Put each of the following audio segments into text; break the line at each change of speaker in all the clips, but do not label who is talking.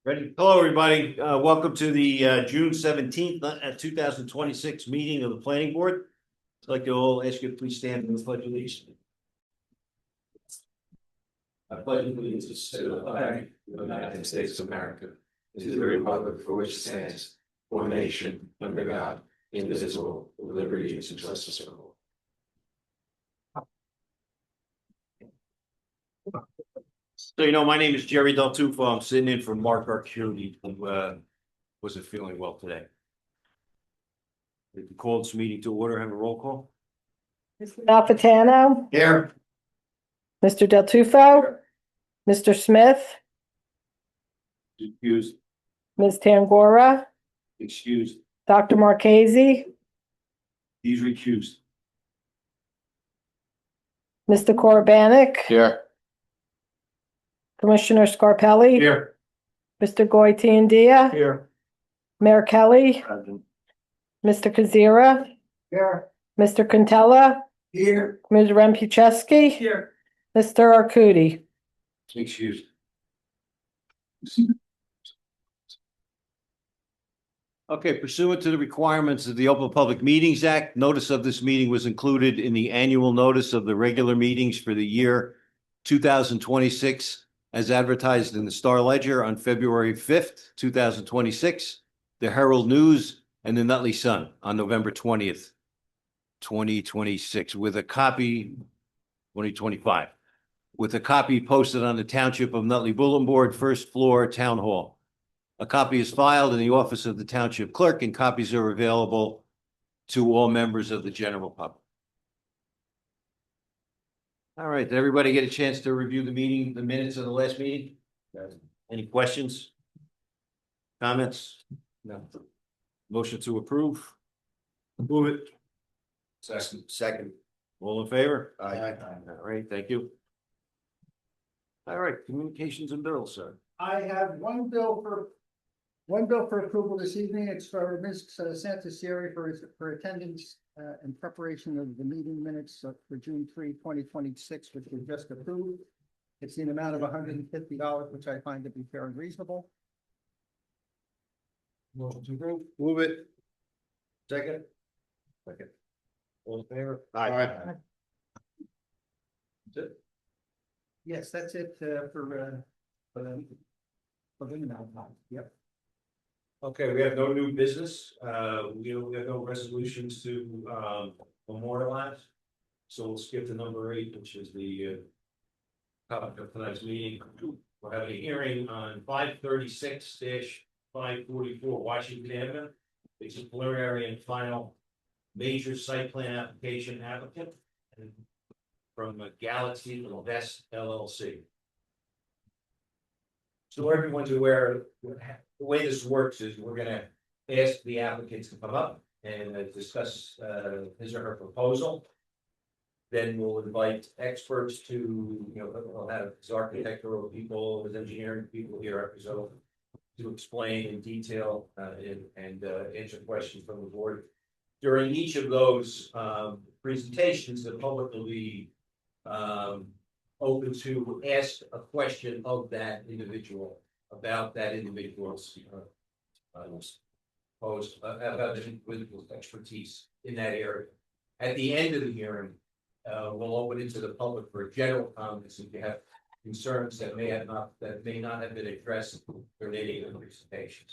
Ready? Hello, everybody. Welcome to the June 17th, 2026 meeting of the planning board. I'd like to all ask you to please stand for the pledge of allegiance.
I pledge allegiance to the flag of the United States of America, and to the republic for which it stands, one nation, under God, indivisible, with liberty and justice for all.
So, my name is Jerry Del Tufo. I'm sitting in for Mark Arcudi, who wasn't feeling well today. We can call this meeting to order, have a roll call.
Mr. Malfitano,
Here.
Mr. Del Tufo, Mr. Smith,
Excused.
Ms. Tangora,
Excused.
Dr. Marchese,
He's recused.
Mr. Korobanic,
Here.
Commissioner Scarpelli,
Here.
Mr. Goitiendia,
Here.
Mayor Kelly, Mr. Kazira,
Here.
Mr. Contella,
Here.
Ms. Rempucheski,
Here.
Mr. Arcudi.
Excused. Okay, pursuant to the requirements of the Open Public Meetings Act, notice of this meeting was included in the annual notice of the regular meetings for the year 2026 as advertised in the Star Ledger on February 5th, 2026, the Herald News, and the Nutley Sun on November 20th, 2026, with a copy, 2025, with a copy posted on the Township of Nutley Bulletin Board, first floor, Town Hall. A copy is filed in the office of the Township Clerk, and copies are available to all members of the general public. All right, did everybody get a chance to review the minutes of the last meeting? Any questions? Comments? No. Motion to approve? Move it. Second. All in favor? Aye. All right, thank you. All right, communications and bills, sir.
I have one bill for approval this evening. It's for Ms. Santacieri for attendance in preparation of the meeting minutes for June 3, 2026, which we just approved. It's in the amount of $150, which I find to be fair and reasonable.
Motion to approve. Move it. Second. Second. All in favor? Aye. That's it.
Yes, that's it for the yep.
Okay, we have no new business. We have no resolutions to memorialize. So we'll skip to number 8, which is the topic of tonight's meeting. We're having a hearing on 536-544 Washington Avenue. It's a preliminary and final major site plan application applicant from Galaxy Invest LLC. So everyone's aware, the way this works is we're gonna ask the applicants to come up and discuss his or her proposal. Then we'll invite experts to, we'll have his architectural people, his engineering people here, so to explain in detail and answer questions from the board. During each of those presentations, the public will be open to ask a question of that individual about that individual's about the individual's expertise in that area. At the end of the hearing, we'll open it to the public for general comments if you have concerns that may not have been addressed during the presentation.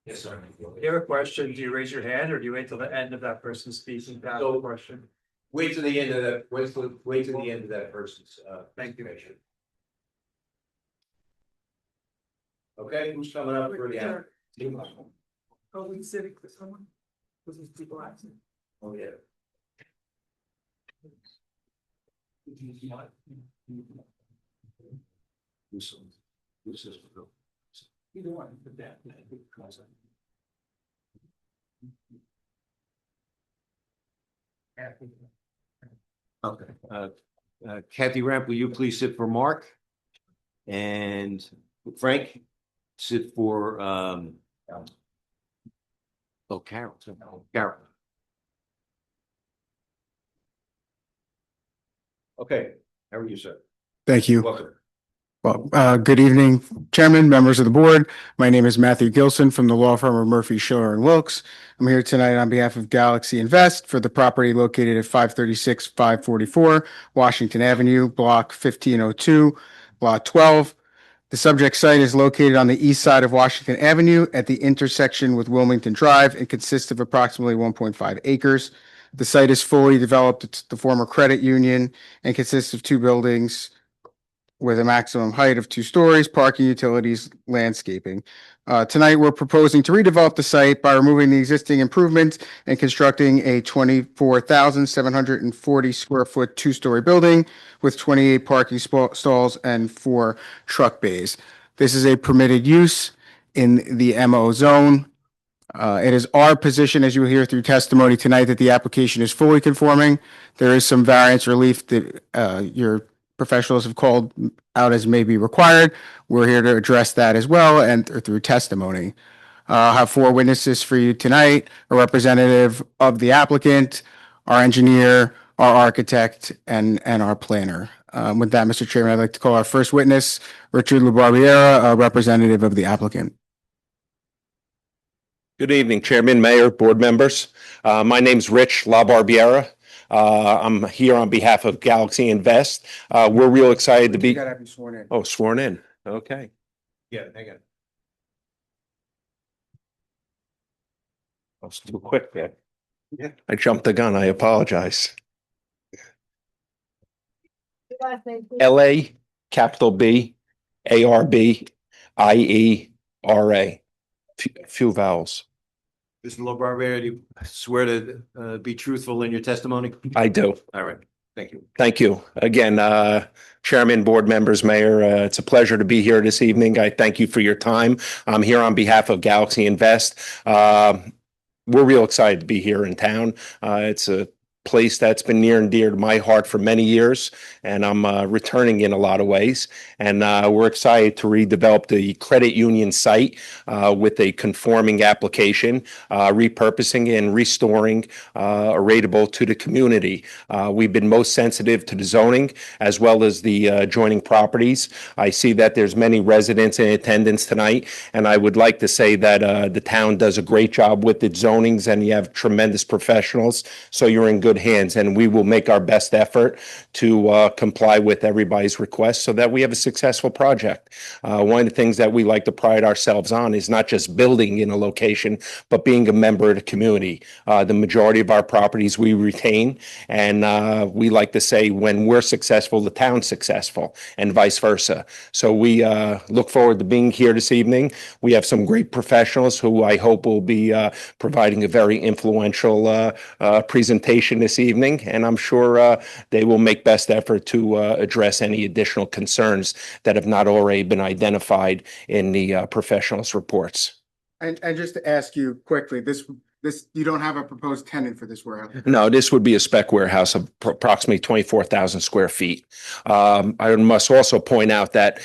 Yes, sir.
If you have a question, do you raise your hand or do you wait till the end of that person speaking to ask the question?
Wait to the end of that. Wait to the end of that person's
Thank you.
presentation. Okay, who's coming up for the end?
Are we sitting for someone? Was this people asking?
Oh, yeah. Who's this?
Either one, but that.
Okay, Kathy Ramp, will you please sit for Mark? And Frank, sit for, Carol. Carol. Okay, how are you, sir?
Thank you.
Welcome.
Good evening, Chairman, members of the board. My name is Matthew Gilson from the law firm of Murphy, Schiller and Wilkes. I'm here tonight on behalf of Galaxy Invest for the property located at 536, 544 Washington Avenue, Block 1502, Lot 12. The subject site is located on the east side of Washington Avenue at the intersection with Wilmington Drive and consists of approximately 1.5 acres. The site is fully developed. It's the former credit union and consists of two buildings with a maximum height of 2 stories, parking, utilities, landscaping. Tonight, we're proposing to redevelop the site by removing the existing improvements and constructing a 24,740 square foot 2-story building with 28 parking stalls and 4 truck bays. This is a permitted use in the MO zone. It is our position, as you will hear through testimony tonight, that the application is fully conforming. There is some variance relief that your professionals have called out as may be required. We're here to address that as well and through testimony. I'll have 4 witnesses for you tonight, a representative of the applicant, our engineer, our architect, and our planner. With that, Mr. Chairman, I'd like to call our first witness, Richard LaBarbiera, a representative of the applicant.
Good evening, Chairman, Mayor, board members. My name's Rich LaBarbiera. I'm here on behalf of Galaxy Invest. We're real excited to
You
be.
gotta have you sworn in.
Oh, sworn in. Okay.
Yeah, hang on.
I was too quick there. Yeah. I jumped the gun. I apologize. LA, capital B, ARBIERA. Few vowels.
Mr. LaBarbera, do you swear to be truthful in your testimony?
I do.
All right, thank you.
Thank you. Again, Chairman, board members, Mayor, it's a pleasure to be here this evening. I thank you for your time. I'm here on behalf of Galaxy Invest. We're real excited to be here in town. It's a place that's been near and dear to my heart for many years, and I'm returning in a lot of ways. And we're excited to redevelop the credit union site with a conforming application, repurposing and restoring a rateable to the community. We've been most sensitive to the zoning as well as the adjoining properties. I see that there's many residents in attendance tonight, and I would like to say that the town does a great job with its zonings, and you have tremendous professionals, so you're in good hands, and we will make our best effort to comply with everybody's requests so that we have a successful project. One of the things that we like to pride ourselves on is not just building in a location, but being a member of the community. The majority of our properties we retain, and we like to say when we're successful, the town's successful, and vice versa. So we look forward to being here this evening. We have some great professionals who I hope will be providing a very influential presentation this evening, and I'm sure they will make best effort to address any additional concerns that have not already been identified in the professionals' reports.
And just to ask you quickly, this you don't have a proposed tenant for this warehouse?
No, this would be a spec warehouse of approximately 24,000 square feet. I must also point out that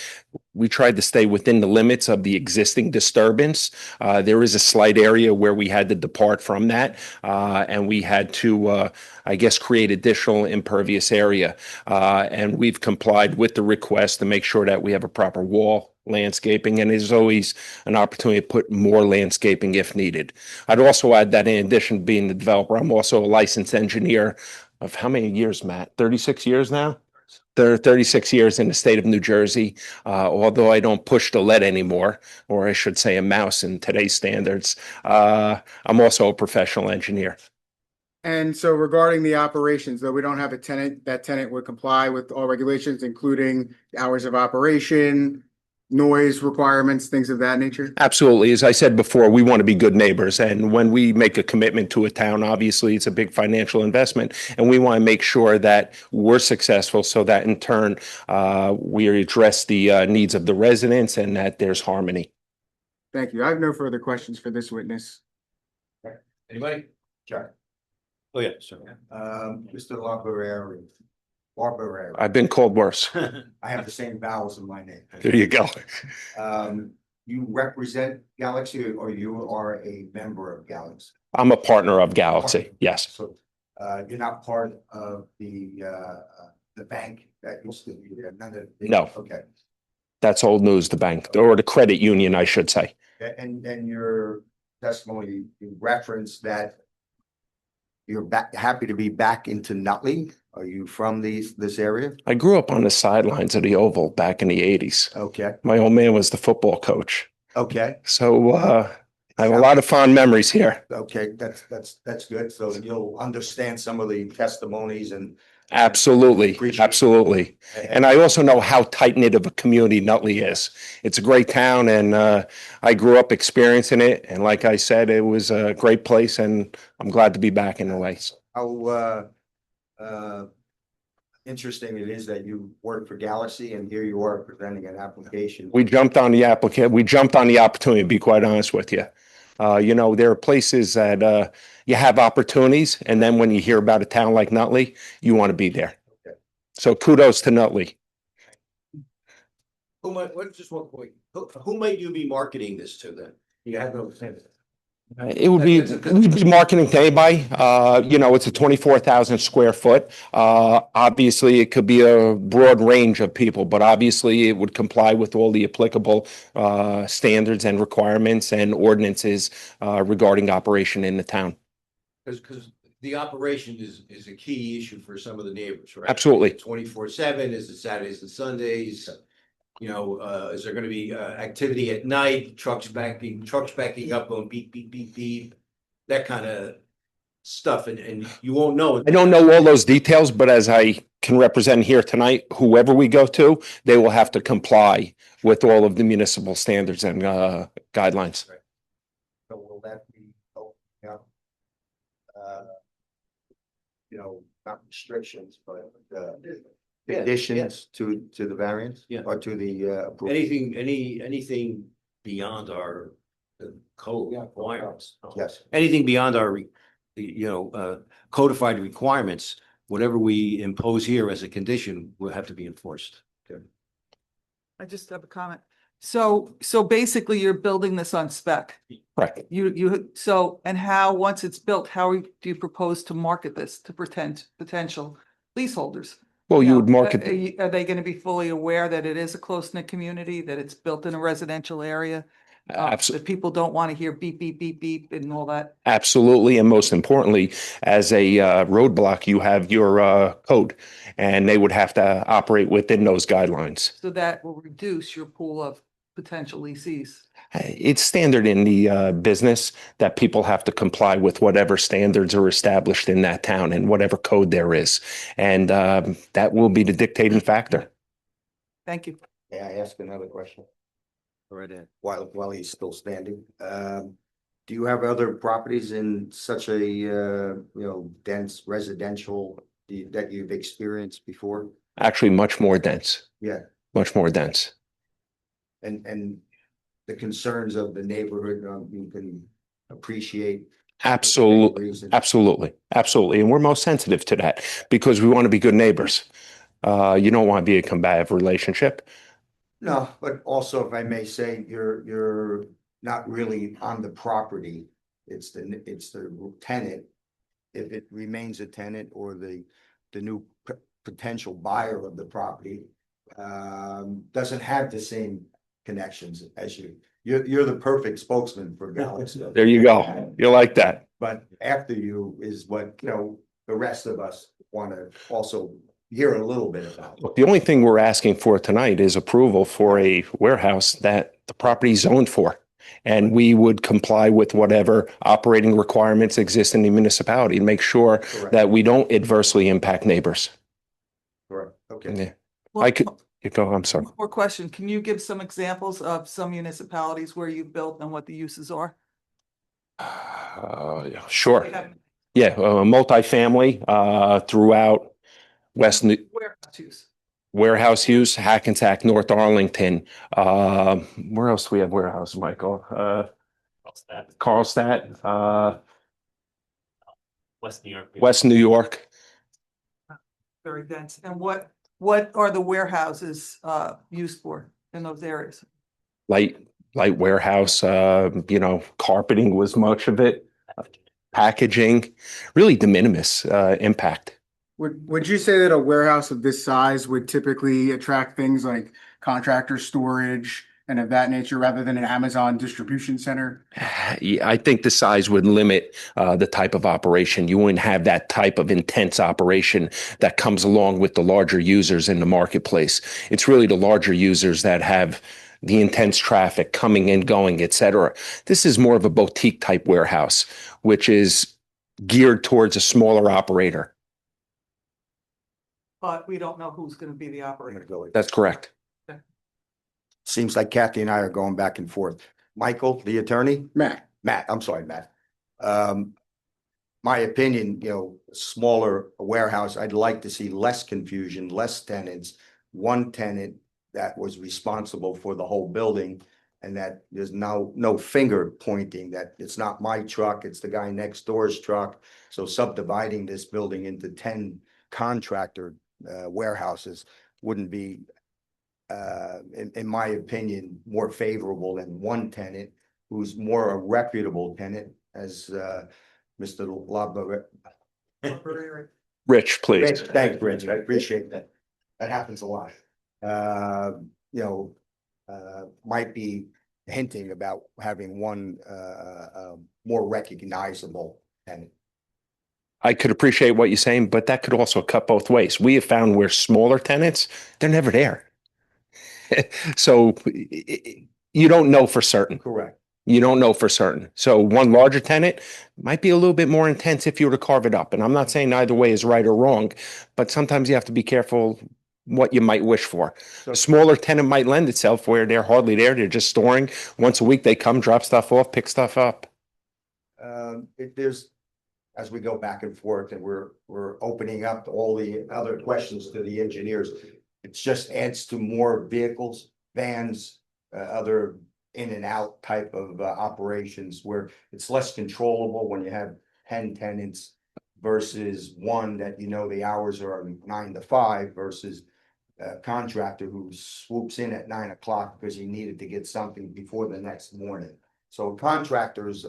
we tried to stay within the limits of the existing disturbance. There is a slight area where we had to depart from that, and we had to, I guess, create additional impervious area. And we've complied with the request to make sure that we have a proper wall landscaping, and there's always an opportunity to put more landscaping if needed. I'd also add that in addition to being the developer, I'm also a licensed engineer of how many years, Matt? 36 years now? 36 years in the state of New Jersey, although I don't push the lead anymore, or I should say a mouse in today's standards. I'm also a professional engineer.
And so regarding the operations, though we don't have a tenant, that tenant would comply with all regulations, including hours of operation, noise requirements, things of that nature?
Absolutely. As I said before, we want to be good neighbors. And when we make a commitment to a town, obviously it's a big financial investment. And we want to make sure that we're successful so that in turn, we address the needs of the residents and that there's harmony.
Thank you. I have no further questions for this witness.
Anybody? Sure. Oh, yeah, sure.
Mr. LaBarbiera. Barbarera.
I've been called worse.
I have the same vowels in my name.
There you go.
You represent Galaxy or you are a member of Galaxy?
I'm a partner of Galaxy. Yes.
So you're not part of the bank that used to be there? None of
No.
Okay.
That's old news, the bank, or the credit union, I should say.
And your testimony, you referenced that you're back, happy to be back into Nutley. Are you from this area?
I grew up on the sidelines of the Oval back in the 80s.
Okay,
My old man was the football coach.
okay,
So I have a lot of fond memories here.
okay, that's good. So you'll understand some of the testimonies and.
Absolutely,
Appreciate it.
absolutely. And I also know how tight-knit of a community Nutley is. It's a great town, and I grew up experiencing it. And like I said, it was a great place, and I'm glad to be back in the Lakes.
How interesting it is that you work for Galaxy and here you are presenting an application.
We jumped on the opportunity, to be quite honest with you. There are places that you have opportunities, and then when you hear about a town like Nutley, you want to be there.
Okay.
So kudos to Nutley.
Just one point, who might you be marketing this to then? You have no sense.
We'd be marketing to anybody. It's a 24,000 square foot. Obviously, it could be a broad range of people, but obviously it would comply with all the applicable standards and requirements and ordinances regarding operation in the town.
Because the operation is a key issue for some of the neighbors, right?
Absolutely.
24/7, is it Saturdays and Sundays? Is there gonna be activity at night, trucks backing up on beep, beep, beep, beep? That kind of stuff, and you won't know.
I don't know all those details, but as I can represent here tonight, whoever we go to, they will have to comply with all of the municipal standards and guidelines.
So will that be, not restrictions, but conditions to the variance?
Yeah.
Or to the approval?
Anything beyond our code requirements.
Yes.
Anything beyond our, codified requirements, whatever we impose here as a condition will have to be enforced.
I just have a comment. So basically you're building this on spec.
Right.
And how, once it's built, do you propose to market this to potential leaseholders?
Well, you would
know,
market.
Are they going to be fully aware that it is a close-knit community, that it's built in a residential area? That people don't want to hear beep, beep, beep, beep and all that?
Absolutely. And most importantly, as a roadblock, you have your code, and they would have to operate within those guidelines.
So that will reduce your pool of potential leasees.
It's standard in the business that people have to comply with whatever standards are established in that town and whatever code there is. And that will be the dictating factor.
Thank you.
May I ask another question?
Right in.
While he's still standing, do you have other properties in such a dense residential that you've experienced before?
Actually, much more dense.
Yeah,
Much more dense.
and the concerns of the neighborhood, you can appreciate.
Absolutely. Absolutely. Absolutely. And we're most sensitive to that because we want to be good neighbors. You don't want to be a combative relationship.
No, but also, if I may say, you're not really on the property. It's the tenant. If it remains a tenant or the new potential buyer of the property doesn't have the same connections as you. You're the perfect spokesman for Galaxy.
There you go. You like that.
But after you is what, the rest of us want to also hear a little bit about.
Look, the only thing we're asking for tonight is approval for a warehouse that the property is zoned for. And we would comply with whatever operating requirements exist in the municipality to make sure
Correct.
that we don't adversely impact neighbors.
Correct. Okay.
Yeah.
Well,
I'm sorry.
one more question. Can you give some examples of some municipalities where you've built and what the uses are?
Sure.
Yeah.
Yeah, multifamily throughout
Warehouse use.
warehouse use, Hackensack, North Arlington. Where else do we have warehouse, Michael? Carlstadt,
West New York.
West New York.
Very dense. And what are the warehouses used for in those areas?
Light warehouse, carpeting was much of it. Packaging, really de minimis impact.
Would you say that a warehouse of this size would typically attract things like contractor storage and of that nature rather than an Amazon distribution center?
Yeah, I think the size would limit the type of operation. You wouldn't have that type of intense operation that comes along with the larger users in the marketplace. It's really the larger users that have the intense traffic coming and going, et cetera. This is more of a boutique type warehouse, which is geared towards a smaller operator.
But we don't know who's gonna be the
I'm
operator.
gonna go with-
That's correct.
Seems like Kathy and I are going back and forth. Michael, the attorney?
Matt,
I'm sorry, Matt. My opinion, smaller warehouse, I'd like to see less confusion, less tenants, one tenant that was responsible for the whole building. And that there's no finger pointing that it's not my truck, it's the guy next door's truck. So subdividing this building into 10 contractor warehouses wouldn't be in my opinion, more favorable than one tenant who's more a reputable tenant as Mr. Labba.
Rich, please.
Rich, thanks, Rich. I appreciate that. That happens a lot. Might be hinting about having one more recognizable tenant.
I could appreciate what you're saying, but that could also cut both ways. We have found where smaller tenants, they're never there. So you don't know for certain.
Correct.
You don't know for certain. So one larger tenant might be a little bit more intense if you were to carve it up. And I'm not saying either way is right or wrong, but sometimes you have to be careful what you might wish for. A smaller tenant might lend itself where they're hardly there. They're just storing. Once a week, they come, drop stuff off, pick stuff up.
If there's, as we go back and forth and we're opening up all the other questions to the engineers, it just adds to more vehicles, vans, other in and out type of operations where it's less controllable when you have 10 tenants versus one that the hours are 9 to 5 versus a contractor who swoops in at 9 o'clock because he needed to get something before the next morning. So contractors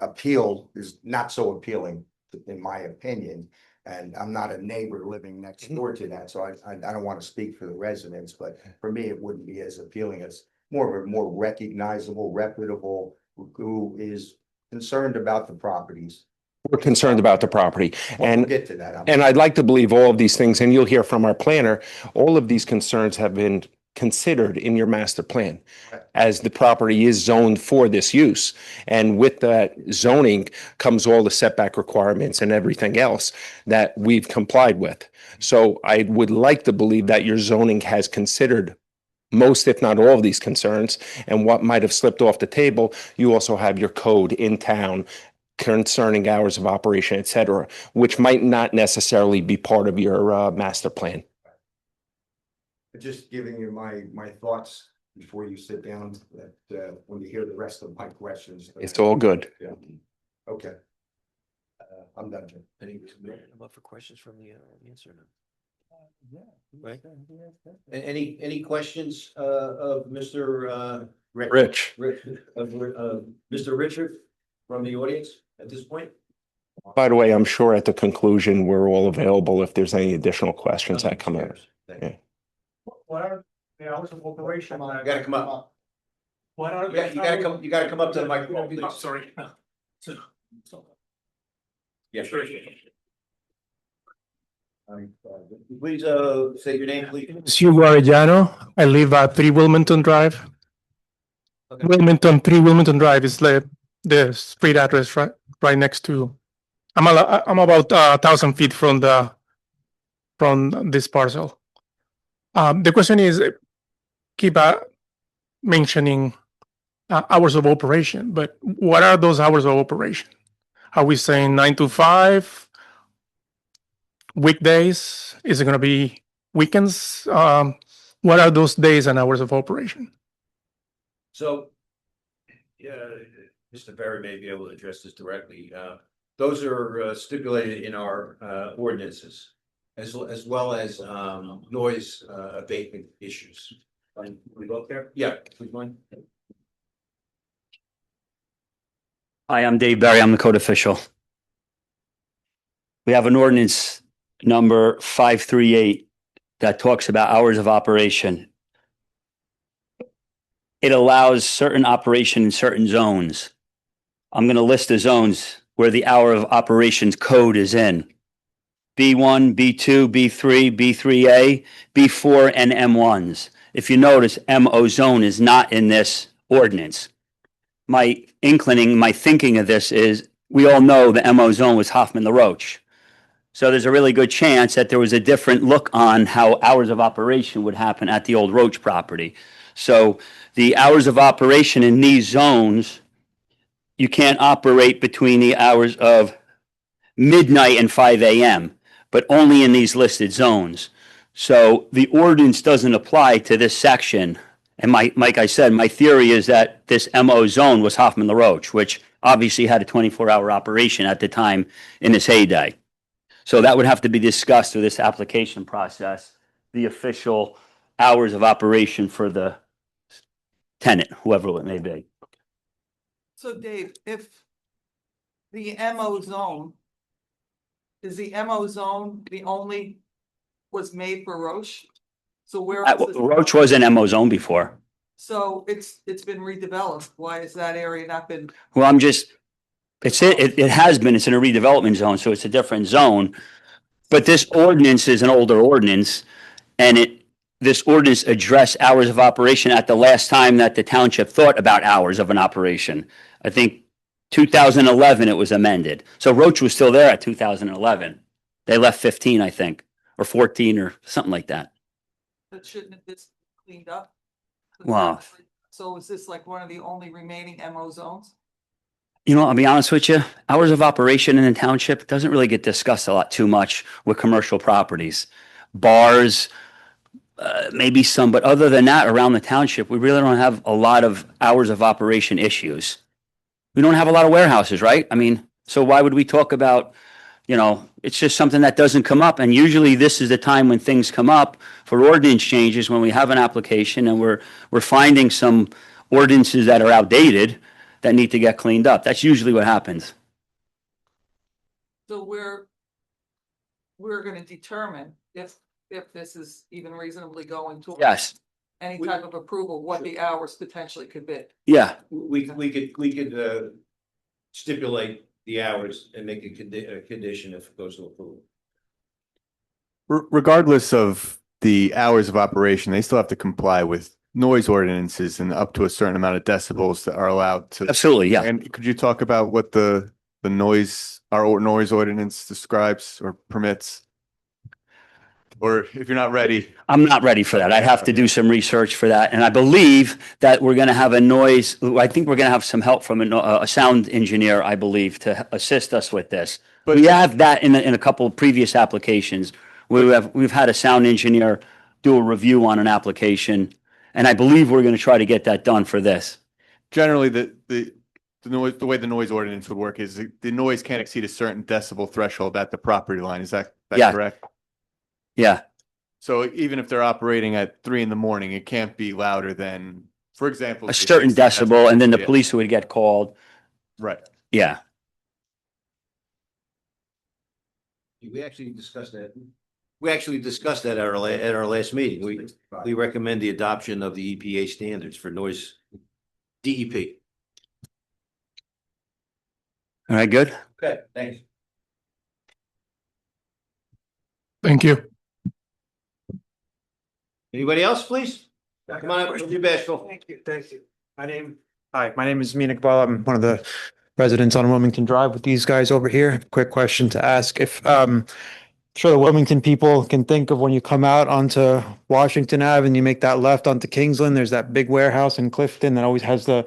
appeal is not so appealing in my opinion. And I'm not a neighbor living next door to that, so I don't want to speak for the residents, but for me, it wouldn't be as appealing as more recognizable, reputable, who is concerned about the properties.
We're concerned about the property.
We'll get to that.
And I'd like to believe all of these things, and you'll hear from our planner, all of these concerns have been considered in your master plan as the property is zoned for this use. And with that zoning comes all the setback requirements and everything else that we've complied with. So I would like to believe that your zoning has considered most, if not all of these concerns, and what might have slipped off the table. You also have your code in town concerning hours of operation, et cetera, which might not necessarily be part of your master plan.
Just giving you my thoughts before you sit down, that when you hear the rest of my questions.
It's all good.
Yeah. Okay. I'm done, Jim.
I'm up for questions from the audience or no? Right. Any questions of Mr.
Rich.
Mr. Richard from the audience at this point?
By the way, I'm sure at the conclusion, we're all available if there's any additional questions that come up. Yeah.
What are the hours of operation?
You gotta come up.
What are?
You gotta come up to the microphone, please.
Oh, sorry.
Yeah, sure. Please, say your name, please.
Hugo Arellano. I live at 3 Wilmington Drive.
Okay.
3 Wilmington Drive is the street address right next to. I'm about 1,000 feet from this parcel. The question is, keep mentioning hours of operation, but what are those hours of operation? Are we saying 9 to 5? Weekdays? Is it going to be weekends? What are those days and hours of operation?
So, Mr. Berry may be able to address this directly. Those are stipulated in our ordinances, as well as noise abatement issues. We go up there? Yeah, please mind.
Hi, I'm Dave Berry. I'm the code official. We have an ordinance number 538 that talks about hours of operation. It allows certain operation in certain zones. I'm going to list the zones where the hour of operations code is in. B1, B2, B3, B3A, B4, and M1s. If you notice, MO zone is not in this ordinance. My thinking of this is, we all know the MO zone was Hoffman La Roche. So there's a really good chance that there was a different look on how hours of operation would happen at the old Roach property. So the hours of operation in these zones, you can't operate between the hours of midnight and 5 a.m., but only in these listed zones. So the ordinance doesn't apply to this section. And like I said, my theory is that this MO zone was Hoffman La Roche, which obviously had a 24-hour operation at the time in its heyday. So that would have to be discussed through this application process, the official hours of operation for the tenant, whoever it may be.
So Dave, if the MO zone, is the MO zone the only was made for Roche? So where else is?
Roche was an MO zone before.
So it's been redeveloped. Why has that area not been?
Well, it has been, it's in a redevelopment zone, so it's a different zone. But this ordinance is an older ordinance, and this ordinance addressed hours of operation at the last time that the township thought about hours of an operation. I think 2011 it was amended. So Roach was still there at 2011. They left 15, I think, or 14 or something like that.
But shouldn't it this cleaned up?
Wow.
So is this like one of the only remaining MO zones?
You know, I'll be honest with you, hours of operation in the township doesn't really get discussed a lot too much with commercial properties. Bars, maybe some, but other than that, around the township, we really don't have a lot of hours of operation issues. We don't have a lot of warehouses, right? I mean, so why would we talk about, it's just something that doesn't come up. And usually this is the time when things come up for ordinance changes, when we have an application and we're finding some ordinances that are outdated that need to get cleaned up. That's usually what happens.
So we're going to determine if this is even reasonably going to.
Yes.
Any type of approval, what the hours potentially could be.
Yeah.
We could stipulate the hours and make a condition if it goes to approval.
Regardless of the hours of operation, they still have to comply with noise ordinances and up to a certain amount of decibels that are allowed to.
Absolutely, yeah.
And could you talk about what our noise ordinance describes or permits? Or if you're not ready.
I'm not ready for that. I'd have to do some research for that. And I believe that we're going to have I think we're going to have some help from a sound engineer, I believe, to assist us with this. But we have that in a couple of previous applications. We've had a sound engineer do a review on an application, and I believe we're going to try to get that done for this.
Generally, the noise, the way the noise ordinance would work is the noise can't exceed a certain decibel threshold at the property line. Is that
Yeah.
correct?
Yeah.
So even if they're operating at 3 a.m, it can't be louder than, for example,
A certain
60
decibel, and then the
Yeah.
police would get called.
Right.
Yeah.
We actually discussed that. At our last meeting. We recommend the adoption of the EPA standards for noise, DEP.
All right, good.
Okay, thanks.
Thank you.
Anybody else, please? Come on up, don't be bashful.
Thank you. My name is Mina Kabal. I'm one of the residents on Wilmington Drive with these guys over here. Quick question to ask. If, sure the Wilmington people can think of when you come out onto Washington Ave and you make that left onto Kingsland, there's that big warehouse in Clifton that always has the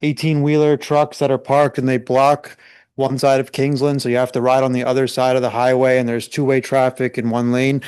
18-wheeler trucks that are parked and they block one side of Kingsland. So you have to ride on the other side of the highway and there's two-way traffic in one lane.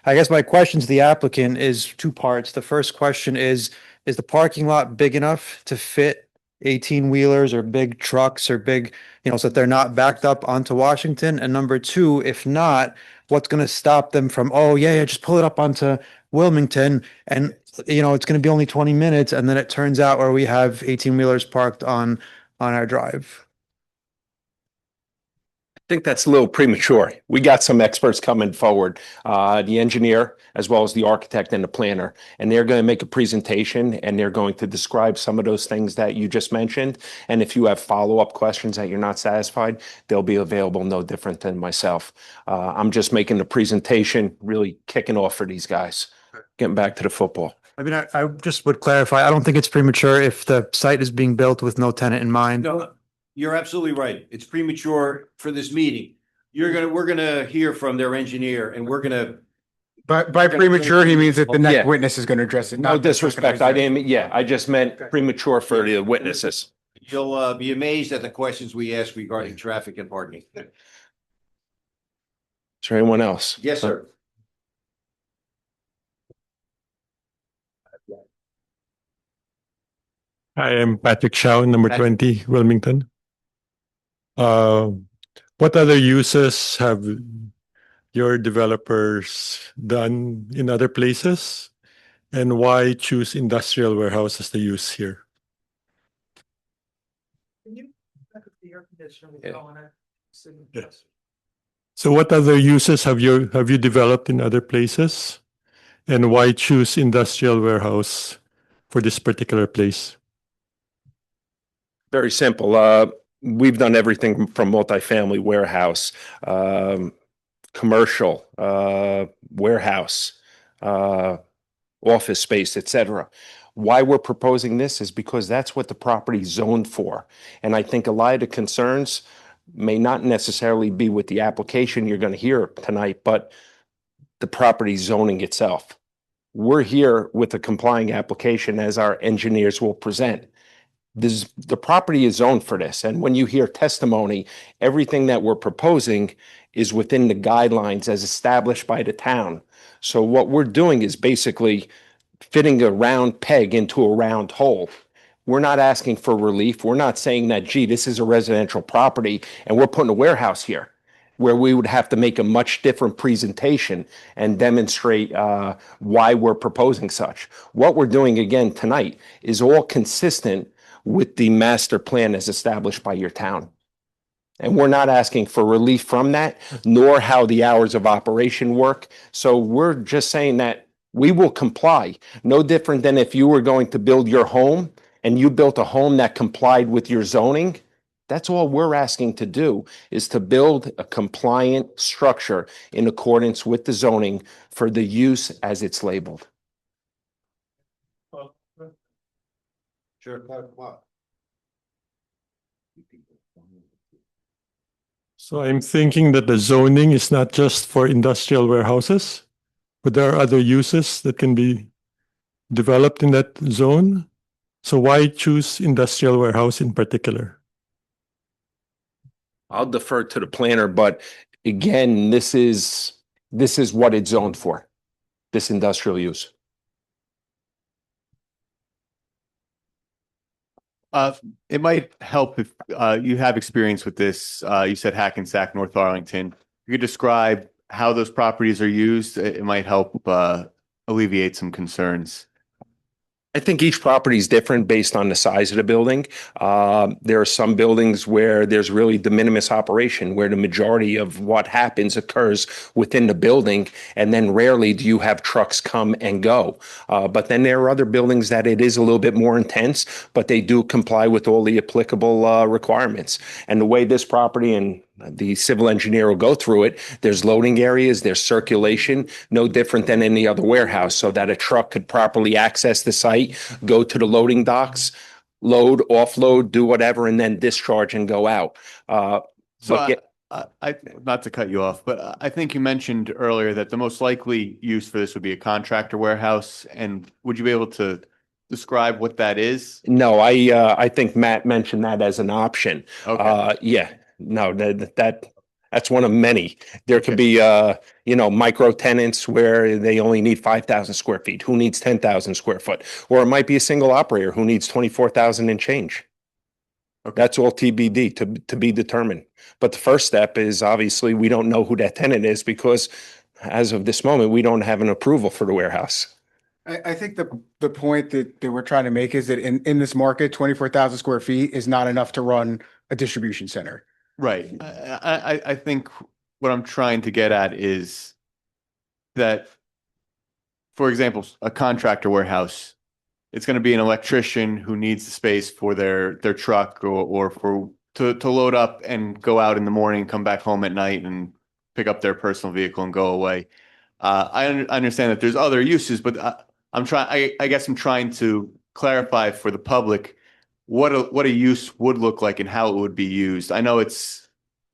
I guess my question to the applicant is two parts. The first question is the parking lot big enough to fit 18-wheelers or big trucks or big, so that they're not backed up onto Washington? And number two, if not, what's going to stop them from, just pull it up onto Wilmington and, it's going to be only 20 minutes. And then it turns out where we have 18-wheelers parked on our drive.
think that's a little premature. We got some experts coming forward, the engineer as well as the architect and the planner, and they're going to make a presentation and they're going to describe some of those things that you just mentioned. And if you have follow-up questions that you're not satisfied, they'll be available no different than myself. I'm just making the presentation, really kicking off for these guys, getting back to the football.
I mean, I just would clarify, I don't think it's premature if the site is being built with no tenant in mind.
No, you're absolutely right. It's premature for this meeting. We're gonna hear from their engineer and we're gonna.
By premature, he means that the
Yeah.
next witness is going to address it.
No
not
disrespect, I didn't, yeah, I just meant premature for the witnesses.
You'll be amazed at the questions we ask regarding traffic and parking.
Is there anyone else?
Yes, sir.
I am Patrick Shaw, number
Patrick.
20, Wilmington. What other uses have your developers done in other places? And why choose industrial warehouse as the use here? Yes. So what other uses have you developed in other places? And why choose industrial warehouse for this particular place?
Very simple. We've done everything from multifamily warehouse, commercial, warehouse, office space, etc. Why we're proposing this is because that's what the property is zoned for. And I think a lot of the concerns may not necessarily be with the application you're going to hear tonight, but the property zoning itself. We're here with a complying application as our engineers will present. The property is zoned for this. And when you hear testimony, everything that we're proposing is within the guidelines as established by the town. So what we're doing is basically fitting a round peg into a round hole. We're not asking for relief. We're not saying that, gee, this is a residential property and we're putting a warehouse here, where we would have to make a much different presentation and demonstrate why we're proposing such. What we're doing again tonight is all consistent with the master plan as established by your town. And we're not asking for relief from that, nor how the hours of operation work. So we're just saying that we will comply, no different than if you were going to build your home and you built a home that complied with your zoning. That's all we're asking to do, is to build a compliant structure in accordance with the zoning for the use as it's labeled.
Sure. What?
So I'm thinking that the zoning is not just for industrial warehouses, but there are other uses that can be developed in that zone. So why choose industrial warehouse in particular?
I'll defer to the planner, but again, this is what it's zoned for, this industrial use.
It might help if you have experience with this. You said Hackensack, North Arlington. You could describe how those properties are used. It might help alleviate some concerns.
I think each property is different based on the size of the building. There are some buildings where there's really de minimis operation, where the majority of what happens occurs within the building, and then rarely do you have trucks come and go. But then there are other buildings that it is a little bit more intense, but they do comply with all the applicable requirements. And the way this property, and the civil engineer will go through it, there's loading areas, there's circulation, no different than any other warehouse, so that a truck could properly access the site, go to the loading docks, load, offload, do whatever, and then discharge and go out.
I not to cut you off, but I think you mentioned earlier that the most likely use for this would be a contractor warehouse. And would you be able to describe what that is?
No, I think Matt mentioned that as an option.
Okay.
Yeah. No, that's one of many. There could be, micro tenants where they only need 5,000 square feet. Who needs 10,000 square foot? Or it might be a single operator who needs 24,000 and change.
Okay.
That's all TBD to be determined. But the first step is obviously we don't know who that tenant is, because as of this moment, we don't have an approval for the warehouse.
I think the point that we're trying to make is that in this market, 24,000 square feet is not enough to run a distribution center.
Right. I think what I'm trying to get at is that, for example, a contractor warehouse, it's going to be an electrician who needs the space for their truck or for to load up and go out in the morning, come back home at night and pick up their personal vehicle and go away. Understand that there's other uses, but I guess I'm trying to clarify for the public what a use would look like and how it would be used. I know it's,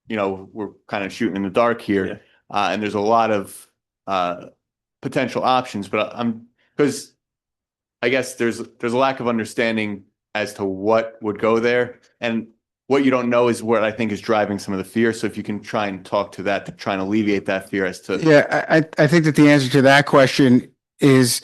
we're kind of shooting in the dark here, and there's a lot of potential options, but because I guess there's a lack of understanding as to what would go there, and what you don't know is what I think is driving some of the fear. So if you can try and talk to that to try and alleviate that fear as to.
Yeah, I think that the answer to that question is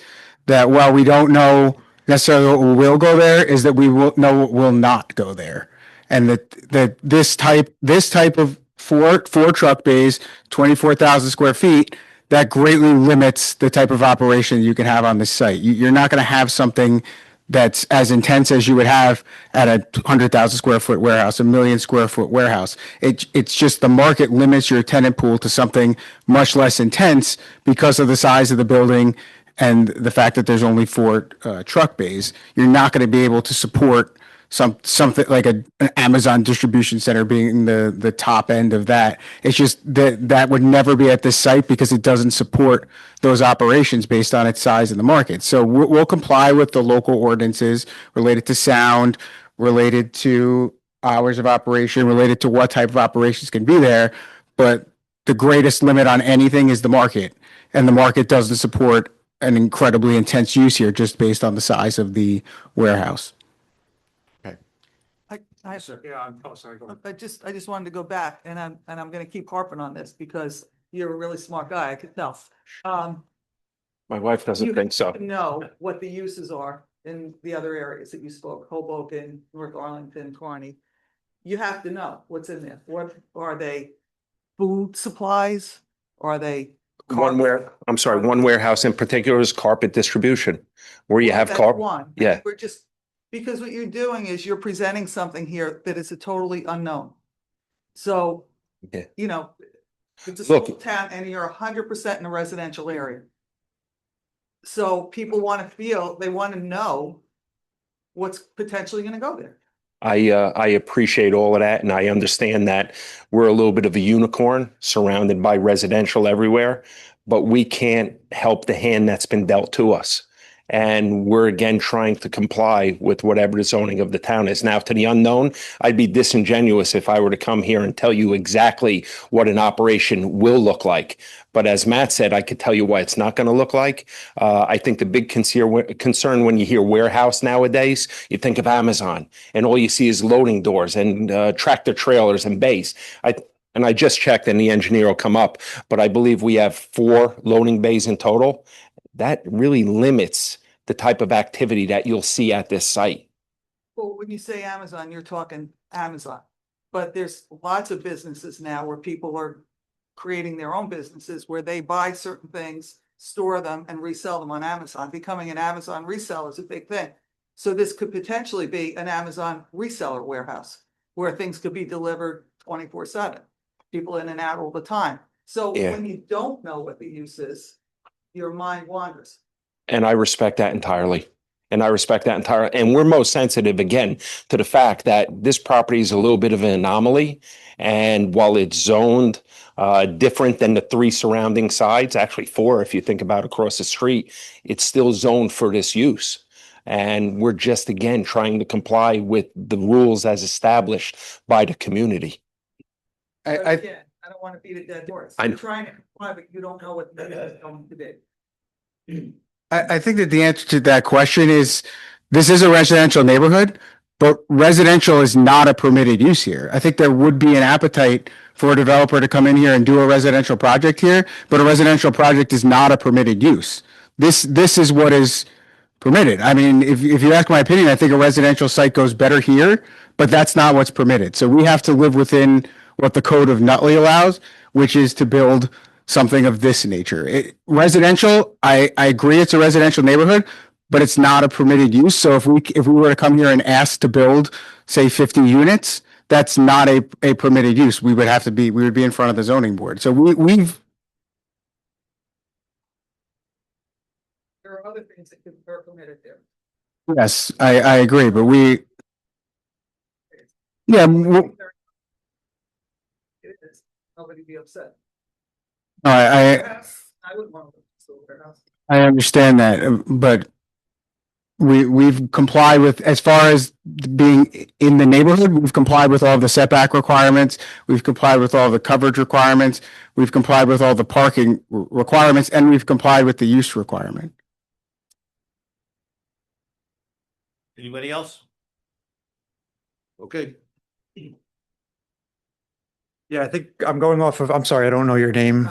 that while we don't know necessarily what will go there, is that we will know what will not go there. And that this type of four truck bays, 24,000 square feet, that greatly limits the type of operation you can have on this site. You're not going to have something that's as intense as you would have at a 100,000 square foot warehouse, a 1,000,000 square foot warehouse. It's just the market limits your tenant pool to something much less intense because of the size of the building and the fact that there's only four truck bays. You're not going to be able to support something like an Amazon distribution center being the top end of that. It's just that would never be at this site because it doesn't support those operations based on its size in the market. So we'll comply with the local ordinances related to sound, related to hours of operation, related to what type of operations can be there. But the greatest limit on anything is the market, and the market doesn't support an incredibly intense use here just based on the size of the warehouse.
I just wanted to go back, and I'm gonna keep harping on this because you're a really smart guy, I could tell.
My wife doesn't
You
think so.
know what the uses are in the other areas that you spoke, Hoboken, North Arlington, Kearney. You have to know what's in there. What are they? Food supplies? Are they?
One warehouse in particular is carpet distribution, where you have
That's
carpet.
one.
Yeah.
We're just, because what you're doing is you're presenting something here that is a totally unknown. So,
Yeah.
it's a small
Look.
town and you're 100% in a residential area. So people want to know what's potentially going to go there.
I appreciate all of that, and I understand that we're a little bit of a unicorn surrounded by residential everywhere, but we can't help the hand that's been dealt to us. And we're again trying to comply with whatever the zoning of the town is. Now, to the unknown, I'd be disingenuous if I were to come here and tell you exactly what an operation will look like. But as Matt said, I could tell you what it's not going to look like. I think the big concern when you hear warehouse nowadays, you think of Amazon, and all you see is loading doors and tractor trailers and bays. And I just checked, and the engineer will come up, but I believe we have 4 loading bays in total. That really limits the type of activity that you'll see at this site.
Well, when you say Amazon, you're talking Amazon, but there's lots of businesses now where people are creating their own businesses where they buy certain things, store them and resell them on Amazon. Becoming an Amazon reseller is a big thing. So this could potentially be an Amazon reseller warehouse where things could be delivered 24/7. People in and out all the time. So when you don't know what the use is, your mind wanders.
And I respect that entirely. And we're most sensitive, again, to the fact that this property is a little bit of an anomaly. And while it's zoned different than the 3 surrounding sides, actually 4, if you think about across the street, it's still zoned for this use. And we're just, again, trying to comply with the rules as established by the community.
Again, I don't want to beat a dead horse.
I know.
You're trying to comply, but you don't know what the use is going to be.
I think that the answer to that question is this is a residential neighborhood, but residential is not a permitted use here. I think there would be an appetite for a developer to come in here and do a residential project here, but a residential project is not a permitted use. This is what is permitted. I mean, if you ask my opinion, I think a residential site goes better here, but that's not what's permitted. So we have to live within what the code of Nutley allows, which is to build something of this nature. Residential, I agree it's a residential neighborhood, but it's not a permitted use. So if we were to come here and ask to build, say, 50 units, that's not a permitted use. We would be in front of the zoning board. So we've,
There are other things that are permitted there.
yes, I agree, but yeah,
It is, nobody be upset.
I
would want to. So warehouse.
I understand that, but we've complied with, as far as being in the neighborhood, we've complied with all the setback requirements. We've complied with all the coverage requirements. We've complied with all the parking requirements, and we've complied with the use requirement.
Anybody else? Okay.
Yeah, I think I'm going off of, I'm sorry, I don't know your name,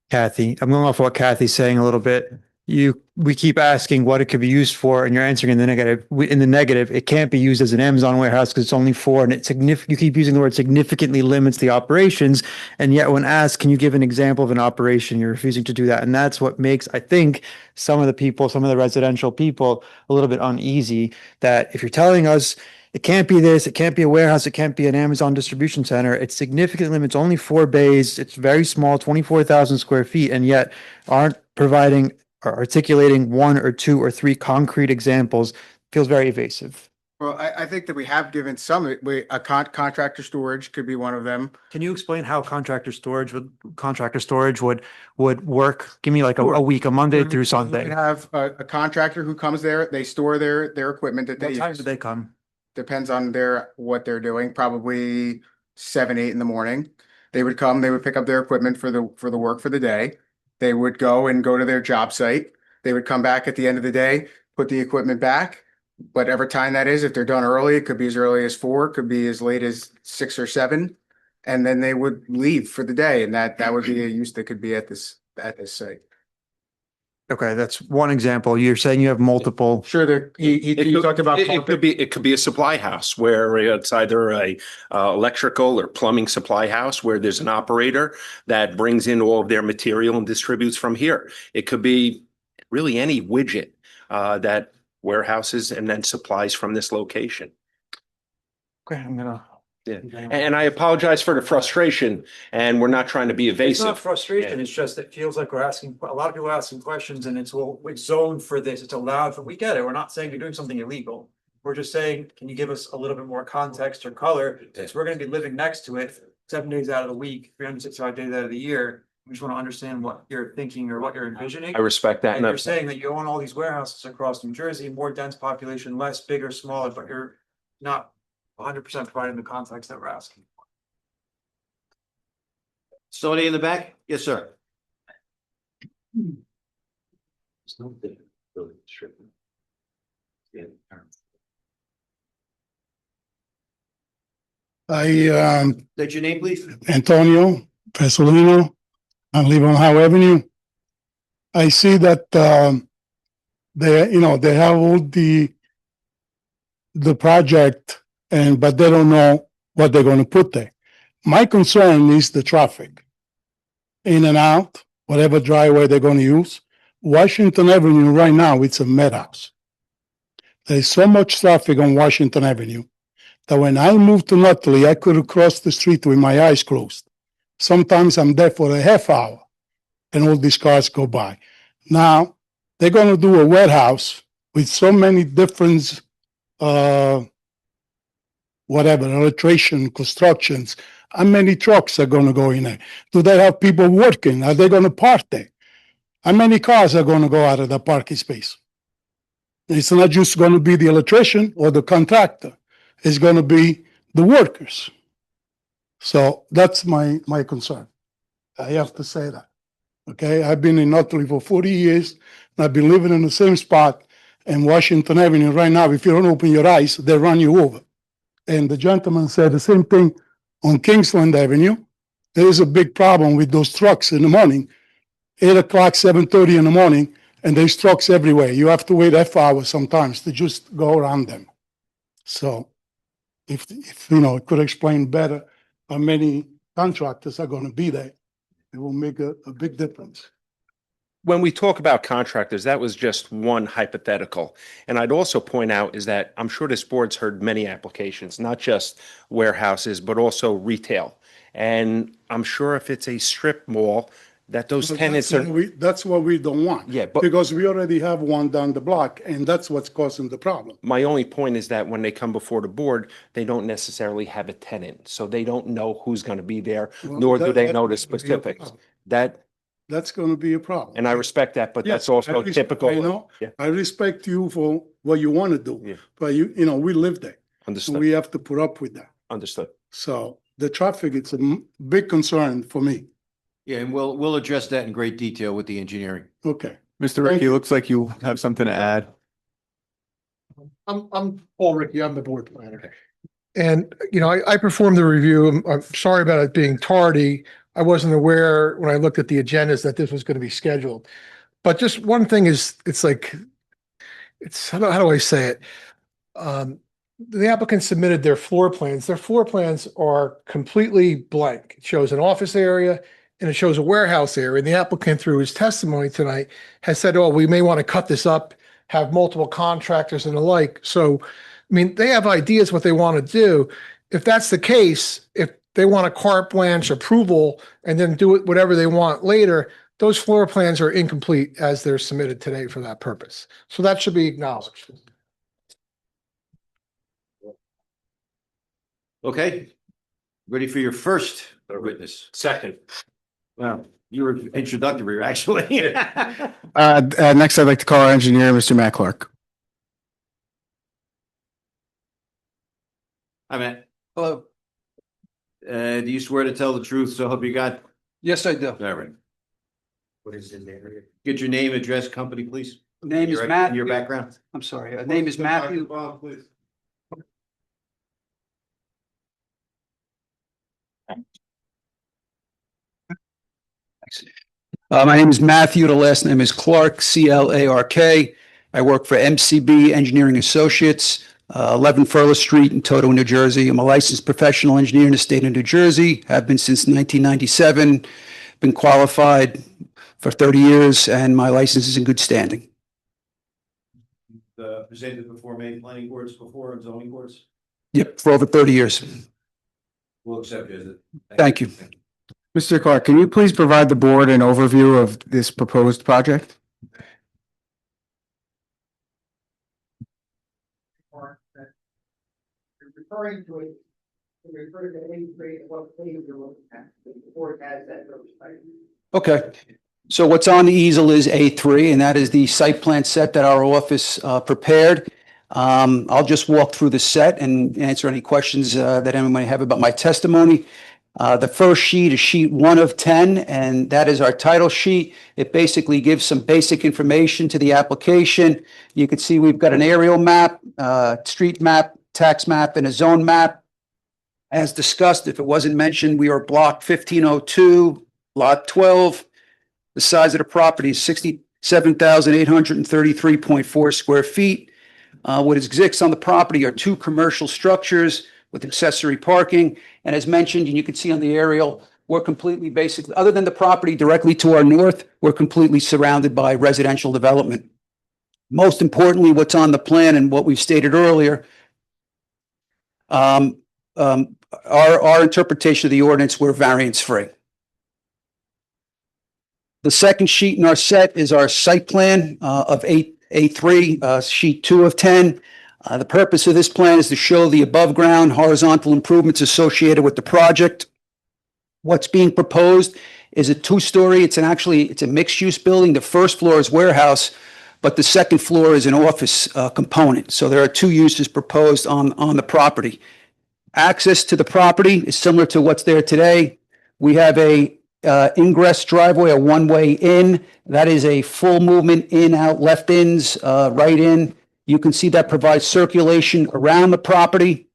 Kathy. I'm going off what Kathy's saying a little bit. We keep asking what it could be used for, and you're answering in the negative. In the negative, it can't be used as an Amazon warehouse because it's only 4, and you keep using the word significantly limits the operations. And yet when asked, can you give an example of an operation, you're refusing to do that. And that's what makes, I think, some of the residential people a little bit uneasy, that if you're telling us it can't be this, it can't be a warehouse, it can't be an Amazon distribution center, it's significant limits, only 4 bays, it's very small, 24,000 square feet, and yet aren't providing or articulating 1 or 2 or 3 concrete examples, feels very evasive.
Well, I think that we have given some, contractor storage could be one of them.
Can you explain how contractor storage would work? Give me like
Sure.
a week, a Monday through
We
Sunday.
have a contractor who comes there, they store their equipment that they
What time do
use.
they come?
Depends on what they're doing, probably 7, 8 in the morning. They would come, they would pick up their equipment for the work for the day. They would go to their job site. They would come back at the end of the day, put the equipment back, whatever time that is. If they're done early, it could be as early as 4, could be as late as 6 or 7. And then they would leave for the day. And that would be a use that could be at this site.
Okay, that's one example. You're saying you have multiple.
Sure, he talked about.
It could be a supply house where it's either a electrical or plumbing supply house where there's an operator that brings in all of their material and distributes from here. It could be really any widget that warehouses and then supplies from this location.
Okay, I'm gonna.
Yeah, and I apologize for the frustration, and we're not trying to be
It's not
evasive.
frustration, it's just, it feels like we're asking, a lot of people are asking questions and it's, well, it's zoned for this, it's allowed for, we get it, we're not saying you're doing something illegal. We're just saying, can you give us a little bit more context or color, since we're gonna be living next to it 7 days out of the week, 365 days out of the year. We just wanna understand what you're thinking or what you're envisioning.
I respect that.
And you're saying that you own all these warehouses across New Jersey, more dense population, less, bigger, smaller, but you're not 100% providing the context that we're asking.
Somebody in the back? Yes, sir. State your name, please.
Antonio Pesolino, I live on Howe Avenue. I see that they have all the project but they don't know what they're going to put there. My concern is the traffic. In and out, whatever driveway they're going to use. Washington Avenue right now, it's a madhouse. There's so much traffic on Washington Avenue that when I moved to Nutley, I could have crossed the street with my eyes closed. Sometimes I'm there for a half hour and all these cars go by. Now, they're going to do a warehouse with so many different, electrician, constructions. How many trucks are going to go in there? Do they have people working? Are they going to park there? How many cars are going to go out of the parking space? It's not just going to be the electrician or the contractor. It's going to be the workers. So that's my concern. I have to say that. Okay, I've been in Nutley for 40 years, and I've been living in the same spot in Washington Avenue right now. If you don't open your eyes, they run you over. And the gentleman said the same thing on Kingsland Avenue. There is a big problem with those trucks in the morning, 8 o'clock, 7:30 in the morning, and there's trucks everywhere. You have to wait half hour sometimes to just go around them. So if it could explain better how many contractors are going to be there, it will make a big difference.
when we talk about contractors, that was just one hypothetical. And I'd also point out is that I'm sure this board's heard many applications, not just warehouses, but also retail. And I'm sure if it's a strip mall, that those
Well,
tenants
that's
are,
what that's what we don't want.
Yeah, but-
Because we already have one down the block, and that's what's causing the problem.
my only point is that when they come before the board, they don't necessarily have a tenant. So they don't know who's going to be there,
Well,
nor do
that-
they
that's
know the
gonna be a
specifics.
problem.
That,
That's gonna be a problem.
and I respect that, but that's
Yes,
also typical.
I know,
Yeah.
I respect you for what you want to do,
Yeah.
but we live there. And
Understood,
we have to put up with that.
understood.
So the traffic, it's a big concern for me.
Yeah, and we'll address that in great detail with the engineering.
Okay.
Mr.
Thank
Ricky,
you.
looks like you have something to add.
I'm Paul Ricky, I'm the board planner. And, I performed the review. I'm sorry about it being tardy. I wasn't aware when I looked at the agendas that this was going to be scheduled. But just one thing is, how do I say it? The applicant submitted their floor plans. Their floor plans are completely blank. It shows an office area and it shows a warehouse area. And the applicant, through his testimony tonight, has said, oh, we may want to cut this up, have multiple contractors and the like. So, they have ideas what they want to do. If that's the case, if they want a carte blanche approval and then do it whatever they want later, those floor plans are incomplete as they're submitted today for that purpose. So that should be acknowledged.
Okay, ready for your first witness?
Second.
Well, you were introductory, actually.
Next, I'd like to call our engineer, Mr. Matt Clark.
Hi, Matt. Hello. Do you swear to tell the truth, so help you God?
Yes, I do.
All right.
What is his name?
Get your name, address, company, please.
Name is
Your
Matthew.
background.
I'm sorry. Name is Matthew. My name is Matthew. The last name is Clark, Clark. I work for MCB Engineering Associates, 11 Furlough Street in Toto, New Jersey. I'm a licensed professional engineer in the state of New Jersey. Have been since 1997. Been qualified for 30 years, and my license is in good standing.
Presented before many planning boards before and zoning boards.
Yep, for over 30 years.
We'll accept it.
Thank you.
Mr. Clark, can you please provide the board an overview of this proposed project?
Referring to it, refer to any grade, what page you're looking at, the board has that.
Okay. So what's on the easel is A3, and that is the site plan set that our office prepared. I'll just walk through the set and answer any questions that anyone might have about my testimony. The first sheet is sheet 1 of 10, and that is our title sheet. It basically gives some basic information to the application. You can see we've got an aerial map, street map, tax map, and a zone map. As discussed, if it wasn't mentioned, we are block 1502, lot 12. The size of the property is 67,833.4 square feet. What exists on the property are 2 commercial structures with accessory parking. And as mentioned, and you can see on the aerial, we're completely basically, other than the property directly to our north, we're completely surrounded by residential development. Most importantly, what's on the plan and what we've stated earlier, our interpretation of the ordinance, we're variance free. The second sheet in our set is our site plan of A3, sheet 2 of 10. The purpose of this plan is to show the above ground horizontal improvements associated with the project. What's being proposed is a 2-story. It's a mixed use building. The first floor is warehouse, but the second floor is an office component. So there are 2 uses proposed on the property. Access to the property is similar to what's there today. We have a ingress driveway, a one-way in. That is a full movement in, out, left ins, right in. You can see that provides circulation around the property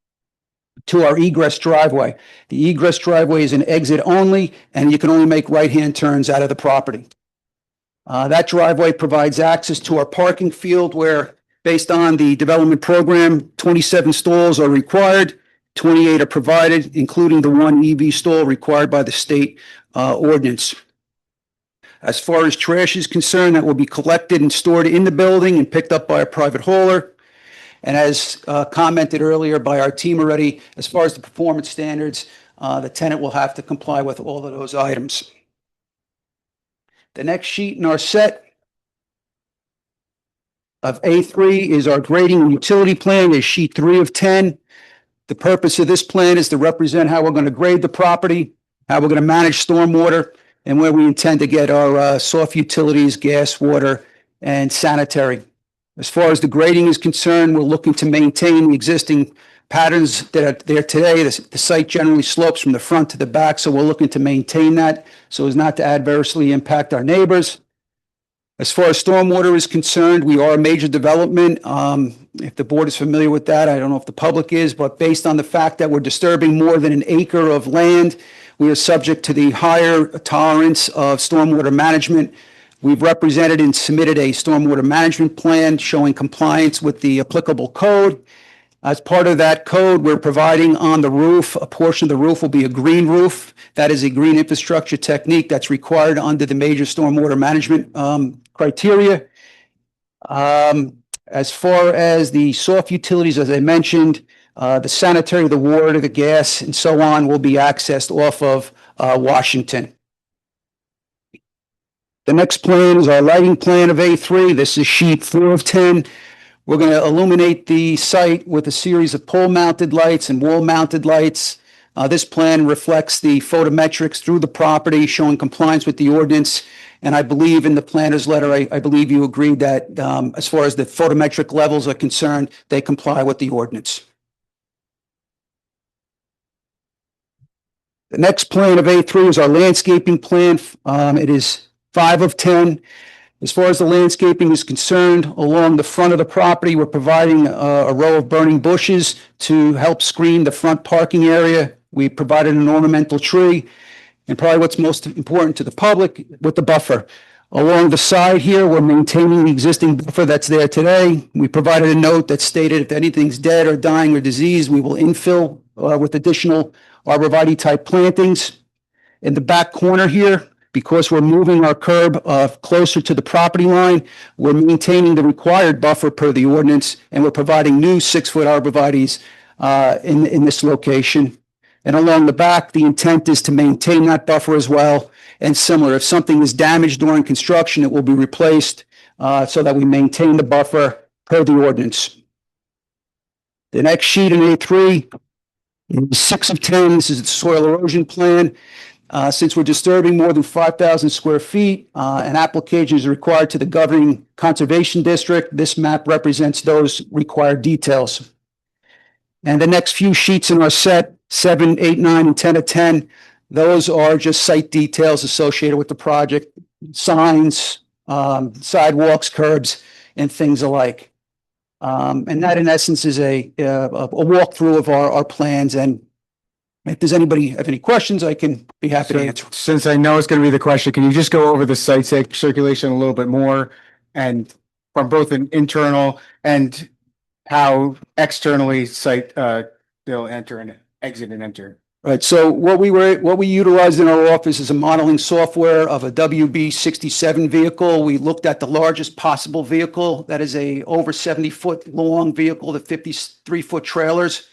to our egress driveway. The egress driveway is an exit only, and you can only make right-hand turns out of the property. That driveway provides access to our parking field where, based on the development program, 27 stalls are required, 28 are provided, including the 1 EV stall required by the state ordinance. As far as trash is concerned, that will be collected and stored in the building and picked up by a private hauler. And as commented earlier by our team already, as far as the performance standards, the tenant will have to comply with all of those items. The next sheet in our set of A3 is our grading and utility plan, is sheet 3 of 10. The purpose of this plan is to represent how we're going to grade the property, how we're going to manage stormwater, and where we intend to get our soft utilities, gas, water, and sanitary. As far as the grading is concerned, we're looking to maintain the existing patterns that are there today. The site generally slopes from the front to the back, so we're looking to maintain that so as not to adversely impact our neighbors. As far as stormwater is concerned, we are a major development. If the board is familiar with that, I don't know if the public is, but based on the fact that we're disturbing more than an acre of land, we are subject to the higher tolerance of stormwater management. We've represented and submitted a stormwater management plan showing compliance with the applicable code. As part of that code, we're providing on the roof, a portion of the roof will be a green roof. That is a green infrastructure technique that's required under the major stormwater management criteria. As far as the soft utilities, as I mentioned, the sanitary, the water, the gas, and so on will be accessed off of Washington. The next plan is our lighting plan of A3. This is sheet 4 of 10. We're going to illuminate the site with a series of pole-mounted lights and wall-mounted lights. This plan reflects the photometrics through the property, showing compliance with the ordinance. And I believe in the planner's letter, I believe you agreed that as far as the photometric levels are concerned, they comply with the ordinance. The next plan of A3 is our landscaping plan. It is 5 of 10. As far as the landscaping is concerned, along the front of the property, we're providing a row of burning bushes to help screen the front parking area. We provided an ornamental tree, and probably what's most important to the public, with the buffer. Along the side here, we're maintaining the existing buffer that's there today. We provided a note that stated if anything's dead or dying or diseased, we will infill with additional arborvitae type plantings. In the back corner here, because we're moving our curb closer to the property line, we're maintaining the required buffer per the ordinance, and we're providing new 6-foot arborvitaes in this location. And along the back, the intent is to maintain that buffer as well. And similar, if something is damaged during construction, it will be replaced so that we maintain the buffer per the ordinance. The next sheet in A3 is 6 of 10. This is the soil erosion plan. Since we're disturbing more than 5,000 square feet, an application is required to the governing conservation district. This map represents those required details. And the next few sheets in our set, 7, 8, 9, and 10 of 10, those are just site details associated with the project, signs, sidewalks, curbs, and things alike. And that in essence is a walkthrough of our plans. And if there's anybody have any questions, I can be happy to answer.
Since I know it's going to be the question, can you just go over the site circulation a little bit more, and from both an internal and how externally site they'll enter and exit and enter?
Right. So what we utilized in our office is a modeling software of a WB67 vehicle. We looked at the largest possible vehicle that is a over 70-foot long vehicle, the 53-foot trailers.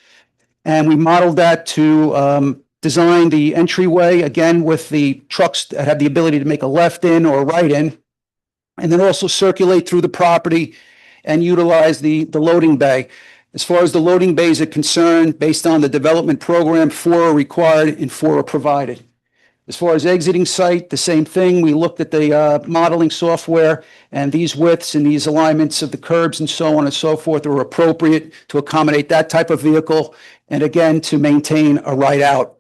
And we modeled that to design the entryway, again, with the trucks that have the ability to make a left in or a right in, and then also circulate through the property and utilize the loading bay. As far as the loading bays are concerned, based on the development program, 4 are required and 4 are provided. As far as exiting site, the same thing. We looked at the modeling software, and these widths and these alignments of the curbs and so on and so forth are appropriate to accommodate that type of vehicle, and again, to maintain a right out.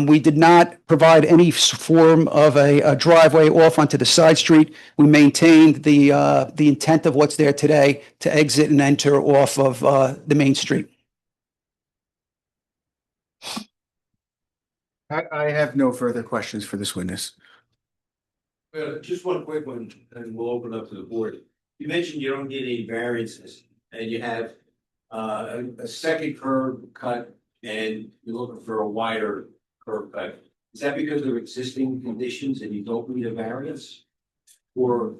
We did not provide any form of a driveway off onto the side street. We maintained the intent of what's there today to exit and enter off of the main street.
I have no further questions for this witness.
Just one quick one, and we'll open up to the board. You mentioned you don't need any variances, and you have a second curb cut, and you're looking for a wider curb cut. Is that because there are existing conditions and you don't need a variance? Or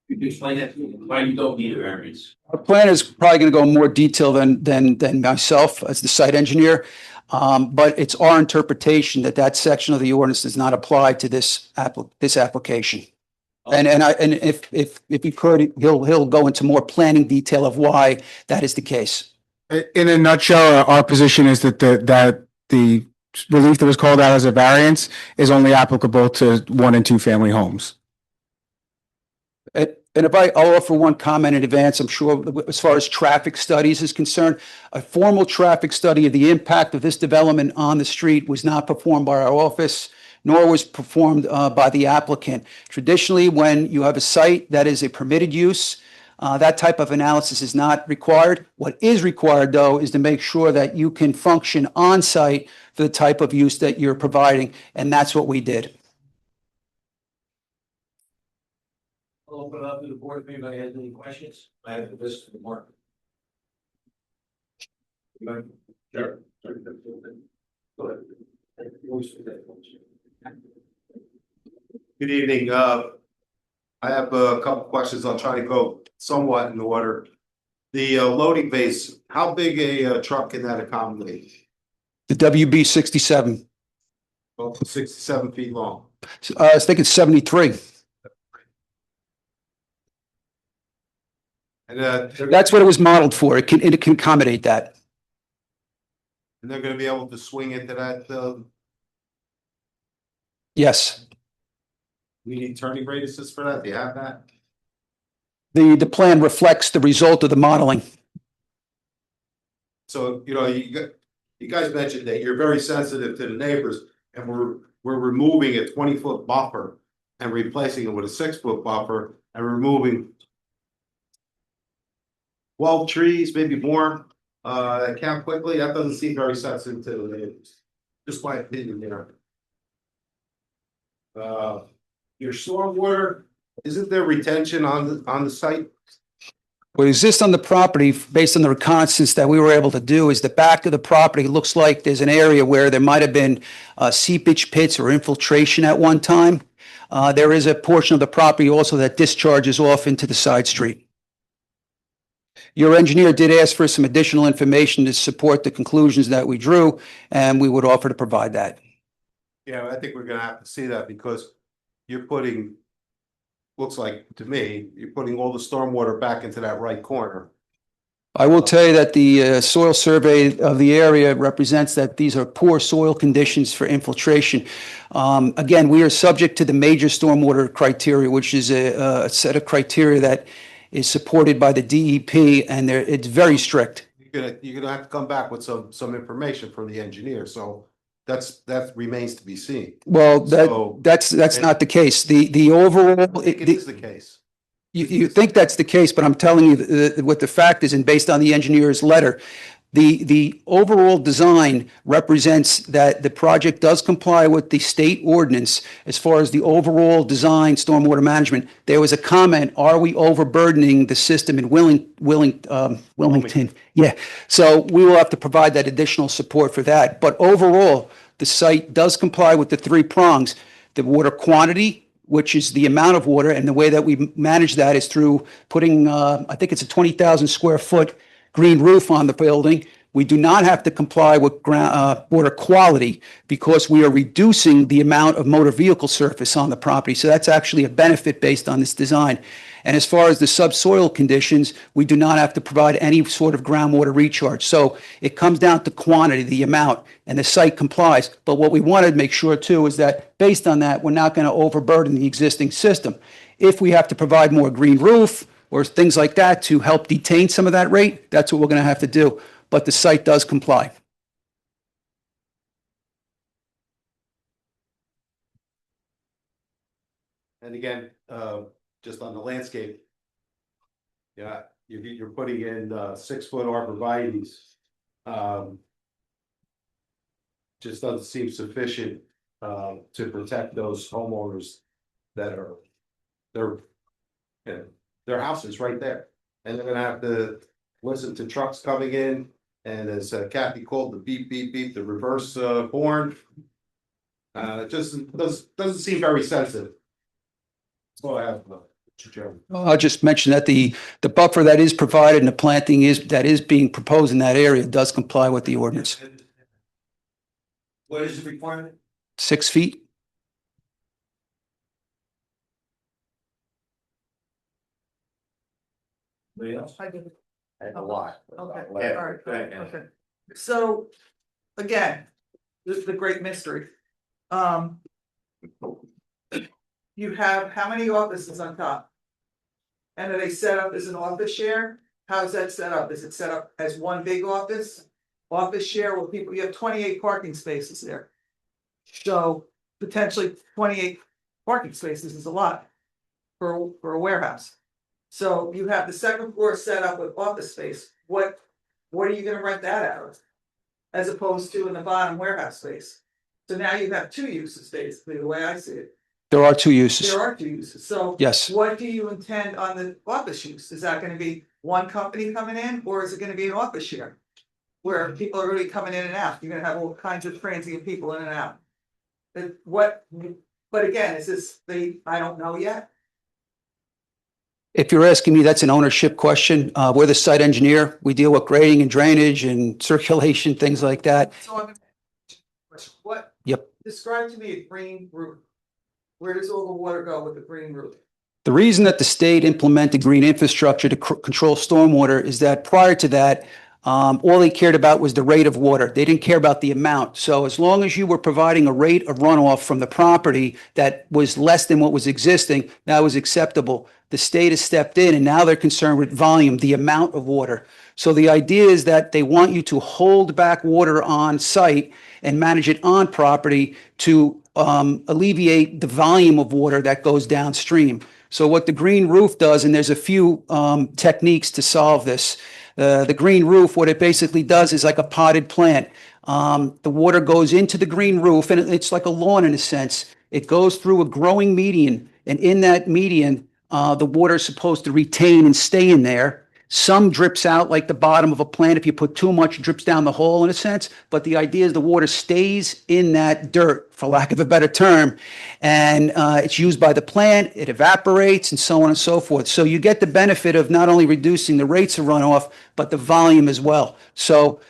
you can explain that to me, why you don't need a variance?
Our plan is probably going to go in more detail than myself as the site engineer. But it's our interpretation that that section of the ordinance does not apply to this application. And if you could, he'll go into more planning detail of why that is the case.
In a nutshell, our position is that the relief that was called out as a variance is only applicable to 1 and 2 family homes.
And if I'll offer one comment in advance, I'm sure as far as traffic studies is concerned, a formal traffic study of the impact of this development on the street was not performed by our office, nor was performed by the applicant. Traditionally, when you have a site that is a permitted use, that type of analysis is not required. What is required, though, is to make sure that you can function on site for the type of use that you're providing, and that's what we did.
I'll open it up to the board if anybody has any questions. I have the list of the market. Sure. Go ahead.
Good evening. I have a couple questions. I'll try to go somewhat in order. The loading base, how big a truck can that accommodate?
The WB 67.
Well, 67 feet long.
I think it's 73.
And
That's what it was modeled for. It can accommodate that.
and they're gonna be able to swing into that,
Yes.
we need turning radiuses for that. Do you have that?
The plan reflects the result of the modeling.
So, you guys mentioned that you're very sensitive to the neighbors and we're removing a 20-foot buffer and replacing it with a 6-foot buffer and removing 12 trees, maybe more, that count quickly. That doesn't seem very sensitive to the neighbors. Just my opinion there. Your stormwater, isn't there retention on the site?
What exists on the property, based on the reconnaissance that we were able to do, is the back of the property looks like there's an area where there might have been seepage pits or infiltration at one time. There is a portion of the property also that discharges off into the side street. Your engineer did ask for some additional information to support the conclusions that we drew, and we would offer to provide that.
Yeah, I think we're gonna have to see that because you're putting, looks like to me, you're putting all the stormwater back into that right corner.
I will tell you that the soil survey of the area represents that these are poor soil conditions for infiltration. Again, we are subject to the major stormwater criteria, which is a set of criteria that is supported by the DEP, and it's very strict.
You're gonna have to come back with some information from the engineer, so that remains to be seen.
Well,
So-
that's not the case. The overall.
I think it is the case.
You think that's the case, but I'm telling you what the fact is, and based on the engineer's letter, the overall design represents that the project does comply with the state ordinance as far as the overall design stormwater management. There was a comment, are we overburdening the system in Wilmington? Yeah, so we will have to provide that additional support for that. But overall, the site does comply with the 3 prongs: the water quantity, which is the amount of water, and the way that we manage that is through putting, I think it's a 20,000 square foot green roof on the building. We do not have to comply with water quality because we are reducing the amount of motor vehicle surface on the property. So that's actually a benefit based on this design. And as far as the subsoil conditions, we do not have to provide any sort of groundwater recharge. So it comes down to quantity, the amount, and the site complies. But what we wanted to make sure too is that based on that, we're not going to overburden the existing system. If we have to provide more green roof or things like that to help detain some of that rate, that's what we're going to have to do. But the site does comply.
And again, just on the landscape. Yeah, you're putting in 6-foot arborvitae's. Just doesn't seem sufficient to protect those homeowners that are, their house is right there. And they're gonna have to listen to trucks coming in, and as Kathy called the beep, beep, beep, the reverse horn. It just doesn't seem very sensitive. That's all I have, Mr. Chairman.
I'll just mention that the buffer that is provided and the planting that is being proposed in that area does comply with the ordinance.
What is the requirement?
6 feet.
Anybody else?
I did.
A lot.
Okay, all right, okay. So, again, this is the great mystery. You have how many offices on top? And are they set up as an office share? How's that set up? Is it set up as one big office? Office share with people, you have 28 parking spaces there. So potentially 28 parking spaces is a lot for a warehouse. So you have the second floor set up with office space. What are you gonna rent that out of? As opposed to in the bottom warehouse space. So now you have two uses, basically, the way I see it.
There are 2 uses.
There are two uses, so.
Yes.
What do you intend on the office use? Is that gonna be one company coming in, or is it gonna be an office share? Where people are really coming in and out, you're gonna have all kinds of transient people in and out. But again, is this I don't know yet.
If you're asking me, that's an ownership question. We're the site engineer. We deal with grading and drainage and circulation, things like that.
So I'm. What?
Yep.
Describe to me a green roof. Where does all the water go with the green roof?
The reason that the state implemented green infrastructure to control stormwater is that prior to that, all they cared about was the rate of water. They didn't care about the amount. So as long as you were providing a rate of runoff from the property that was less than what was existing, that was acceptable. The state has stepped in and now they're concerned with volume, the amount of water. So the idea is that they want you to hold back water on site and manage it on property to alleviate the volume of water that goes downstream. So what the green roof does, and there's a few techniques to solve this. The green roof, what it basically does is like a potted plant. The water goes into the green roof, and it's like a lawn in a sense. It goes through a growing median, and in that median, the water is supposed to retain and stay in there. Some drips out like the bottom of a plant. If you put too much, it drips down the hole in a sense. But the idea is the water stays in that dirt, for lack of a better term. And it's used by the plant, it evaporates, and so on and so forth. So you get the benefit of not only reducing the rates of runoff, but the volume as well. So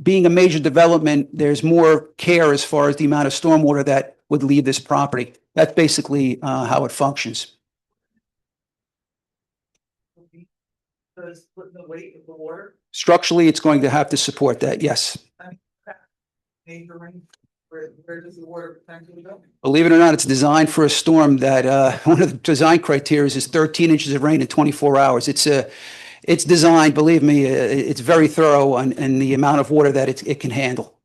being a major development, there's more care as far as the amount of stormwater that would leave this property. That's basically how it functions.
Does put the weight of the water?
Structurally, it's going to have to support that, yes.
Neighboring, where does the water potentially go?
Believe it or not, it's designed for a storm that one of the design criteria is 13 inches of rain in 24 hours. It's designed, believe me, it's very thorough in the amount of water that it can handle.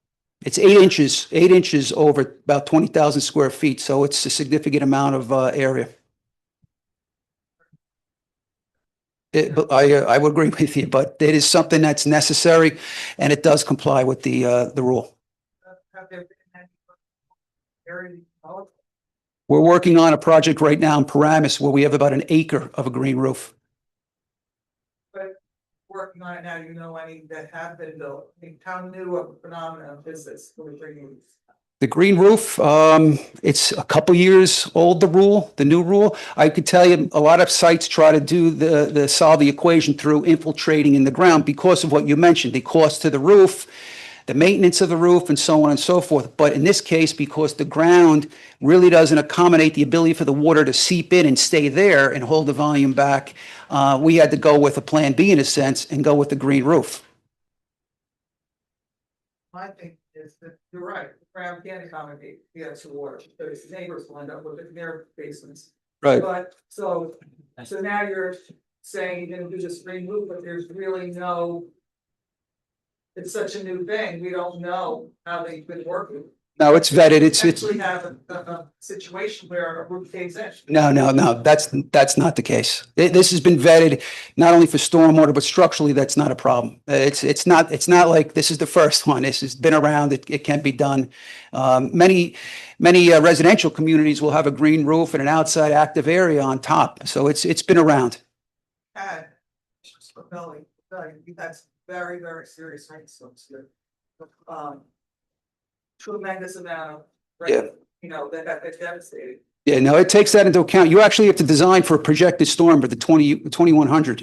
It's 8 inches over about 20,000 square feet, so it's a significant amount of area. But I would agree with you, but it is something that's necessary, and it does comply with the rule.
Have there been any area developed?
We're working on a project right now in Paramus where we have about an acre of a green roof.
But working on it now, you know any that have been built? I mean, how new of a phenomenon is this? For the green roofs?
The green roof, it's a couple years old, the new rule. I could tell you a lot of sites try to do solve the equation through infiltrating in the ground because of what you mentioned, the cost to the roof, the maintenance of the roof, and so on and so forth. But in this case, because the ground really doesn't accommodate the ability for the water to seep in and stay there and hold the volume back, we had to go with a plan B in a sense and go with the green roof.
My thing is that you're right, the ground can accommodate the extra water, because neighbors will end up with it in their basements.
Right.
But so now you're saying you're gonna do this green roof, but there's really no. It's such a new thing, we don't know how they've been working.
No, it's vetted. It's
Actually have a situation where a roof caves in.
No, that's not the case. This has been vetted not only for stormwater, but structurally, that's not a problem. It's not like this is the first one. This has been around. It can be done. Many residential communities will have a green roof and an outside active area on top. So it's been around.
That's very serious rainstorms here. Tremendous amount of
Yeah.
You know, that got devastated.
Yeah, no, it takes that into account. You actually have to design for a projected storm for the 2100.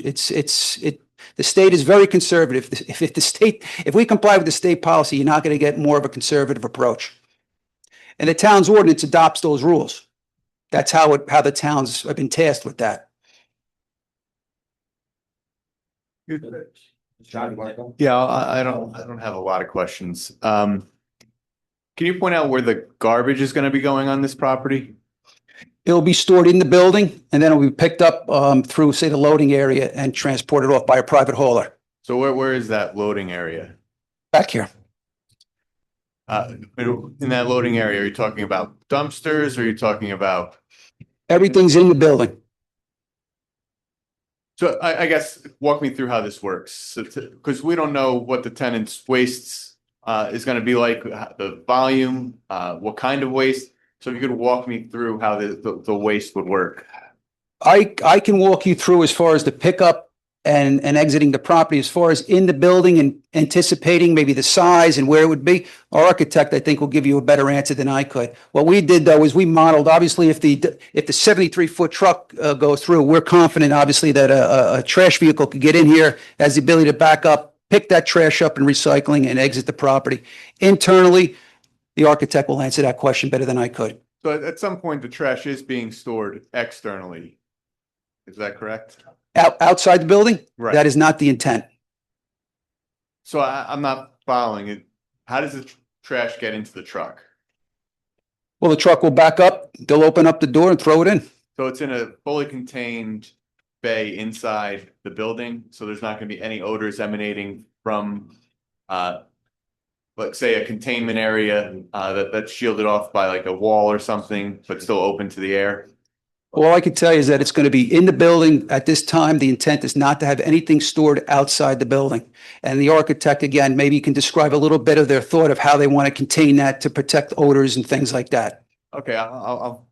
The state is very conservative. If we comply with the state policy, you're not going to get more of a conservative approach. And the town's ordinance adopts those rules. That's how the towns have been tasked with that.
Yeah, I don't have a lot of questions. Can you point out where the garbage is going to be going on this property?
It'll be stored in the building and then it'll be picked up through, say, the loading area and transported off by a private hauler.
So where is that loading area?
Back here.
In that loading area, are you talking about dumpsters or are you talking about?
Everything's in the building.
So I guess walk me through how this works, because we don't know what the tenant's wastes is going to be like, the volume, what kind of waste. So if you could walk me through how the waste would work.
I can walk you through as far as the pickup and exiting the property. As far as in the building and anticipating maybe the size and where it would be, our architect, I think, will give you a better answer than I could. What we did, though, is we modeled, obviously, if the 73-foot truck goes through, we're confident, obviously, that a trash vehicle could get in here, has the ability to back up, pick that trash up and recycling and exit the property. Internally, the architect will answer that question better than I could.
So at some point, the trash is being stored externally. Is that correct?
Outside the building?
Right.
That is not the intent.
So I'm not following it. How does the trash get into the truck?
Well, the truck will back up, they'll open up the door and throw it in.
So it's in a fully contained bay inside the building, so there's not going to be any odors emanating from, let's say, a containment area that's shielded off by like a wall or something, but still open to the air.
All I can tell you is that it's going to be in the building. At this time, the intent is not to have anything stored outside the building. And the architect, again, maybe you can describe a little bit of their thought of how they want to contain that to protect odors and things like that.
Okay, I'll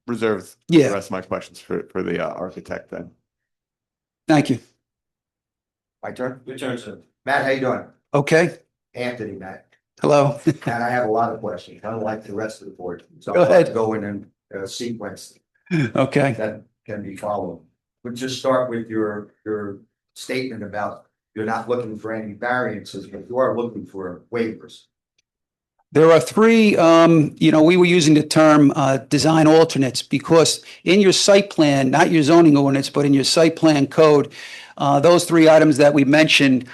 reserve
Yeah.
the rest of my questions for the architect then.
Thank you.
My turn?
Your turn, sir.
Matt, how you doing?
Okay.
Anthony, Matt.
Hello.
And I have a lot of questions, kind of like the rest of the board. So
Go
I'll have to
ahead.
go in and sequence
Okay.
that can be followed. We'll just start with your statement about you're not looking for any variances, but you are looking for waivers.
There are three, we were using the term design alternates because in your site plan, not your zoning ordinance, but in your site plan code, those three items that we mentioned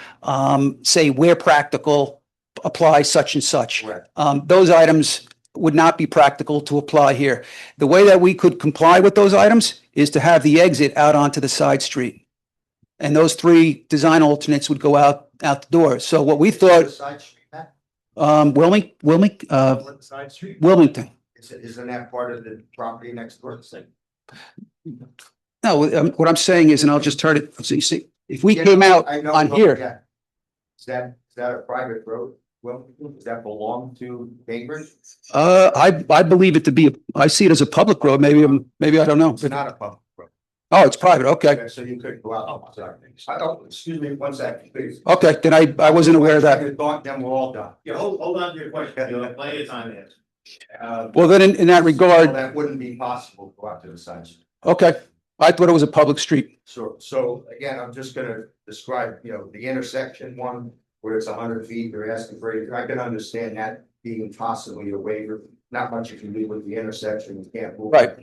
say where practical, apply such and such.
Correct.
Those items would not be practical to apply here. The way that we could comply with those items is to have the exit out onto the side street. And those three design alternates would go out the door. So what we thought,
Side street, Matt?
Side street.
Wilmington.
Isn't that part of the property next door?
No, what I'm saying is, and I'll just turn it, so you see, if we came out
I know,
on
but
here,
yeah. Is that a private road? Well, does that belong to Bainbridge?
I believe it to be, I see it as a public road, maybe I don't know.
It's not a public road.
Oh, it's private, okay.
Okay, so you could go out. Oh, sorry. Excuse me, 1 second, please.
Okay, then I wasn't aware of that.
Then we're all done.
Yeah, hold on to your question. You'll have plenty of time to answer.
Well, then in that
So
regard,
that wouldn't be possible to go out to the side street.
okay, I thought it was a public street.
So again, I'm just gonna describe, the intersection one, where it's 100 feet, they're asking for, I can understand that being possibly a waiver. Not much you can do with the intersection, you can't move.
Right.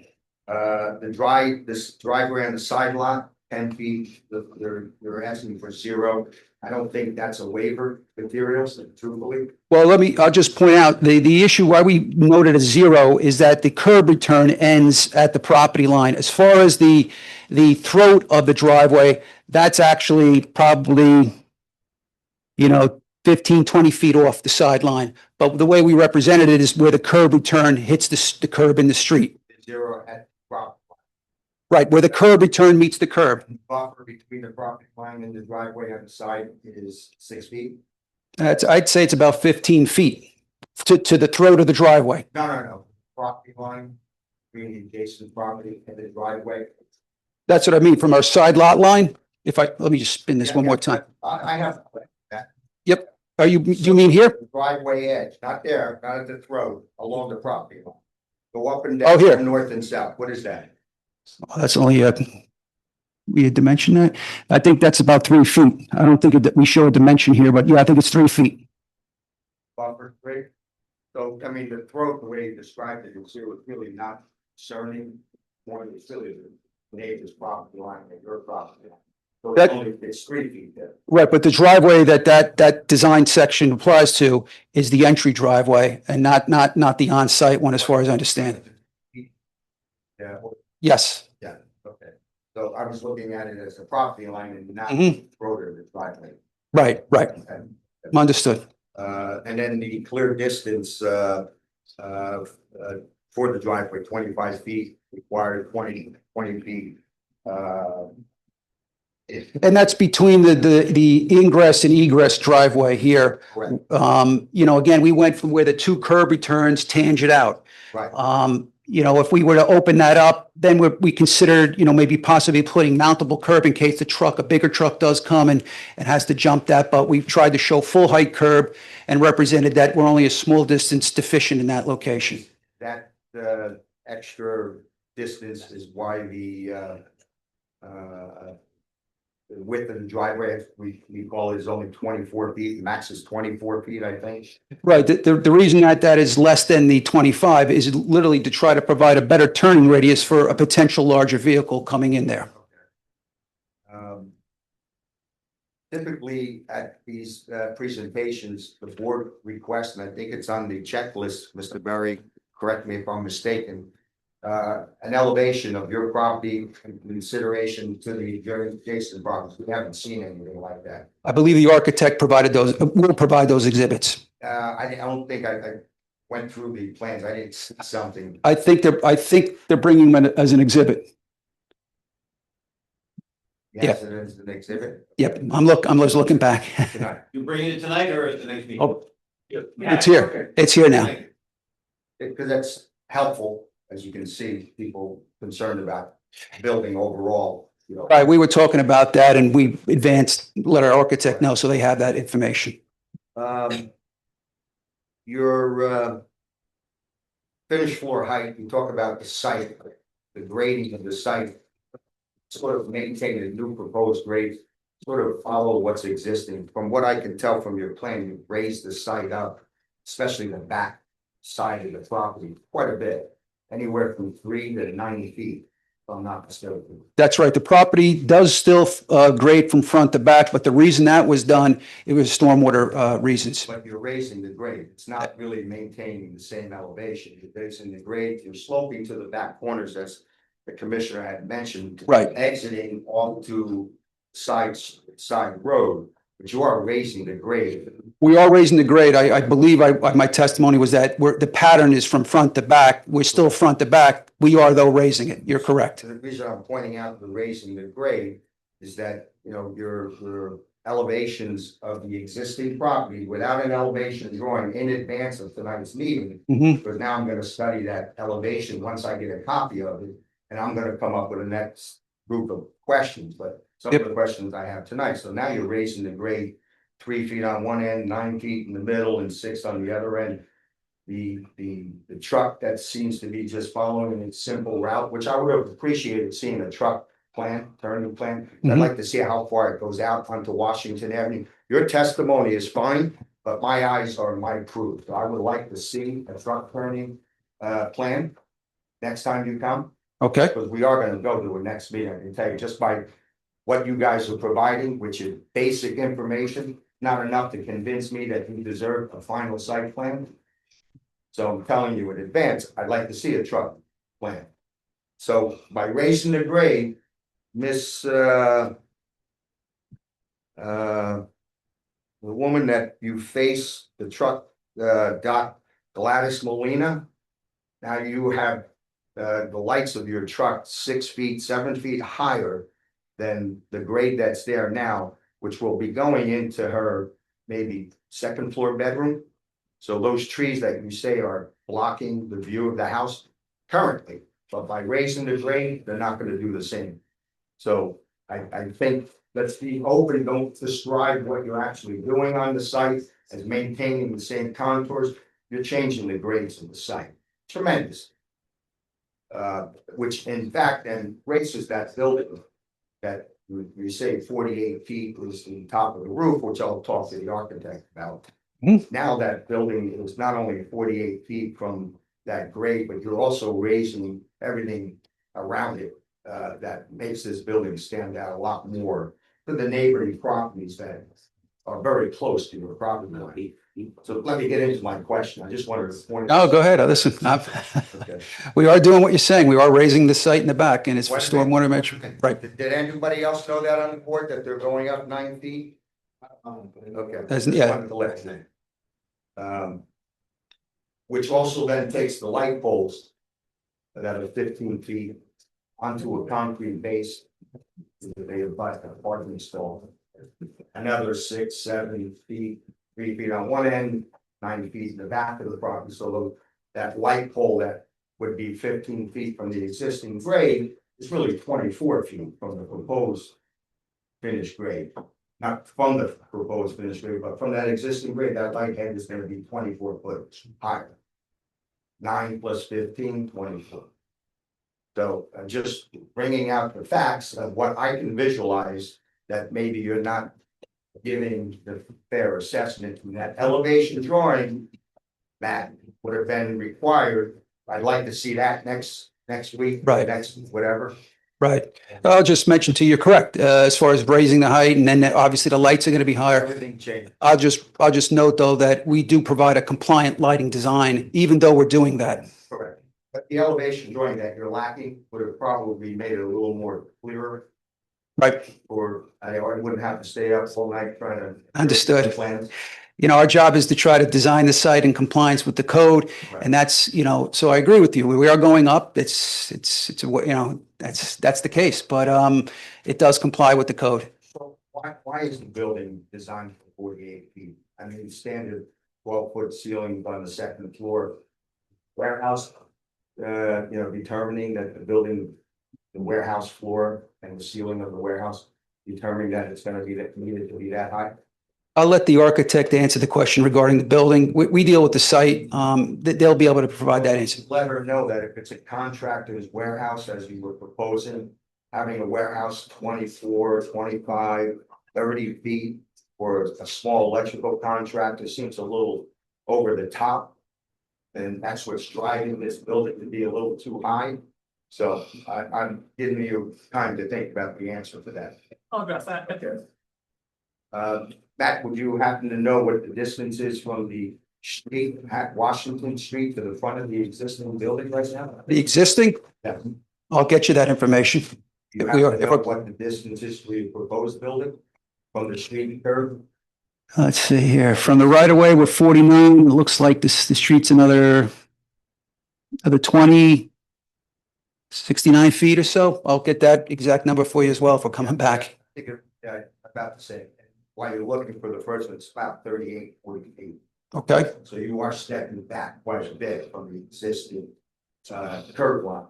This driveway on the side lot, 10 feet, they're asking for 0. I don't think that's a waiver materials, truthfully.
Well, I'll just point out, the issue why we noted a 0 is that the curb return ends at the property line. As far as the throat of the driveway, that's actually probably, 15, 20 feet off the sideline. But the way we represented it is where the curb return hits the curb in the street.
0 at property
Right, where the curb return meets the curb.
buffer between the property line and the driveway on the side is 6 feet.
I'd say it's about 15 feet to the throat of the driveway.
No. Property line between the adjacent property and the driveway.
That's what I mean, from our side lot line. Let me just spin this one more time.
I have that.
Yep. Are you, do you mean here?
Driveway edge, not there, not at the throat, along the property line. Go up and
Oh,
down,
here.
north and south. What is that?
That's only we had dimension that. I think that's about 3 feet. I don't think that we show a dimension here, but yeah, I think it's 3 feet.
Buffer straight? So, I mean, the throat, the way you described it, it's really not concerning. More than silly, the neighbor's property line and your property line. So
That-
it's 3 feet there.
Right, but the driveway that design section applies to is the entry driveway and not the on-site one, as far as I understand.
Yeah,
Yes,
yeah, okay. So I was looking at it as a property line and not
Mhm.
the road or the driveway.
right.
And,
Understood.
and then the clear distance, for the driveway, 25 feet, required 20 feet. If,
And that's between the ingress and egress driveway here.
correct,
You know, again, we went from where the 2 curb returns tangent out.
right.
You know, if we were to open that up, then we considered, you know, maybe possibly putting mountable curb in case a bigger truck does come and has to jump that, but we've tried to show full height curb and represented that we're only a small distance deficient in that location.
That, extra distance is why the width of the driveway, we call it is only 24 feet, max is 24 feet, I think.
Right, the reason that is less than the 25 is literally to try to provide a better turning radius for a potential larger vehicle coming in there.
Typically at these presentations, the board requests, and I think it's on the checklist, Mr. Berry, correct me if I'm mistaken, an elevation of your property in consideration to the adjacent properties. We haven't seen anything like that.
I believe the architect will provide those exhibits.
I don't think I went through the plans. I didn't see something.
I think they're bringing them as an exhibit.
Yes, it is an exhibit.
Yep, I'm just looking back.
Tonight.
You bringing it tonight or at the next meeting?
Oh, it's here. It's here now.
Because that's helpful, as you can see, people concerned about building overall, you know.
Right, we were talking about that and we let our architect know, so they have that information.
Your finished floor height, you talk about the site, the grading of the site, sort of maintain a new proposed grade, sort of follow what's existing. From what I can tell from your plan, you've raised the site up, especially the back side of the property, quite a bit, anywhere from 3 to 90 feet, if I'm not mistaken.
That's right. The property does still grade from front to back, but the reason that was done, it was stormwater reasons.
But you're raising the grade. It's not really maintaining the same elevation. You're raising the grade, you're sloping to the back corners, as the commissioner had mentioned.
Right.
Exiting onto side road, but you are raising the grade.
We are raising the grade. I believe my testimony was that the pattern is from front to back. We're still front to back. We are though raising it. You're correct.
So the reason I'm pointing out the raising the grade is that, you know, your elevations of the existing property without an elevation drawing in advance of tonight's meeting.
Mhm.
Because now I'm gonna study that elevation once I get a copy of it, and I'm gonna come up with a next group of questions, but some of the questions I have tonight. So now you're raising the grade 3 feet on one end, 9 feet in the middle, and 6 on the other end. The truck that seems to be just following its simple route, which I would have appreciated seeing a truck plan, turning plan. I'd like to see how far it goes out onto Washington Avenue. Your testimony is fine, but my eyes are my proof. So I would like to see a truck turning plan next time you come.
Okay.
Because we are gonna go to a next meeting, I can tell you, just by what you guys are providing, which is basic information, not enough to convince me that you deserve a final site plan. So I'm telling you in advance, I'd like to see a truck plan. So by raising the grade, the woman that you face, the truck, got Gladys Molina. Now you have the lights of your truck 6 feet, 7 feet higher than the grade that's there now, which will be going into her maybe second floor bedroom. So those trees that you say are blocking the view of the house currently, but by raising the grade, they're not gonna do the same. So I think let's be open, don't describe what you're actually doing on the site as maintaining the same contours. You're changing the grades of the site. Tremendous. Which in fact then raises that building that you say 48 feet is the top of the roof, which I'll talk to the architect about. Now that building is not only 48 feet from that grade, but you're also raising everything around it. That makes this building stand out a lot more to the neighboring properties that are very close to your property line. So let me get into my question. I just wanted to point.
Oh, go ahead. Listen,
Okay.
we are doing what you're saying. We are raising the site in the back and it's for
Wait a
stormwater
minute.
management. Right.
Did anybody else know that on the board, that they're going up 9 feet? Okay.
As-
Just
yeah.
wanted to let you know. Which also then takes the light poles that are 15 feet onto a concrete base. They invite a parking stall. Another 6, 7 feet, 3 feet on one end, 9 feet in the back of the property. So that light pole that would be 15 feet from the existing grade is really 24 feet from the proposed finished grade. Not from the proposed finished grade, but from that existing grade, that light head is gonna be 24 foot higher. 9 plus 15, 24. So just bringing out the facts of what I can visualize, that maybe you're not giving the fair assessment from that elevation drawing that would have been required. I'd like to see that next week.
Right.
Next, whatever.
Right. I'll just mention to you, correct, as far as raising the height and then obviously the lights are going to be higher.
Everything changed.
I'll just note though that we do provide a compliant lighting design, even though we're doing that.
Correct. But the elevation drawing that you're lacking would have probably made it a little more clearer.
Right.
Or I wouldn't have to stay up all night trying to.
Understood.
Plans.
You know, our job is to try to design the site in compliance with the code.
Right.
And that's, you know, so I agree with you. We are going up. It's, you know, that's the case, but it does comply with the code.
So why is the building designed for 48 feet? I mean, standard 12-foot ceiling on the second floor. Warehouse, determining that the warehouse floor and the ceiling of the warehouse, determining that it's gonna be needed to be that high.
I'll let the architect answer the question regarding the building. We deal with the site. They'll be able to provide that answer.
Let her know that if it's a contractor's warehouse, as you were proposing, having a warehouse 24, 25, 30 feet for a small electrical contractor seems a little over the top. And that's what's driving this building to be a little too high. So I'm giving you time to think about the answer for that.
I'll address that.
Matt, would you happen to know what the distance is from the street at Washington Street to the front of the existing building right now?
The existing,
Yeah.
I'll get you that information.
You
If we are-
happen to know what the distance is to the proposed building from the street curb?
Let's see here, from the right of way, we're 49. It looks like the street's another 20, 69 feet or so. I'll get that exact number for you as well if we're coming back.
Yeah, about the same. While you're looking for the first one, it's about 38, 40 feet.
Okay,
So you are stepping back quite a bit from the existing curb line.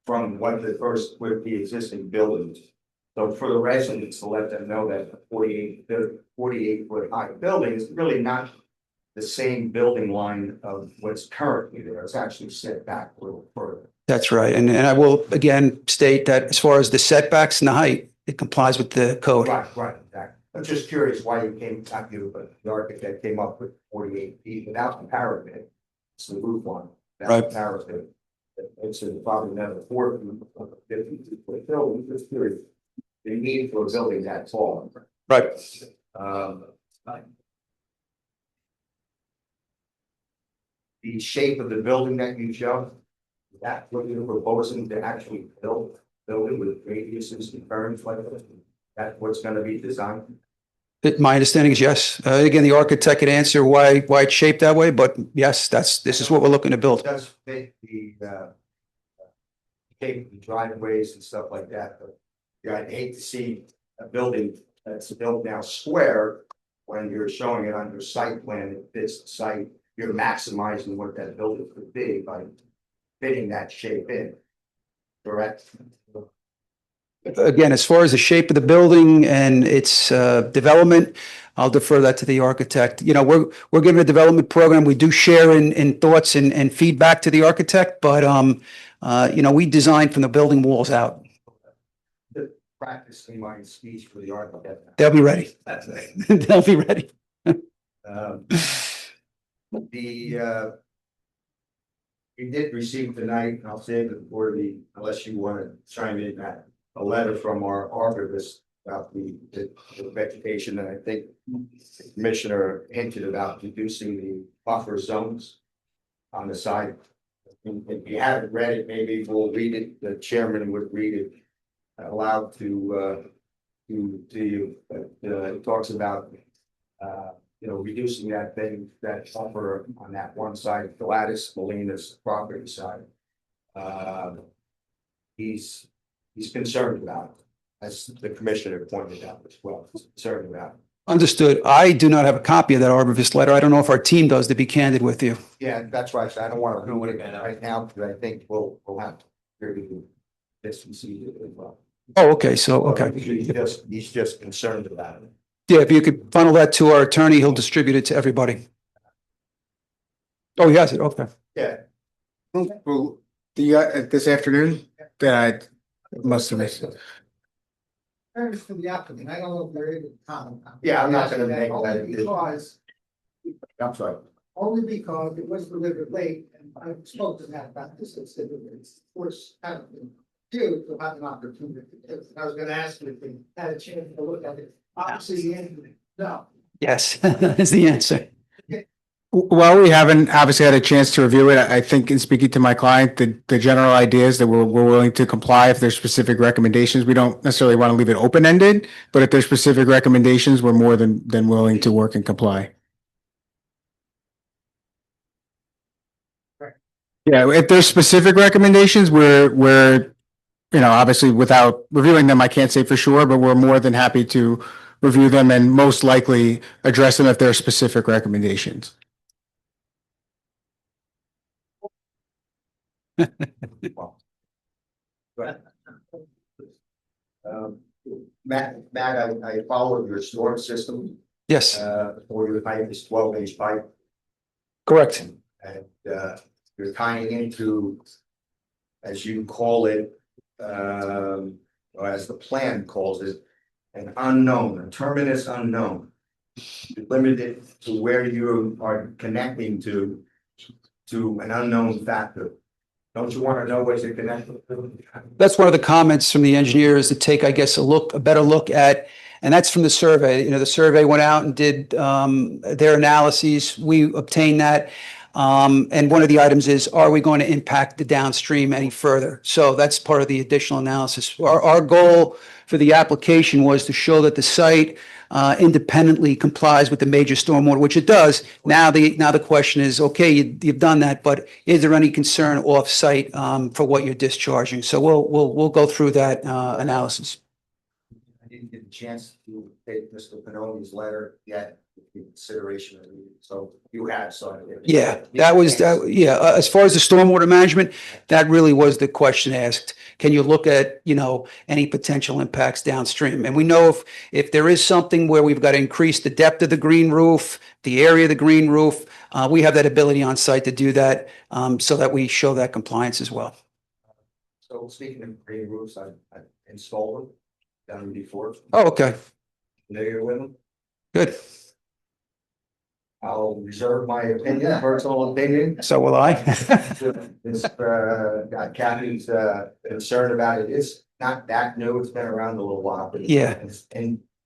From what with the existing buildings. So for the residents to let them know that the 48 foot high building is really not the same building line of what's currently there. It's actually set back a little further.
that's right. And I will again state that as far as the setbacks and the height, it complies with the code.
Right, exactly. I'm just curious why you came, not you, but the architect came up with 48 feet without the parapet. It's the roof line.
Right.
The parapet. It's probably another 4 feet, 50 foot building. Just curious. The need for a building that tall.
Right.
The shape of the building that you showed, that's what you're proposing to actually build it with radiuses and berms like this. That's what's gonna be designed.
My understanding is yes. Again, the architect could answer why it's shaped that way, but yes, this is what we're looking to build.
It does fit the shape of the driveways and stuff like that, but yeah, I'd hate to see a building that's built now square. When you're showing it on your site plan, it fits the site, you're maximizing what that building could be by fitting that shape in. Correct?
Again, as far as the shape of the building and its development, I'll defer that to the architect. You know, we're given a development program. We do share in thoughts and feedback to the architect, but you know, we design from the building walls out.
Practicing my speech for the architect.
They'll be ready. They'll be ready.
Um, we did receive tonight, and I'll save it for unless you want to chime in, Matt, a letter from our archivist about the vegetation, and I think the commissioner hinted about reducing the buffer zones on the side. If you haven't read it, maybe we'll read it, the chairman would read it aloud to you, but it talks about you know, reducing that buffer on that one side, Gladys Molina's property side. He's concerned about it, as the commissioner pointed out as well. He's concerned about it.
Understood. I do not have a copy of that arborist letter. I don't know if our team does, to be candid with you.
Yeah, that's why I said I don't want to ruin it right now, because I think we'll have to review this and see it as well.
Oh, okay. So, okay.
He's just concerned about it.
Yeah, if you could funnel that to our attorney, he'll distribute it to everybody. Oh, he has it. Okay.
Yeah.
Well, this afternoon, that I must have missed it.
Fairness to the applicant, I don't know if they're able to comment.
Yeah, I'm not gonna make
Only
that.
because,
I'm sorry.
only because it was delivered late, and I spoke to Matt about this, and said, it's, of course, haven't been due to have an opportunity. I was gonna ask you if they had a chance to look at it. Obviously, the answer is no.
Yes, is the answer.
While we haven't obviously had a chance to review it, I think in speaking to my client, the general idea is that we're willing to comply if there's specific recommendations. We don't necessarily want to leave it open-ended, but if there's specific recommendations, we're more than willing to work and comply. Yeah, if there's specific recommendations, we're, you know, obviously without reviewing them, I can't say for sure, but we're more than happy to review them and most likely address them if there are specific recommendations.
Matt, I followed your storm system.
Yes,
For your pipe is 12-inch pipe,
correct.
and you're tying into, as you call it, or as the plan calls it, an unknown, a terminus unknown. You're limited to where you are connecting to an unknown factor. Don't you want to know what you're connecting to?
That's one of the comments from the engineers to take, I guess, a better look at, and that's from the survey. You know, the survey went out and did their analyses. We obtained that. And one of the items is, are we going to impact the downstream any further? So that's part of the additional analysis. Our goal for the application was to show that the site independently complies with the major stormwater, which it does. Now the question is, okay, you've done that, but is there any concern off-site for what you're discharging? So we'll go through that analysis.
I didn't get a chance to take Mr. Pinoni's letter yet in consideration of it, so you have, so.
Yeah, as far as the stormwater management, that really was the question asked. Can you look at, you know, any potential impacts downstream? And we know if there is something where we've got to increase the depth of the green roof, the area of the green roof, we have that ability on site to do that, so that we show that compliance as well.
So speaking of green roofs, I installed them down before.
Oh, okay,
Familiar with them?
good.
I'll reserve my opinion, personal opinion.
So will I.
This, Kathy's, concern about it is not that new, it's been around a little while. But
Yeah.
It's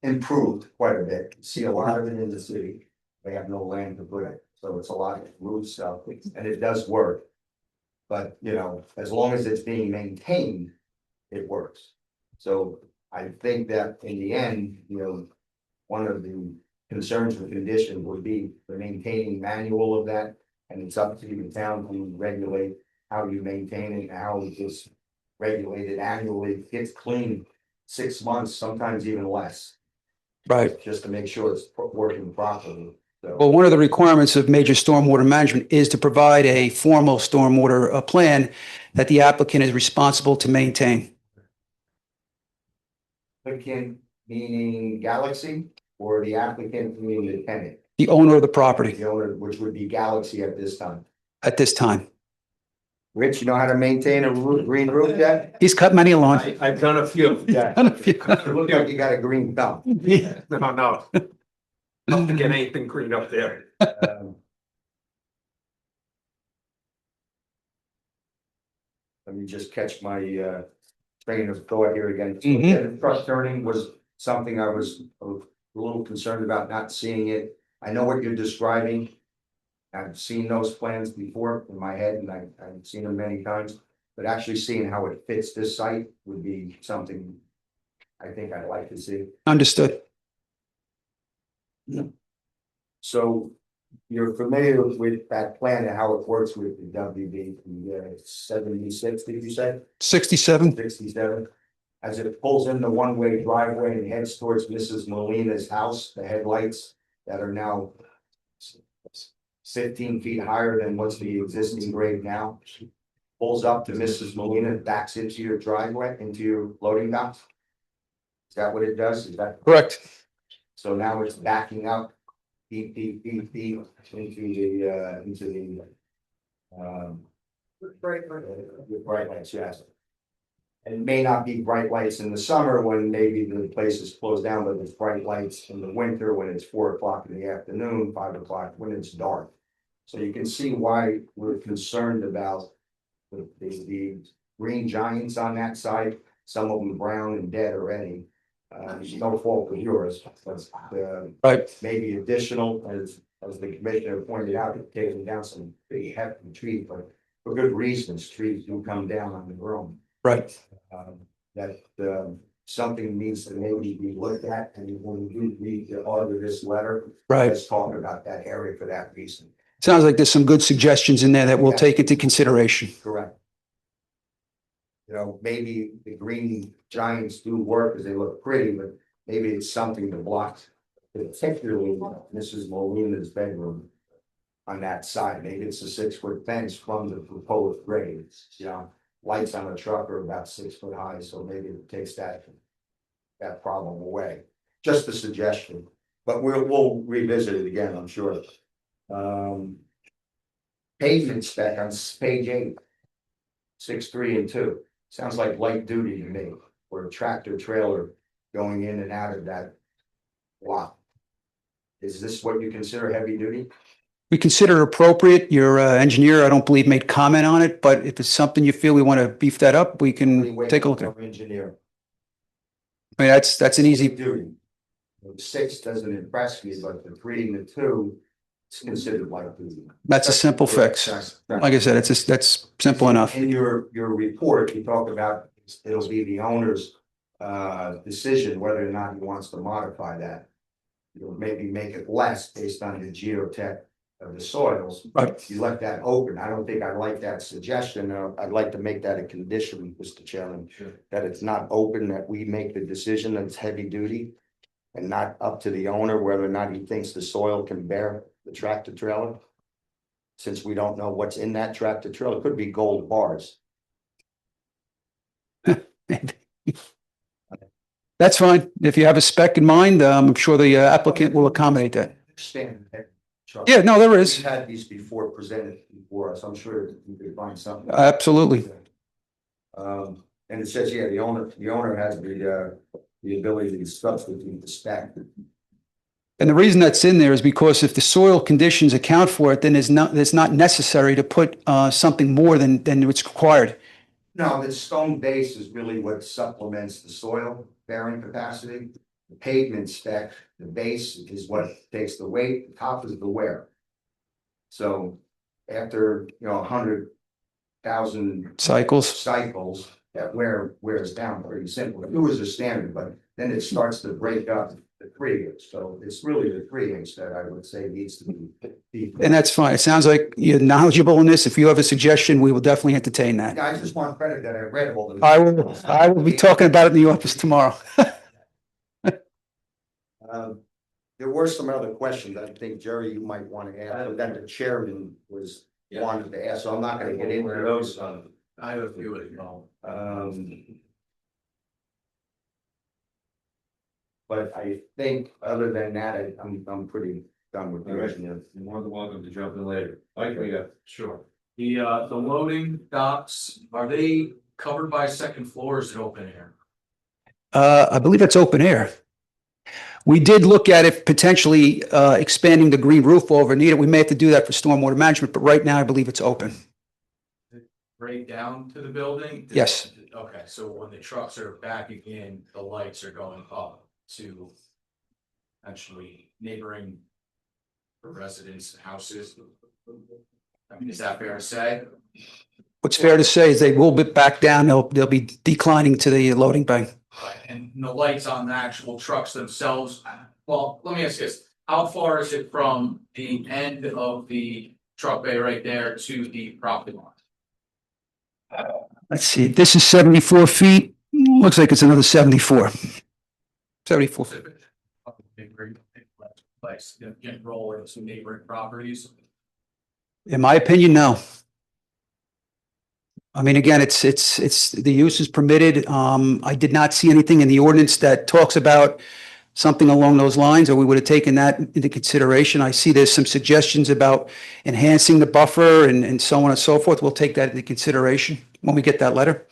improved quite a bit. You see a lot of it in the city. They have no land to put it, so it's a lot of roof stuff, and it does work. But, you know, as long as it's being maintained, it works. So I think that in the end, you know, one of the concerns or conditions would be the maintaining manual of that. And it's up to the town to regulate how you maintain it, how it gets regulated annually, gets cleaned 6 months, sometimes even less.
Right.
Just to make sure it's working properly. So,
Well, one of the requirements of major stormwater management is to provide a formal stormwater plan that the applicant is responsible to maintain.
applicant meaning Galaxy or the applicant meaning the tenant?
The owner of the property
The owner, which would be Galaxy at this time.
at this time.
Rich, you know how to maintain a green roof yet?
He's cut many a lawn.
I've done a few.
Yeah.
Done a few.
You look like you got a green thumb.
No. Don't get anything green up there.
Let me just catch my train of thought here again. So,
Mhm.
yeah, the truck turning was something I was a little concerned about not seeing it. I know what you're describing. I've seen those plans before in my head and I've seen them many times. But actually seeing how it fits this site would be something I think I'd like to see.
Understood.
So you're familiar with that plan and how it works with the WB, the 76, did you say?
67.
67. As it pulls in the one-way driveway and heads towards Mrs. Molina's house, the headlights that are now 15 feet higher than what's the existing grade now. Pulls up to Mrs. Molina, backs into your driveway, into your loading dock. Is that what it does? Is that
Correct.
so now it's backing up deep into the with bright lights, yes. And it may not be bright lights in the summer when maybe the place is closed down, but it's bright lights in the winter when it's 4 o'clock in the afternoon, 5 o'clock when it's dark. So you can see why we're concerned about the green giants on that side, some of them brown and dead already. No fault of yours, but
Right.
maybe additional, as the commissioner pointed out, taking down some big hefty trees, but for good reasons, trees do come down on their own.
Right.
That something needs to maybe be looked at, and when you read the order of this letter.
Right.
Let's talk about that area for that reason.
Sounds like there's some good suggestions in there that we'll
Yeah.
take into consideration.
Correct. You know, maybe the green giants do work because they look pretty, but maybe it's something to block, particularly Mrs. Molina's bedroom on that side. Maybe it's a 6-foot fence from the proposed grade. You know, lights on a truck are about 6 foot high, so maybe it takes that problem away. Just a suggestion, but we'll revisit it again, I'm sure. Pavement spec on page 8, 6, 3, and 2. Sounds like light duty to me, or a tractor trailer going in and out of that lot. Is this what you consider heavy duty?
We consider it appropriate. Your engineer, I don't believe, made comment on it, but if it's something you feel we want to beef that up, we can take a look at it.
Engineer.
I mean, that's an easy,
Duty. The 6 doesn't impress me, but the 3 and the 2, it's considered light duty.
that's a simple fix. Like I said, that's simple enough.
In your report, you talk about it'll be the owner's decision whether or not he wants to modify that. You'll maybe make it less based on the geotech of the soils.
Right.
You left that open. I don't think I like that suggestion. I'd like to make that a condition, Mr. Chairman.
Sure.
That it's not open, that we make the decision that it's heavy duty. And not up to the owner whether or not he thinks the soil can bear the tractor trailer. Since we don't know what's in that tractor trailer, it could be gold bars.
That's fine. If you have a spec in mind, I'm sure the applicant will accommodate that.
Standard truck.
Yeah, no, there is.
We've had these before presented before us. I'm sure you could find something.
Absolutely.
And it says, yeah, the owner has the ability to substitute the spec.
And the reason that's in there is because if the soil conditions account for it, then it's not necessary to put something more than what's required.
No, the stone base is really what supplements the soil bearing capacity. The pavement spec, the base is what takes the weight, the top is the wear. So after, 100,000 cycles, that wears down pretty simple. It was a standard, but then it starts to break up the 3/8. So it's really the 3/8 that I would say needs to be.
And that's fine. It sounds like you're knowledgeable in this. If you have a suggestion, we will definitely entertain that.
Yeah, I just want credit that I read all the.
I will be talking about it in the office tomorrow.
There were some other questions I think, Jerry, you might want to ask, but then the chairman wanted to ask, so I'm not gonna get into those.
I have a few as well.
But I think other than that, I'm pretty done with the
All right.
rest.
You're more than welcome to jump in later. Mike, we got.
Sure. The loading docks, are they covered by second floor or is it open air?
I believe it's open air. We did look at it potentially expanding the green roof over needed. We may have to do that for stormwater management, but right now I believe it's open.
Right down to the building?
Yes.
Okay, so when the trucks are backing in, the lights are going up to actually neighboring residents, houses? I mean, is that fair to say?
What's fair to say is they will be back down. They'll be declining to the loading bay.
Right, and the lights on the actual trucks themselves, well, let me ask this, how far is it from the end of the truck bay right there to the property line?
Let's see, this is 74 feet. Looks like it's another 74. 74.
Place, get roll into neighboring properties?
In my opinion, no. I mean, again, it's the use is permitted. I did not see anything in the ordinance that talks about something along those lines, or we would have taken that into consideration. I see there's some suggestions about enhancing the buffer and so on and so forth. We'll take that into consideration when we get that letter.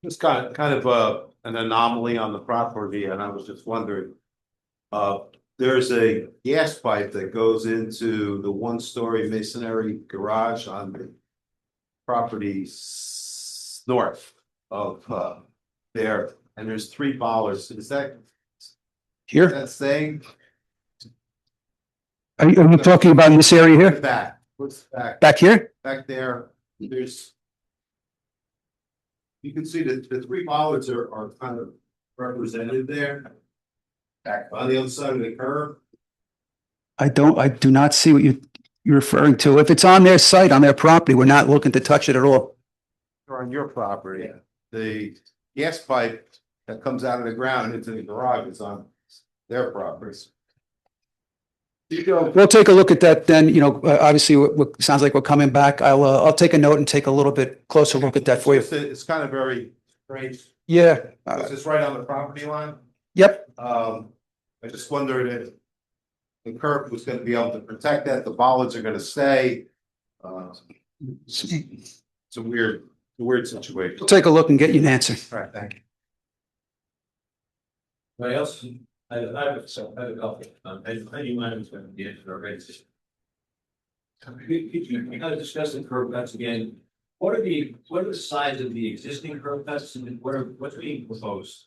It's kind of an anomaly on the property, and I was just wondering. There's a gas pipe that goes into the one-story masonry garage on the property north of there, and there's 3 bollards. Is that
Here?
that saying?
Are you talking about in this area here?
Back, what's back?
Back here?
Back there, there's. You can see that the 3 bollards are kind of represented there. Back on the other side of the curve.
I do not see what you're referring to. If it's on their site, on their property, we're not looking to touch it at all.
Or on your property, the gas pipe that comes out of the ground into the garage is on their property.
We'll take a look at that then, obviously, what sounds like we're coming back. I'll take a note and take a little bit closer look at that for you.
It's kind of very strange.
Yeah.
Is this right on the property line?
Yep.
I just wondered if the curb was gonna be able to protect that, the bollards are gonna stay. It's a weird situation.
We'll take a look and get you an answer.
All right, thank you.
Anybody else? I have a couple. I knew mine was gonna be it already. We kind of discussed the curb cuts again. What are the size of the existing curb cuts and what's being proposed?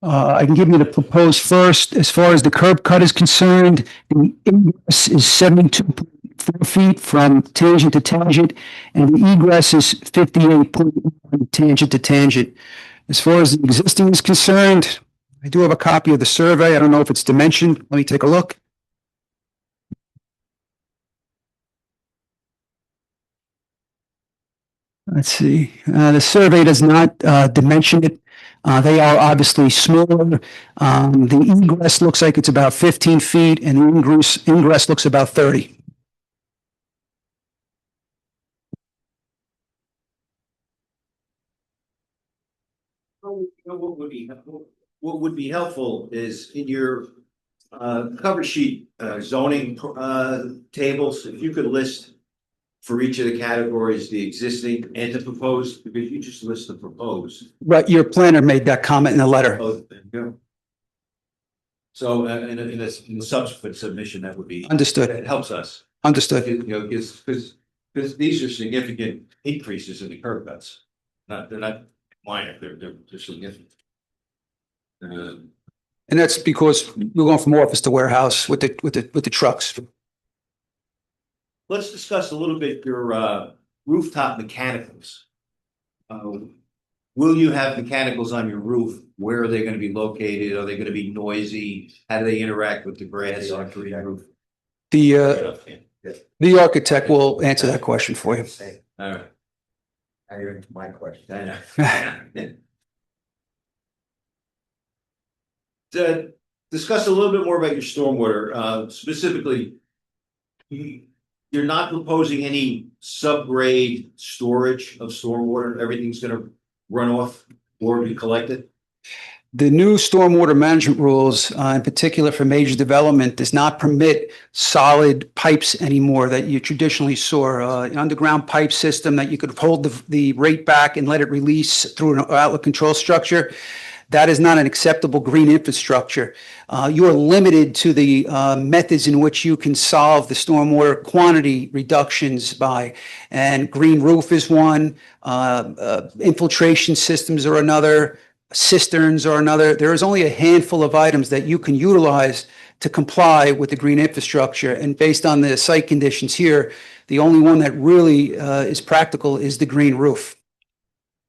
I can give you the proposed first. As far as the curb cut is concerned, the ingress is 72.4 feet from tangent to tangent, and the egress is 58.1 tangent to tangent. As far as the existing is concerned, I do have a copy of the survey. I don't know if it's dimensioned. Let me take a look. Let's see. The survey does not dimension it. They are obviously smaller. The egress looks like it's about 15 feet and the ingress looks about 30.
What would be helpful is in your cover sheet zoning tables, if you could list for each of the categories, the existing and the proposed, because you just list the proposed.
Right, your planner made that comment in the letter.
Oh, there you go. So in a subsequent submission, that would be.
Understood.
It helps us.
Understood.
Because these are significant increases in the curb cuts. They're not minor, they're significant.
And that's because we're going from office to warehouse with the trucks.
Let's discuss a little bit your rooftop mechanicals. Will you have mechanicals on your roof? Where are they going to be located? Are they going to be noisy? How do they interact with the grass on your roof?
The architect will answer that question for you.
All right.
Now you're into my question.
I know. To discuss a little bit more about your stormwater, specifically, you're not proposing any subgrade storage of stormwater, everything's gonna run off or be collected?
The new stormwater management rules, in particular for major development, does not permit solid pipes anymore that you traditionally saw. An underground pipe system that you could hold the rate back and let it release through an outlet control structure. That is not an acceptable green infrastructure. You are limited to the methods in which you can solve the stormwater quantity reductions by, and green roof is one, infiltration systems are another, cisterns are another. There is only a handful of items that you can utilize to comply with the green infrastructure. And based on the site conditions here, the only one that really is practical is the green roof.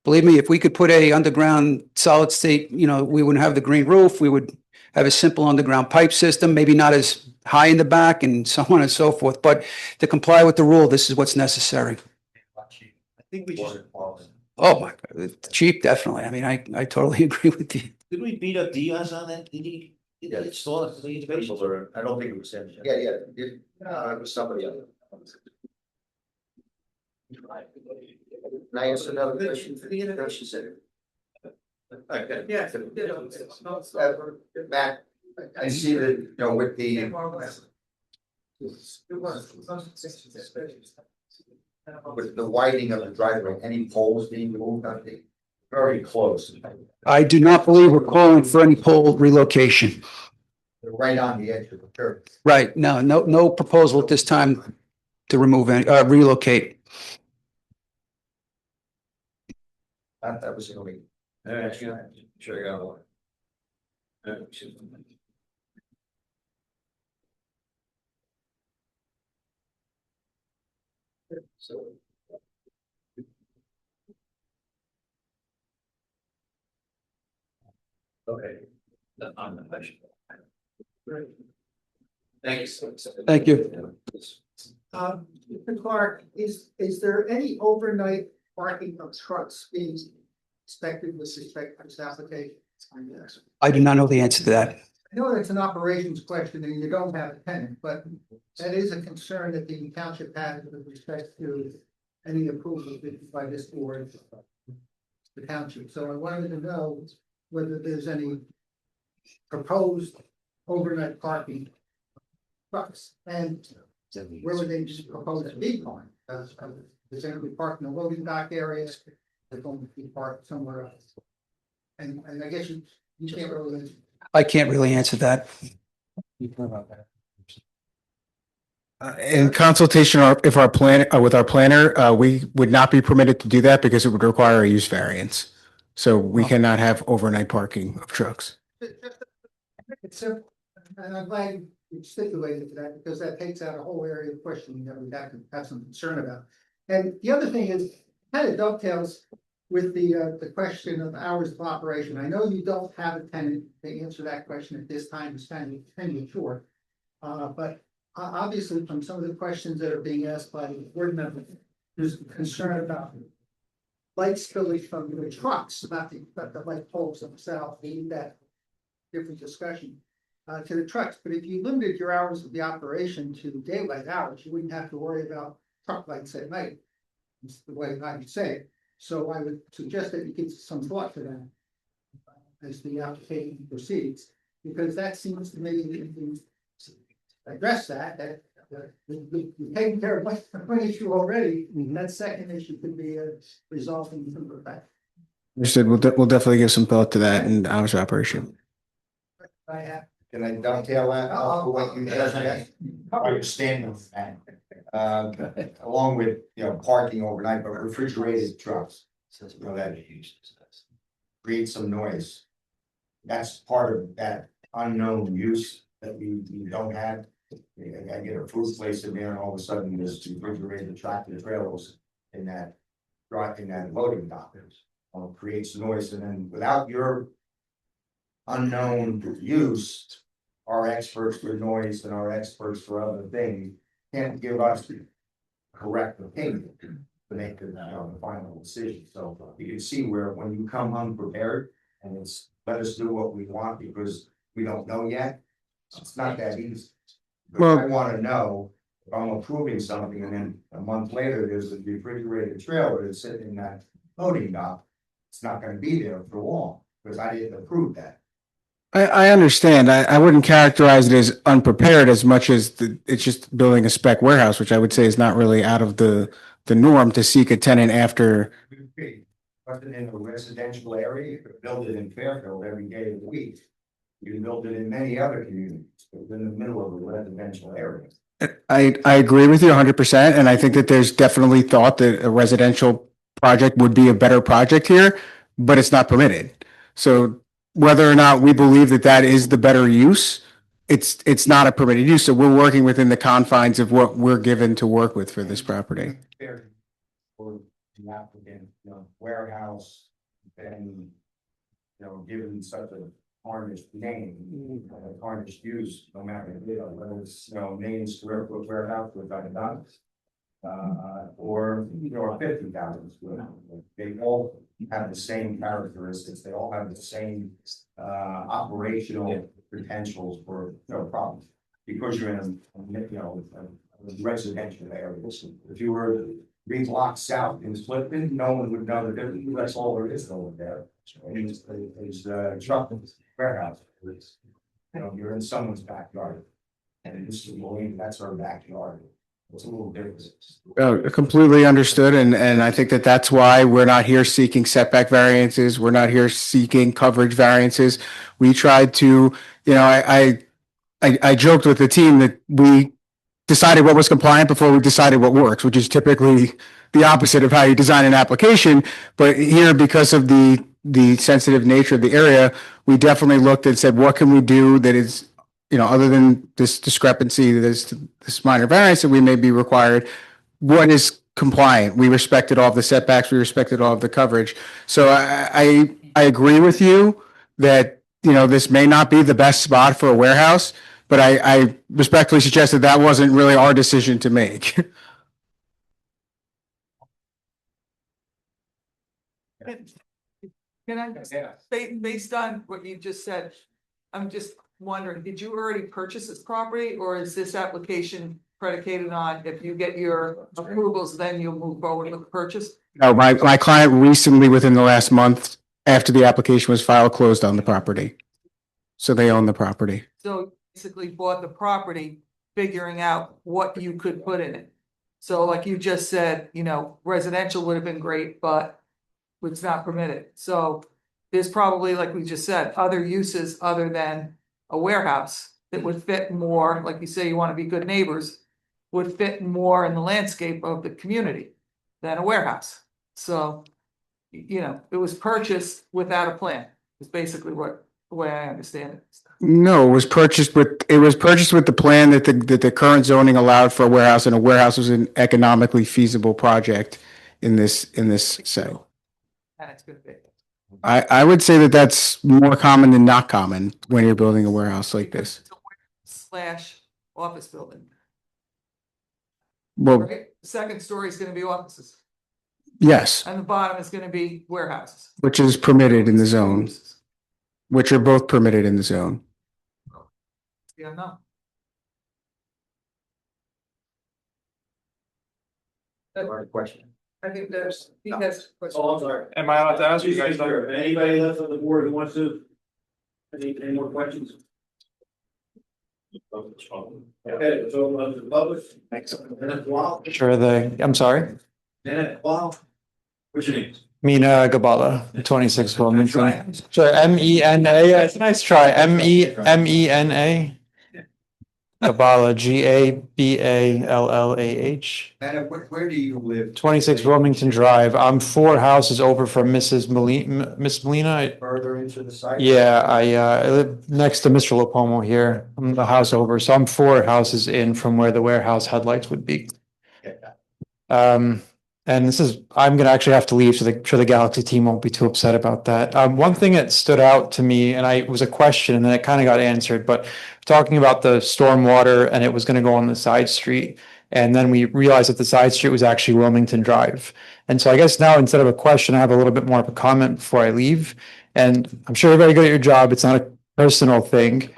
Believe me, if we could put a underground solid state, we wouldn't have the green roof. We would have a simple underground pipe system, maybe not as high in the back and so on and so forth. But to comply with the rule, this is what's necessary.
I think we just.
Oh my God, it's cheap, definitely. I mean, I totally agree with you.
Did we beat up Diaz on that? Did he install it? I don't think it was him. Yeah, it was somebody else. Can I answer another question for the innovation center? Okay. Yeah. Matt, I see that, with the widening of the driveway, any poles being moved, I think, very close.
I do not believe we're calling for any pole relocation.
They're right on the edge of the curb.
Right, no proposal at this time to remove any, relocate.
That was the only. Sure, I got one. So. Okay. On the question. Thanks.
Thank you.
Mr. Clark, is there any overnight parking of trucks being expected with respect to this application?
I do not know the answer to that.
I know that's an operations question and you don't have a tenant, but that is a concern that the township has with respect to any approval by this board, the township. So I wanted to know whether there's any proposed overnight parking trucks and where would they propose to be going? Is there going to be parked in the loading dock area? They're going to be parked somewhere else? And I guess you can't really.
I can't really answer that.
In consultation with our planner, we would not be permitted to do that because it would require a use variance. So we cannot have overnight parking of trucks.
It's simple, and I'm glad you stipulated to that because that takes out a whole area of questioning that we have to have some concern about. And the other thing is, kind of dovetails with the question of hours of operation. I know you don't have a tenant to answer that question at this time, it's kind of premature. But obviously from some of the questions that are being asked by the board members, there's concern about light spillage from the trucks, not the light poles themselves, that different discussion to the trucks. But if you limited your hours of the operation to daylight hours, you wouldn't have to worry about truck lights at night. That's the way I would say it. So I would suggest that you give some thought to that as the application proceeds, because that seems to me address that you're taking care of one issue already. That second issue could be resolved in some of that.
Understood. We'll definitely give some thought to that in hours of operation.
I have.
Can I dovetail that off of what you just asked? I understand that. Along with, parking overnight, but refrigerated trucks. That creates some noise. That's part of that unknown use that we don't have. I get a food place in there and all of a sudden there's refrigerated tractor trailers in that loading dock. Creates noise, and then without your unknown use, our experts for noise and our experts for other things can't give us the correct opinion to make the final decision. So you can see where when you come unprepared and it's let us do what we want because we don't know yet, it's not that easy. But
Well,
I want to know
If I'm approving something and then a month later, there's a refrigerated trailer that's sitting in that loading dock, it's not gonna be there for long, because I didn't approve that.
I understand. I wouldn't characterize it as unprepared as much as it's just building a spec warehouse, which I would say is not really out of the norm to seek a tenant after.
Wasn't in a residential area, you could build it in Fairfield every day of the week. You can build it in many other communities, but in the middle of a residential area.
I agree with you 100%, and I think that there's definitely thought that a residential project would be a better project here, but it's not permitted. So whether or not we believe that that is the better use, it's not a permitted use. So we're working within the confines of what we're given to work with for this property.
Or the applicant, warehouse, then, given such a tarnished name, tarnished use, no matter, whether it's, main square foot warehouse with or, a 50,000 square foot. They all have the same characteristics. They all have the same, operational potentials for no problems. Because you're in a residential area. If you were 3 blocks south in Splitman, no one would know the difference. That's all there is over there. It's truck warehouse. You're in someone's backyard. And this is that's our backyard. It's a little different.
Completely understood, and I think that that's why we're not here seeking setback variances. We're not here seeking coverage variances. We tried to, I joked with the team that we decided what was compliant before we decided what works, which is typically the opposite of how you design an application. But here, because of the sensitive nature of the area, we definitely looked and said, what can we do that is, other than this discrepancy, this minor variance that we may be required, what is compliant? We respected all of the setbacks, we respected all of the coverage. So I agree with you that, this may not be the best spot for a warehouse, but I respectfully suggest that wasn't really our decision to make.
Can I, based on what you just said, I'm just wondering, did you already purchase this property, or is this application predicated on if you get your approvals, then you'll move forward with the purchase?
No, my client recently, within the last month, after the application was filed, closed on the property. So they own the property.
So basically bought the property, figuring out what you could put in it. So like you just said, residential would have been great, but it's not permitted. So there's probably, like we just said, other uses other than a warehouse that would fit more, like you say, you want to be good neighbors, would fit more in the landscape of the community than a warehouse. So, it was purchased without a plan, is basically the way I understand it.
No, it was purchased with the plan that the current zoning allowed for a warehouse, and a warehouse was an economically feasible project in this site.
That's good.
I would say that that's more common than not common when you're building a warehouse like this.
/ office building.
Well,
Right? The second story is going to be offices,
yes,
and the bottom is going to be warehouses.
which is permitted in the zone, which are both permitted in the zone.
Yeah, no.
Question.
I think there's, he has.
Oh, I'm sorry.
Am I allowed to ask you guys?
Anybody left on the board who wants to? Any more questions? Okay, so on to the public. Thanks.
Sure, I'm sorry.
Wow. What's your name?
Mina Gabala, 26 Wilmington. Sure, MENA. Yeah, it's a nice try. MENA. Gabala, GABALLAH.
And where do you live?
26 Wilmington Drive. I'm 4 houses over from Miss Molina.
Further into the site?
Yeah, I live next to Mr. Lopomo here. I'm the house over, so I'm 4 houses in from where the warehouse headlights would be. And I'm gonna actually have to leave, so the Galaxy team won't be too upset about that. One thing that stood out to me, and it was a question, and then it kind of got answered, but talking about the stormwater, and it was gonna go on the side street, and then we realized that the side street was actually Wilmington Drive. And so I guess now, instead of a question, I have a little bit more of a comment before I leave. And I'm sure you're very good at your job. It's not a personal thing.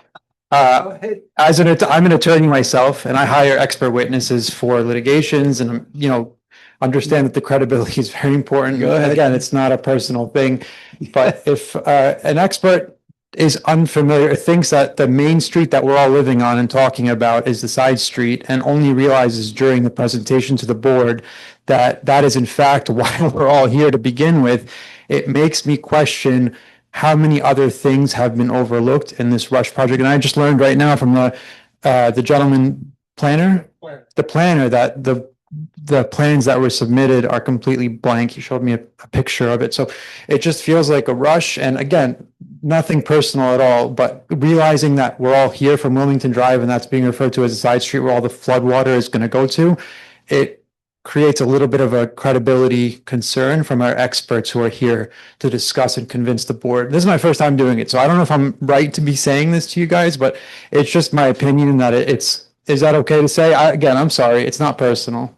I'm an attorney myself and I hire expert witnesses for litigations and, understand that the credibility is very important.
Go ahead.
Again, it's not a personal thing, but if an expert is unfamiliar, thinks that the main street that we're all living on and talking about is the side street and only realizes during the presentation to the board that that is in fact why we're all here to begin with, it makes me question how many other things have been overlooked in this Rush project. And I just learned right now from the gentleman the planner that the plans that were submitted are completely blank. He showed me a picture of it. So it just feels like a rush. And again, nothing personal at all, but realizing that we're all here from Wilmington Drive and that's being referred to as a side street where all the flood water is going to go to, it creates a little bit of a credibility concern from our experts who are here to discuss and convince the board. This is my first time doing it, so I don't know if I'm right to be saying this to you guys, but it's just my opinion that is that okay to say? Again, I'm sorry, it's not personal.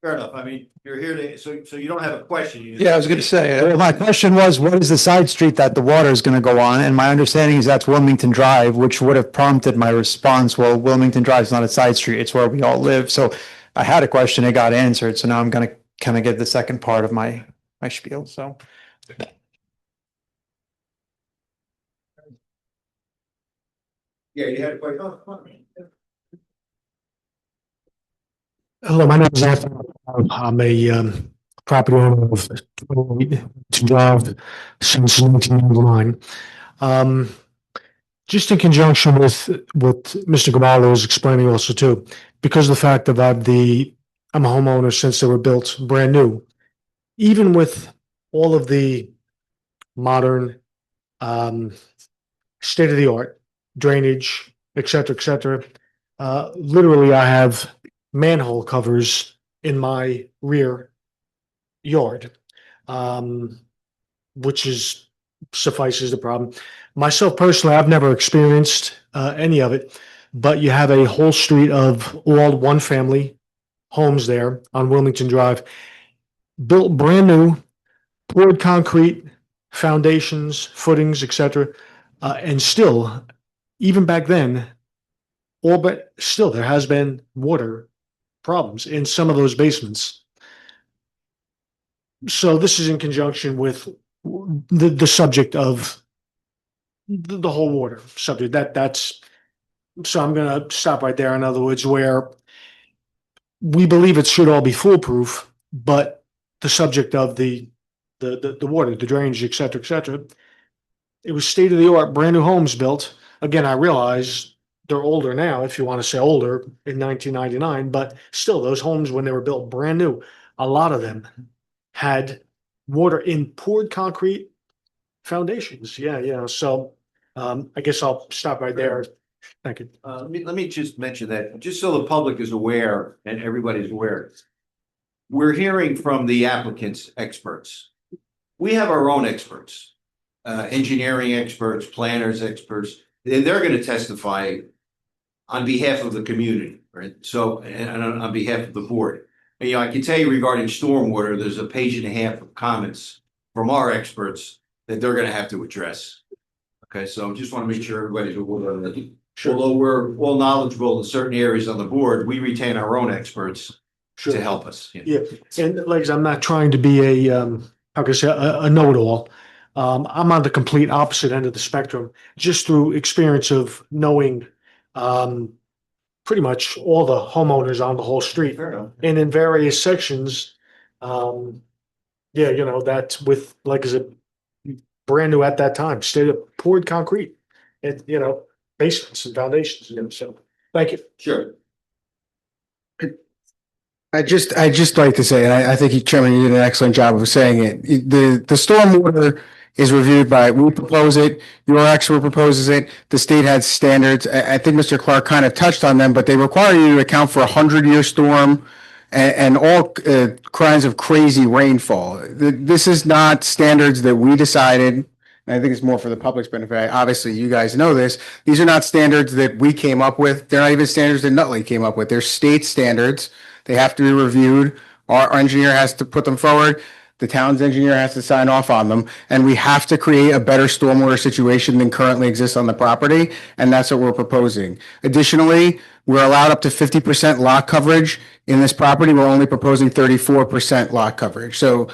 Fair enough. I mean, you're here to, so you don't have a question. You just-
Yeah, I was going to say, my question was, what is the side street that the water is going to go on? And my understanding is that's Wilmington Drive, which would have prompted my response. Well, Wilmington Drive is not a side street. It's where we all live. So I had a question, it got answered. So now I'm going to kind of get the second part of my spiel. So.
Yeah, you had a question. Oh, come on.
Hello, my name is Anthony. I'm a property owner of 28 Drive since 1999. Just in conjunction with what Mr. Gamallo was explaining also too, because of the fact that I'm a homeowner since they were built brand new. Even with all of the modern state of the art drainage, et cetera, literally I have manhole covers in my rear yard, which suffices the problem. Myself personally, I've never experienced any of it, but you have a whole street of all one-family homes there on Wilmington Drive, built brand new, poured concrete, foundations, footings, etc. And still, even back then, but still there has been water problems in some of those basements. So this is in conjunction with the subject of the whole water subject. So I'm going to stop right there. In other words, where we believe it should all be foolproof, but the subject of the water, the drainage, et cetera, it was state of the art, brand new homes built. Again, I realize they're older now, if you want to say older, in 1999, but still those homes when they were built brand new, a lot of them had water in poured concrete foundations. Yeah. So I guess I'll stop right there. Thank you.
Let me just mention that, just so the public is aware and everybody's aware. We're hearing from the applicants' experts. We have our own experts, engineering experts, planners experts, and they're going to testify on behalf of the community, right? So, and on behalf of the board. And, I can tell you regarding stormwater, there's a page and a half of comments from our experts that they're going to have to address. Okay, so just want to make sure everybody's aware of that. Although we're all knowledgeable in certain areas on the board, we retain our own experts to help us.
Yeah, and like I'm not trying to be how can I say, a know-it-all. I'm on the complete opposite end of the spectrum, just through experience of knowing pretty much all the homeowners on the whole street. And in various sections, that with, like I said, brand new at that time, state of poured concrete, and basements and foundations. So, thank you.
Sure.
I just like to say, and I think Chairman, you did an excellent job of saying it. The stormwater is reviewed we propose it, your expert proposes it, the state has standards. I think Mr. Clark kind of touched on them, but they require you to account for 100-year storm and all kinds of crazy rainfall. This is not standards that we decided. And I think it's more for the public's benefit. Obviously, you guys know this. These are not standards that we came up with. They're not even standards that Nutley came up with. They're state standards. They have to be reviewed. Our engineer has to put them forward. The town's engineer has to sign off on them, and we have to create a better stormwater situation than currently exists on the property, and that's what we're proposing. Additionally, we're allowed up to 50% lot coverage. In this property, we're only proposing 34% lot coverage. So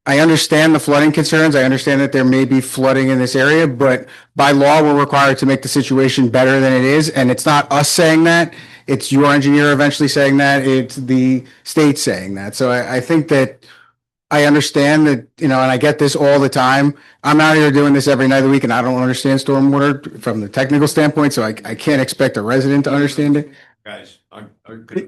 I understand the flooding concerns. I understand that there may be flooding in this area, but by law, we're required to make the situation better than it is. And it's not us saying that. It's your engineer eventually saying that. It's the state saying that. So I think that I understand that, and I get this all the time. I'm out here doing this every night of the week, and I don't understand stormwater from the technical standpoint, so I can't expect a resident to understand it.
Guys,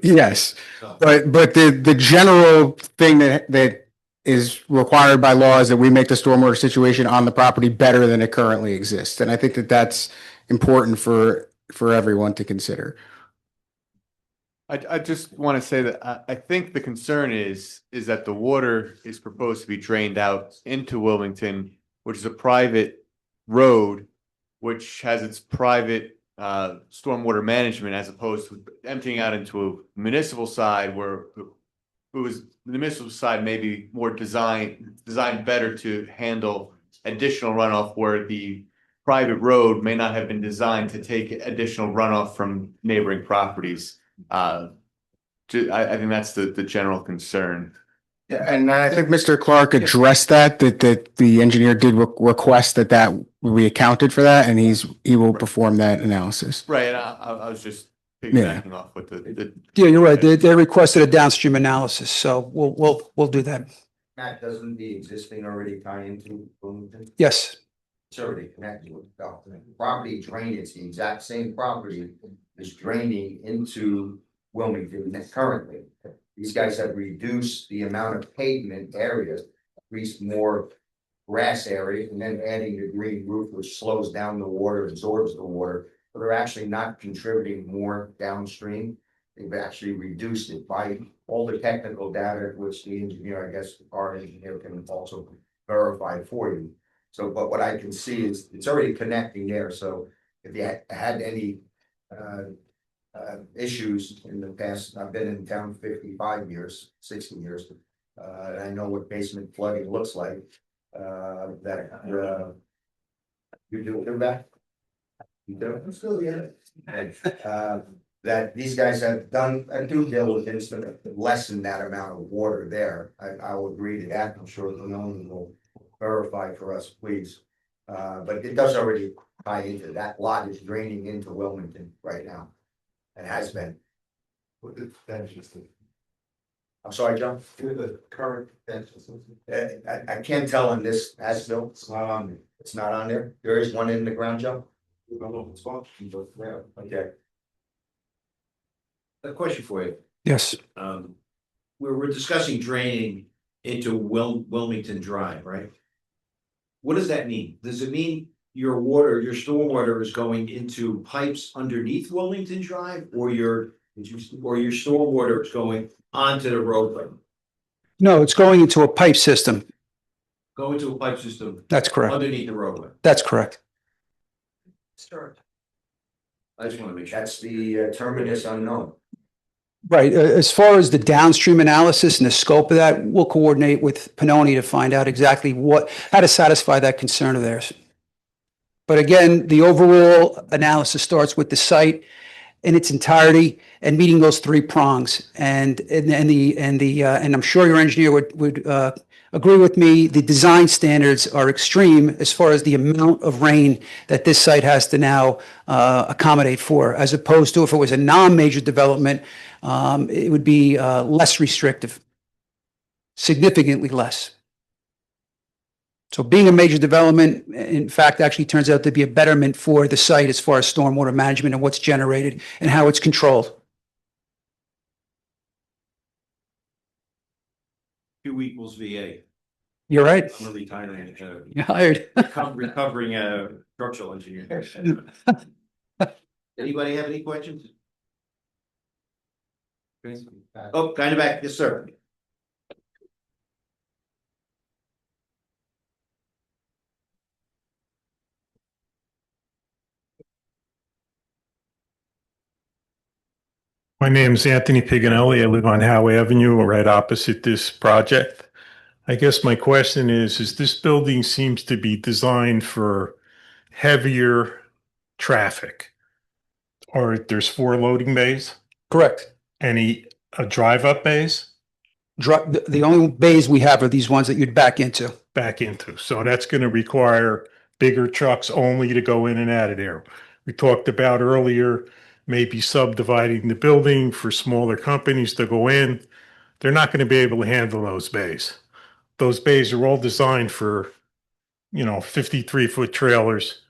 Yes, but the general thing that is required by law is that we make the stormwater situation on the property better than it currently exists, and I think that that's important for everyone to consider.
I just want to say that I think the concern is that the water is proposed to be drained out into Wilmington, which is a private road, which has its private stormwater management, as opposed to emptying out into a municipal side where the municipal side may be more designed better to handle additional runoff, where the private road may not have been designed to take additional runoff from neighboring properties. I think that's the general concern.
Yeah, and I think Mr. Clark addressed that the engineer did request that will be accounted for that, and he will perform that analysis.
Right, and I was just piggybacking off with the.
Yeah, you're right. They requested a downstream analysis, so we'll do that.
Matt, doesn't the existing already tie into Wilmington?
Yes.
It's already connected with the property drainage, the exact same property is draining into Wilmington currently. These guys have reduced the amount of pavement area, increased more grass area, and then adding the green roof, which slows down the water, absorbs the water. But they're actually not contributing more downstream. They've actually reduced it by all the technical data, which the engineer, I guess, our engineer can also verify for you. So, but what I can see is it's already connecting there. So if you had any issues in the past, I've been in town 55 years, 60 years. And I know what basement flooding looks like. You do it back? You do? I'm still here. That these guys have done a due diligence to lessen that amount of water there. I will agree to that. I'm sure the known will verify for us, please. But it does already tie into that. Lot is draining into Wilmington right now. And has been. What the bench system? I'm sorry, John? The current bench system. I can't tell on this as built. It's not on there. It's not on there. There is one in the ground, Joe. Okay.
A question for you.
Yes.
We're discussing draining into Wilmington Drive, right? What does that mean? Does it mean your stormwater is going into pipes underneath Wilmington Drive, or your stormwater is going onto the roadway?
No, it's going into a pipe system.
Going to a pipe system?
That's correct.
Underneath the roadway?
That's correct.
Start. I just want to make sure.
That's the terminus unknown.
Right. As far as the downstream analysis and the scope of that, we'll coordinate with Pannoni to find out exactly how to satisfy that concern of theirs. But again, the overall analysis starts with the site in its entirety and meeting those three prongs. And I'm sure your engineer would agree with me. The design standards are extreme as far as the amount of rain that this site has to now accommodate for, as opposed to if it was a non-major development, it would be less restrictive, significantly less. So being a major development, in fact, actually turns out to be a betterment for the site as far as stormwater management and what's generated and how it's controlled.
Q equals VA.
You're right.
I'm a retiring.
You're hired.
recovering structural engineer. Anybody have any questions? Oh, kind of back. Yes, sir.
My name is Anthony Piganelli. I live on Howe Avenue, right opposite this project. I guess my question is this building seems to be designed for heavier traffic. Or there's 4 loading bays?
Correct.
Any drive-up bays?
The only bays we have are these ones that you'd back into.
Back into. So that's going to require bigger trucks only to go in and out of there. We talked about earlier, maybe subdividing the building for smaller companies to go in. They're not going to be able to handle those bays. Those bays are all designed for, 53-foot trailers.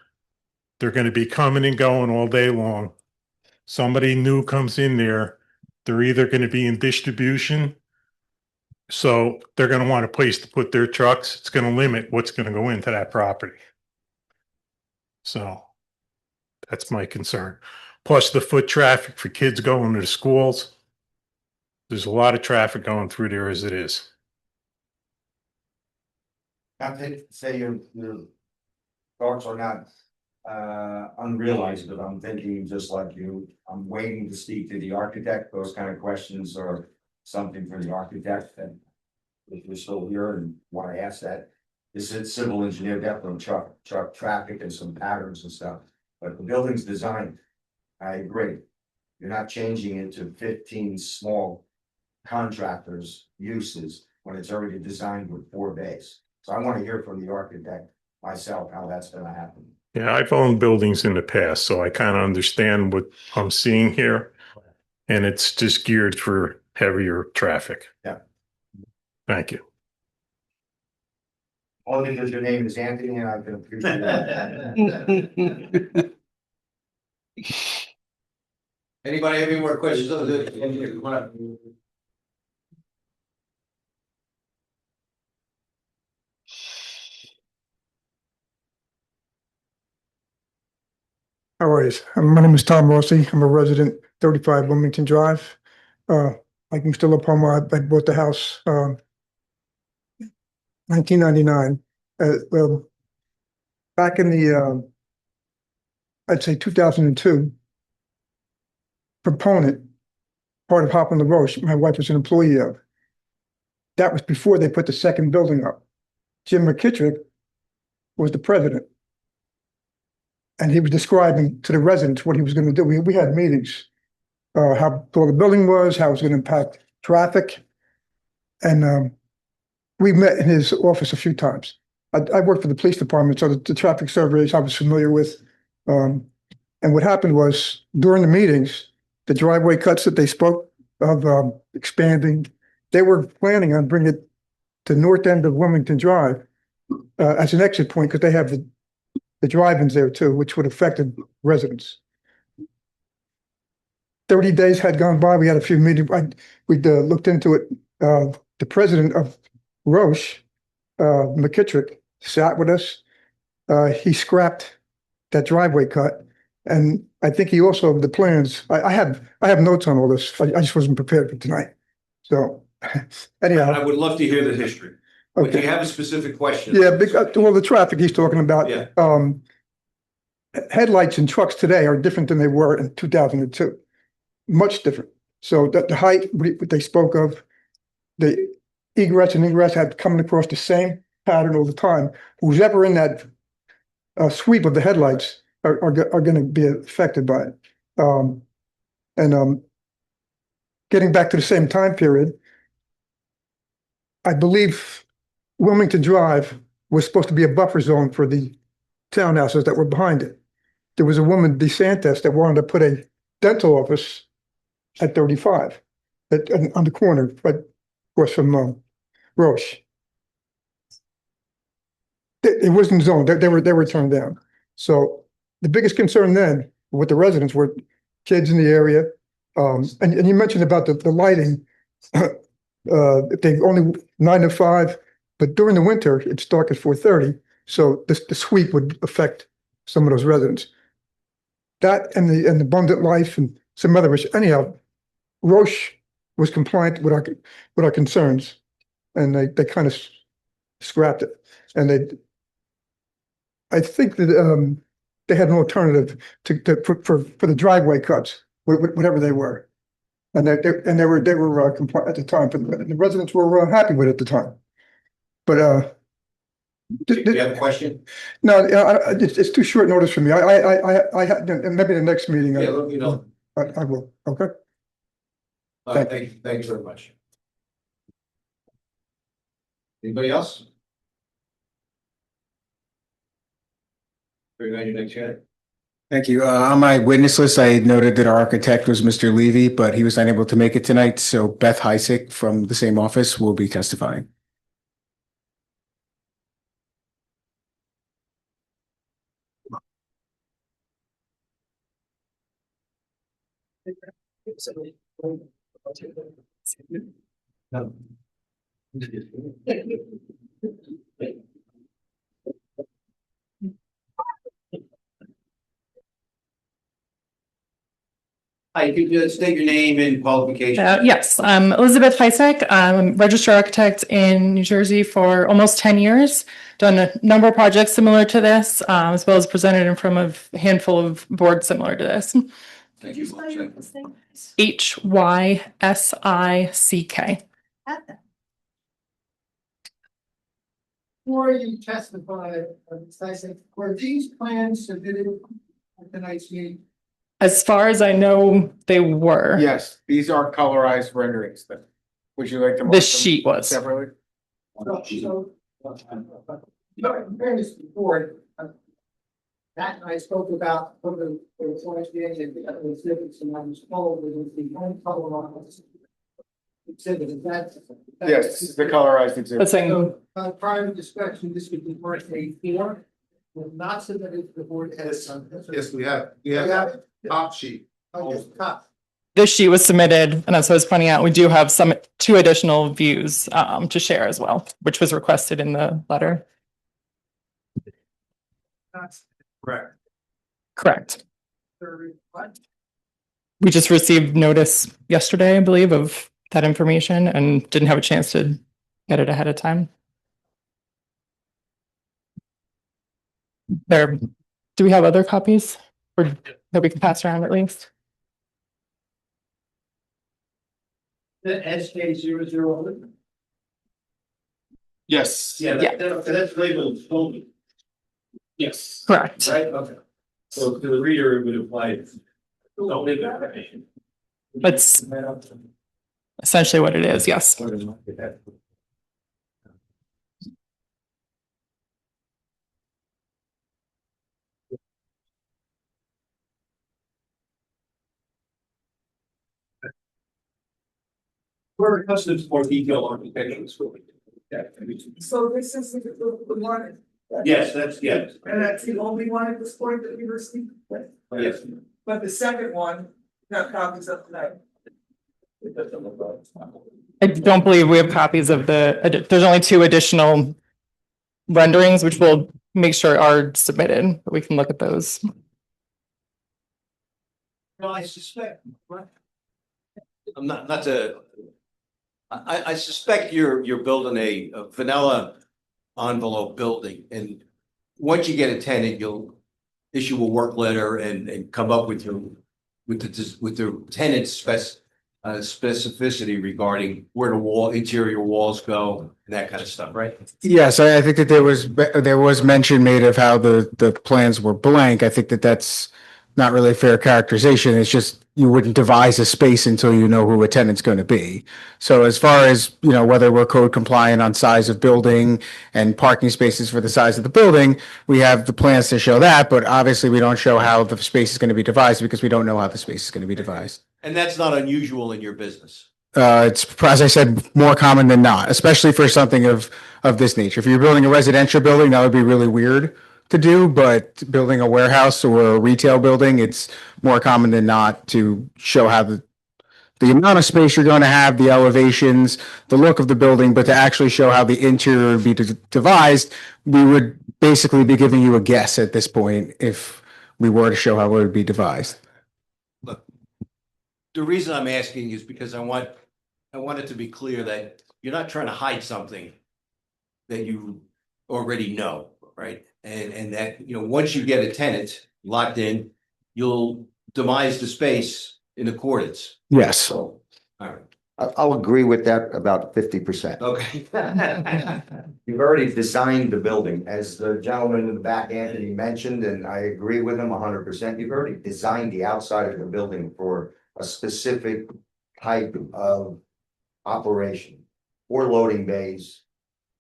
They're going to be coming and going all day long. Somebody new comes in there, they're either going to be in distribution, so they're going to want a place to put their trucks. It's going to limit what's going to go into that property. So that's my concern. Plus the foot traffic for kids going to the schools. There's a lot of traffic going through there as it is.
Not to say your thoughts are not unrealized, but I'm thinking just like you. I'm waiting to speak to the architect. Those kind of questions are something for the architect. And if you're still here and want to ask that, this is civil engineer, definitely truck traffic and some patterns and stuff. But the building's designed, I agree. You're not changing it to 15 small contractors' uses when it's already designed with 4 bays. So I want to hear from the architect myself how that's going to happen.
Yeah, I've owned buildings in the past, so I kind of understand what I'm seeing here. And it's just geared for heavier traffic.
Yeah.
Thank you.
Only because your name is Anthony and I can appreciate that.
Anybody have any more questions? Come on up.
How are you? My name is Tom Rossi. I'm a resident, 35 Wilmington Drive. Like Mr. LaPalma, I bought the house 1999. Well, back in the, I'd say 2002, proponent, part of Hop on the Roche, my wife was an employee of. That was before they put the second building up. Jim McKittrick was the president. And he was describing to the residents what he was going to do. We had meetings, how tall the building was, how it was going to impact traffic. And we met in his office a few times. I worked for the police department, so the traffic surveys I was familiar with. And what happened was during the meetings, the driveway cuts that they spoke of expanding, they were planning on bringing it to north end of Wilmington Drive as an exit point because they have the drive-ins there too, which would have affected residents. 30 days had gone by. We had a few meetings. We looked into it. The president of Roche, McKittrick, sat with us. He scrapped that driveway cut. And I think he also, the plans, I have notes on all this. I just wasn't prepared for tonight. So anyhow.
I would love to hear the history. But do you have a specific question?
Yeah, well, the traffic he's talking about.
Yeah.
Headlights in trucks today are different than they were in 2002. Much different. So the height they spoke of, the egress and ingress had coming across the same pattern all the time. Who's ever in that sweep of the headlights are going to be affected by it. Getting back to the same time period, I believe Wilmington Drive was supposed to be a buffer zone for the townhouses that were behind it. There was a woman, DeSantis, that wanted to put a dental office at 35 on the corner, right across from Roche. It wasn't zoned. They were turned down. So the biggest concern then with the residents were kids in the area. And you mentioned about the lighting. They only 9 to 5. But during the winter, it's dark at 4:30, so the sweep would affect some of those residents. That and the abundant life and some other issues. Anyhow, Roche was compliant with our concerns, and they kind of scrapped it. And I think that they had an alternative for the driveway cuts, whatever they were, and they were compliant at the time. But the residents were happy with it at the time. But,
Do you have a question?
no, it's too short notice for me. Maybe the next meeting.
Yeah, let me know.
I will, okay?
All right, thank you very much. Anybody else? Bring on your next hearing.
Thank you. On my witness list, I noted that our architect was Mr. Levy, but he was unable to make it tonight. So Beth Heisick from the same office will be testifying.
Hi, could you state your name and qualifications?
Yes, I'm Elizabeth Heisek. I'm a registered architect in New Jersey for almost 10 years. Done a number of projects similar to this, as well as presented in front of a handful of boards similar to this.
Thank you.
HYSICK.
Before you testify, I said, were these plans submitted at tonight's meeting?
As far as I know, they were.
Yes, these are colorized renderings. Then, would you like to?
The sheet was.
Separately?
So, in fairness before, Matt and I spoke about the exhibits, and I was told that it's the only colorized exhibit. Is that?
Yes, this is the colorized exhibit.
So, prior to discussion, this would be worth A4. Was not submitted to the board.
Yes, we have top sheet.
Oh, top.
This sheet was submitted, and as I was pointing out, we do have two additional views to share as well, which was requested in the letter.
That's
Correct.
Correct.
what?
We just received notice yesterday, I believe, of that information and didn't have a chance to get it ahead of time. Do we have other copies or that we can pass around at least?
The SK001?
Yes.
Yeah, that's labeled Tony. Yes.
Correct.
Right, okay. So to the reader, it would apply. Don't leave information.
That's essentially what it is, yes.
We're accustomed to more detailed architectural scoring.
So this is the one.
Yes, yes.
And that's the only one at this point that we received?
Yes.
But the second one, got copies of tonight.
I don't believe we have copies of there's only two additional renderings, which we'll make sure are submitted, but we can look at those.
No, I suspect. I'm not to. I suspect you're building a vanilla envelope building, and once you get a tenant, you'll issue a work letter and come up with the tenant's specificity regarding where the interior walls go and that kind of stuff, right?
Yes, I think that there was mention made of how the plans were blank. I think that that's not really a fair characterization. It's just you wouldn't devise a space until you know who a tenant's going to be. So as far as, whether we're code compliant on size of building and parking spaces for the size of the building, we have the plans to show that, but obviously we don't show how the space is going to be devised because we don't know how the space is going to be devised.
And that's not unusual in your business.
It's, as I said, more common than not, especially for something of this nature. If you're building a residential building, that would be really weird to do, but building a warehouse or a retail building, it's more common than not to show how the amount of space you're going to have, the elevations, the look of the building, but to actually show how the interior would be devised, we would basically be giving you a guess at this point if we were to show how it would be devised.
Look, the reason I'm asking is because I want it to be clear that you're not trying to hide something that you already know, right? And that, once you get a tenant locked in, you'll demise the space in accordance.
Yes.
So, all right.
I'll agree with that about 50%.
Okay.
You've already designed the building, as the gentleman in the back, Anthony, mentioned, and I agree with him 100%. You've already designed the outside of the building for a specific type of operation or loading bays,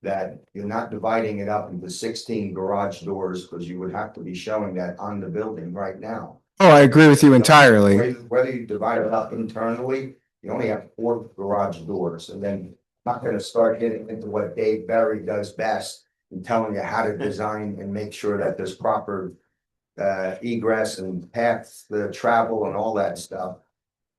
that you're not dividing it up into 16 garage doors, because you would have to be showing that on the building right now.
Oh, I agree with you entirely.
Whether you divide it up internally, you only have 4 garage doors, and then I'm not gonna start getting into what Dave Berry does best and telling you how to design and make sure that there's proper egress and paths, the travel and all that stuff,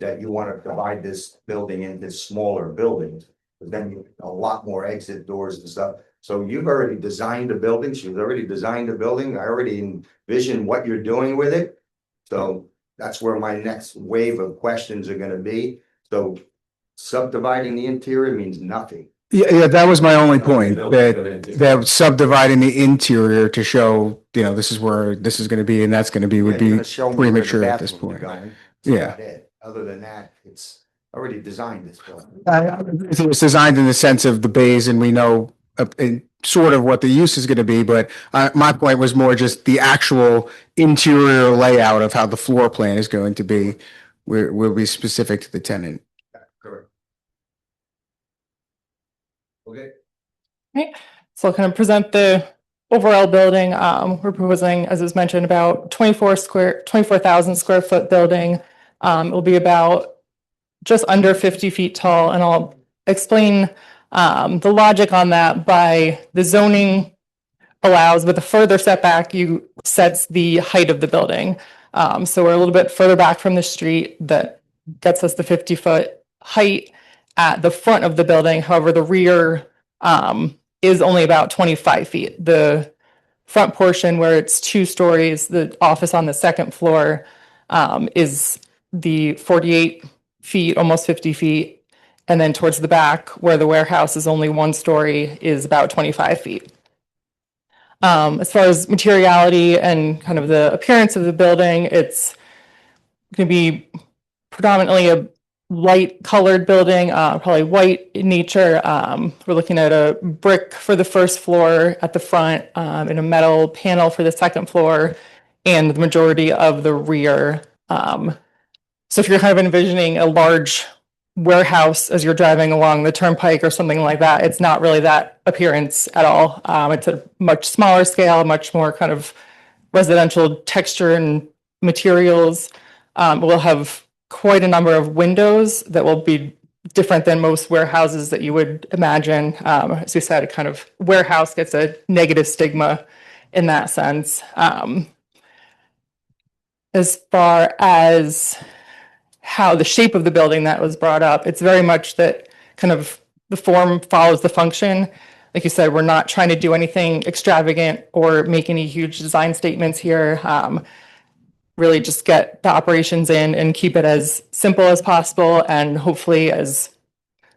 that you want to divide this building into smaller buildings. But then you a lot more exit doors and stuff. So you've already designed the building. She's already designed the building. I already envision what you're doing with it. So that's where my next wave of questions are gonna be. So subdividing the interior means nothing.
Yeah, that was my only point, that subdividing the interior to show, this is where this is gonna be and that's gonna be would be premature at this point. Yeah.
Other than that, it's already designed this building.
It was designed in the sense of the bays, and we know sort of what the use is gonna be, but my point was more just the actual interior layout of how the floor plan is going to be, will be specific to the tenant.
Correct. Okay.
Right, so I'll kind of present the overall building. We're proposing, as was mentioned, about 24,000 square foot building. It will be about just under 50 feet tall, and I'll explain the logic on that. By the zoning allows, with a further setback, you sets the height of the building. So we're a little bit further back from the street. That gets us the 50-foot height at the front of the building. However, the rear is only about 25 feet. The front portion, where it's 2 stories, the office on the second floor, is the 48 feet, almost 50 feet. And then towards the back, where the warehouse is only 1 story, is about 25 feet. As far as materiality and kind of the appearance of the building, it's going to be predominantly a light colored building, probably white in nature. We're looking at a brick for the first floor at the front, and a metal panel for the second floor, and the majority of the rear. So if you're kind of envisioning a large warehouse as you're driving along the turnpike or something like that, it's not really that appearance at all. It's a much smaller scale, much more kind of residential texture and materials. We'll have quite a number of windows that will be different than most warehouses that you would imagine. As we said, a kind of warehouse gets a negative stigma in that sense. As far as how the shape of the building that was brought up, it's very much that kind of the form follows the function. Like you said, we're not trying to do anything extravagant or make any huge design statements here. Really just get the operations in and keep it as simple as possible, and hopefully as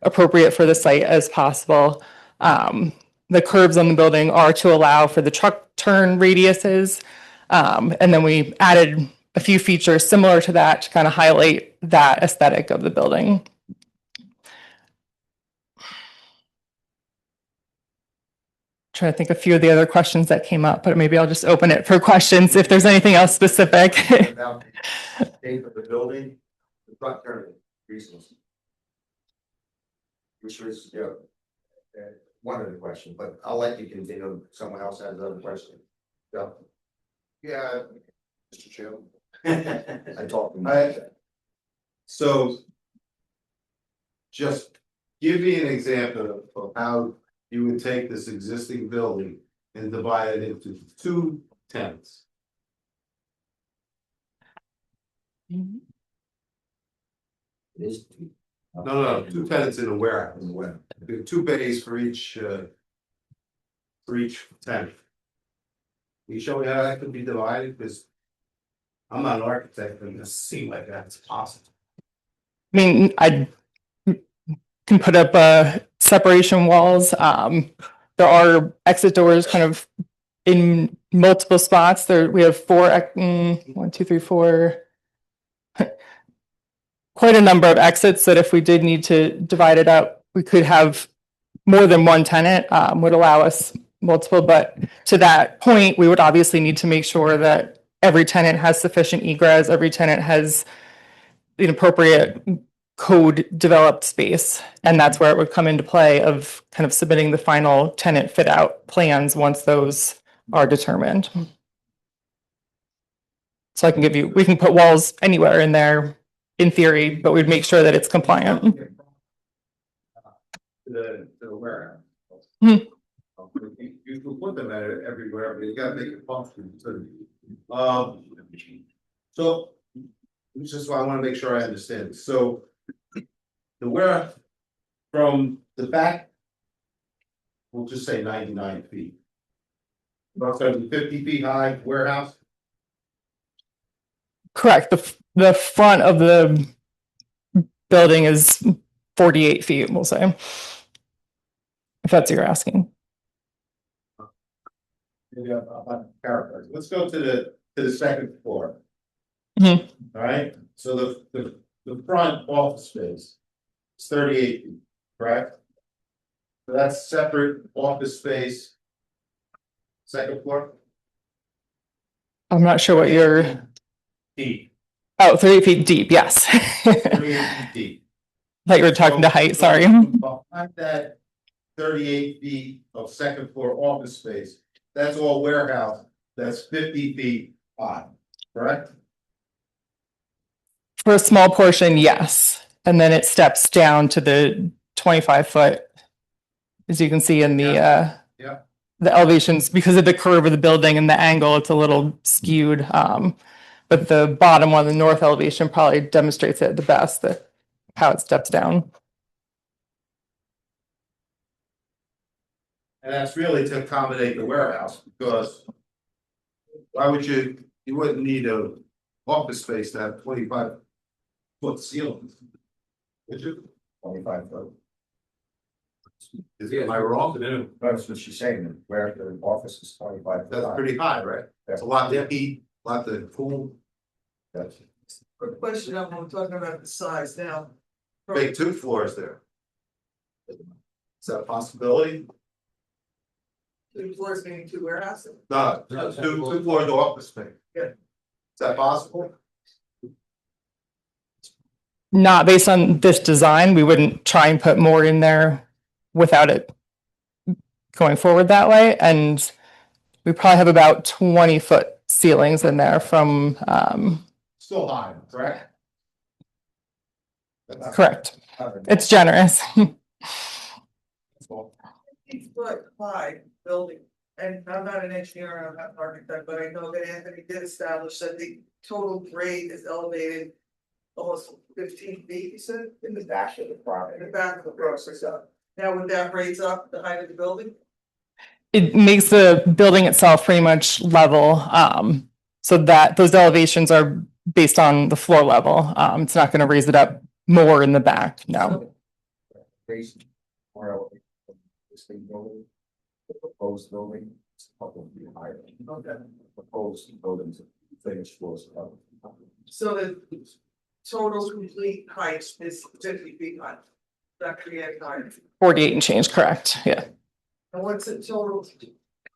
appropriate for the site as possible. The curves on the building are to allow for the truck turn radiuses. And then we added a few features similar to that to kind of highlight that aesthetic of the building. Trying to think a few of the other questions that came up, but maybe I'll just open it for questions if there's anything else specific.
About the shape of the building, the front turn reasons. Which was, one of the questions, but I'll let you continue. Someone else has another question. Yeah, Mr. Chairman. I talked.
So just give me an example of how you would take this existing building and divide it into 2 tenants.
It is.
No, 2 tenants in a warehouse. There are 2 bays for each tenant. Can you show me how that could be divided? Because I'm not an architect, and it seems like that's possible.
I mean, I can put up separation walls. There are exit doors kind of in multiple spots. We have 4, 1, 2, 3, 4, quite a number of exits that if we did need to divide it up, we could have more than one tenant, would allow us multiple, but to that point, we would obviously need to make sure that every tenant has sufficient egress, every tenant has an appropriate code developed space. And that's where it would come into play of kind of submitting the final tenant fit out plans once those are determined. So I can give you, we can put walls anywhere in there in theory, but we'd make sure that it's compliant.
The warehouse.
Hmm.
You can put them everywhere, but you gotta make it function too. So, this is why I wanna make sure I understand. So, the where from the back, we'll just say 99 feet. About 50 feet high warehouse.
Correct. The front of the building is 48 feet, we'll say. If that's what you're asking.
Maybe about character. Let's go to the second floor.
Mhm.
All right, so the front office space is 38 feet, correct? So that's separate office space. Second floor?
I'm not sure what you're.
Deep.
Oh, 30 feet deep, yes.
38 feet deep.
Thought you were talking to height, sorry.
Behind that 38 feet of second floor office space, that's all warehouse, that's 50 feet high, correct?
For a small portion, yes. And then it steps down to the 25-foot, as you can see in the
Yeah.
the elevations, because of the curve of the building and the angle, it's a little skewed. But the bottom one, the north elevation, probably demonstrates it the best, that how it steps down.
And that's really to accommodate the warehouse, because why would you wouldn't need a office space to have 25-foot ceilings. Would you? 25 foot. Am I wrong?
That's what she's saying, where the office is 25.
That's pretty high, right? That's a lot to heat, a lot to cool. That's
Quick question, I'm talking about the size now.
big 2 floors there. Is that a possibility?
2 floors meaning 2 warehouses?
No, two floors office space.
Yeah.
Is that possible?
Not based on this design, we wouldn't try and put more in there without it going forward that way. And we probably have about 20-foot ceilings in there from,
Still high, correct?
correct. It's generous.
50-foot high building, and I'm not an engineer, I'm not an architect, but I know that Anthony did establish that the total grade is elevated almost 15 feet, you said?
In the back of the property.
In the back of the process. Now, would that raise up the height of the building?
It makes the building itself pretty much level. So that those elevations are based on the floor level. It's not going to raise it up more in the back, no.
Based more elevation from this thing building, the proposed building is a couple of feet higher.
Okay.
Proposed buildings, finished floors.
So the total complete height is 50 feet high. That created height.
48 and change, correct, yeah.
And what's the total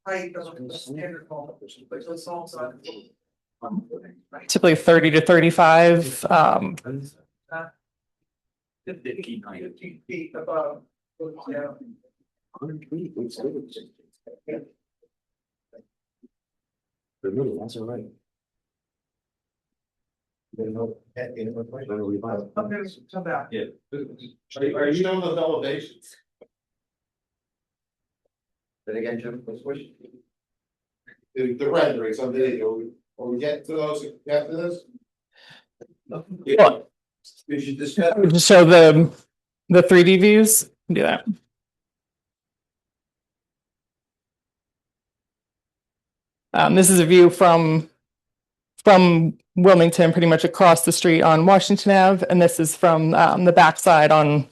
height of the standard home, like those homes on?
Typically 30 to 35.
15 feet above. Yeah.
That's all right.
I'm gonna come back.
Yeah. Are you showing those elevations?
Then again, Jim, what's which?
The renderings on video, are we getting to those after this?
Well,
We should just.
just show the 3D views, do that. This is a view from Wilmington, pretty much across the street on Washington Ave, and this is from the backside on.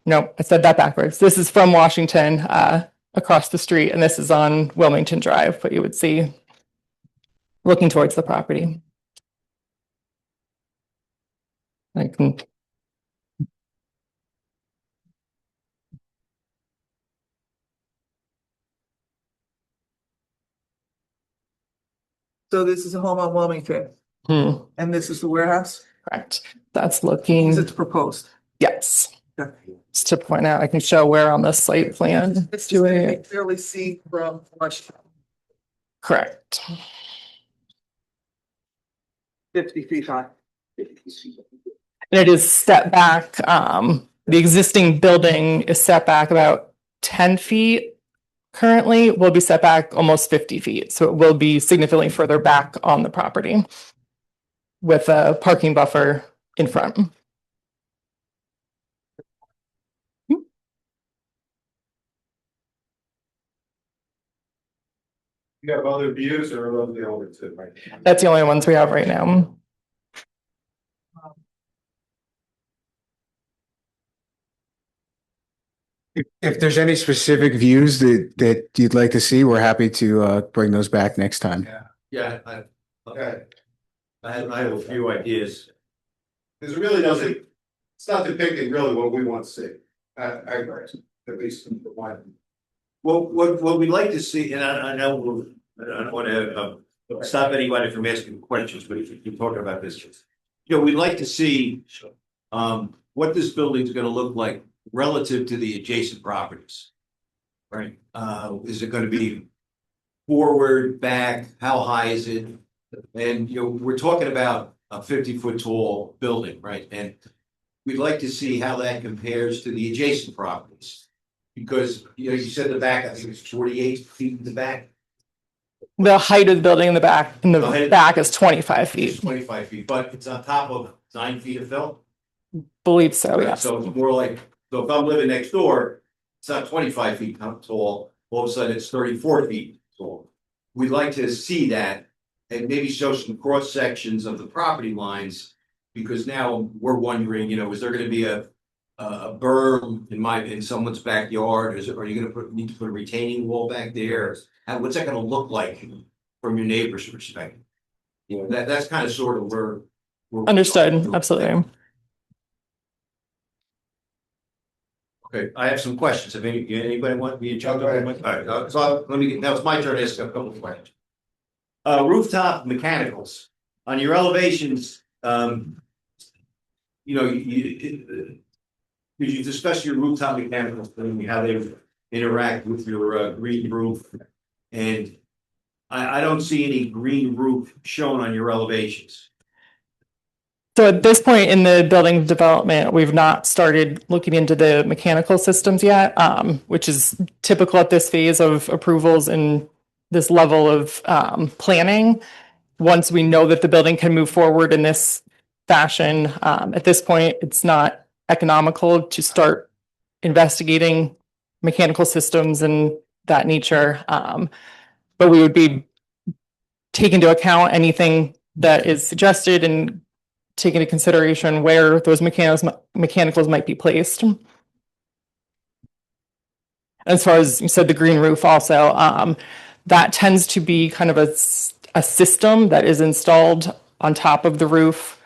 No, I said that backwards. This is from Washington across the street, and this is on Wilmington Drive. What you would see looking towards the property. I can
So this is a home on Wilmington,
Hmm,
and this is the warehouse,
correct. That's looking,
it's proposed.
yes.
Okay.
Just to point out, I can show where on the site plan.
This is
Do
gonna be
it,
clearly seen from Washington,
correct.
50 feet high.
And it is set back, the existing building is set back about 10 feet. Currently will be set back almost 50 feet, so it will be significantly further back on the property with a parking buffer in front.
You have other views or are those the only two, right?
That's the only ones we have right now.
If there's any specific views that you'd like to see, we're happy to bring those back next time.
Yeah, okay. I have a few ideas.
Because it really doesn't, it's not depicting really what we want to see. I agree, at least the one.
Well, what we'd like to see, and I know, I don't want to stop anybody from asking questions, but if you keep talking about this, we'd like to see what this building's gonna look like relative to the adjacent properties. Right, is it gonna be forward, back, how high is it? And, we're talking about a 50-foot tall building, right? And we'd like to see how that compares to the adjacent properties. Because, you said the back, I think it's 48 feet in the back.
The height of the building in the back,
height-
back is 25
It's
feet.
25 feet, but it's on top of 9 feet of fill.
Believe so, yes.
So it's more like, so if I'm living next door, it's not 25 feet tall, all of a sudden it's 34 feet tall. We'd like to see that and maybe show some cross sections of the property lines. Because now we're wondering, is there gonna be a berm in someone's backyard? Are you gonna need to put a retaining wall back there? What's that gonna look like from your neighbor's perspective? That's kind of sort of where.
Understood, absolutely.
Okay, I have some questions. If anybody want me to jump in? All right, so now it's my turn to ask a couple of questions. Rooftop mechanicals, on your elevations, could you discuss your rooftop mechanicals, and how they interact with your green roof? And I don't see any green roof shown on your elevations.
So at this point in the building development, we've not started looking into the mechanical systems yet, which is typical at this phase of approvals and this level of planning. Once we know that the building can move forward in this fashion, at this point, it's not economical to start investigating mechanical systems and that nature. But we would be taking into account anything that is suggested and take into consideration where those mechanicals might be placed. As far as you said, the green roof also, that tends to be kind of a system that is installed on top of the roof.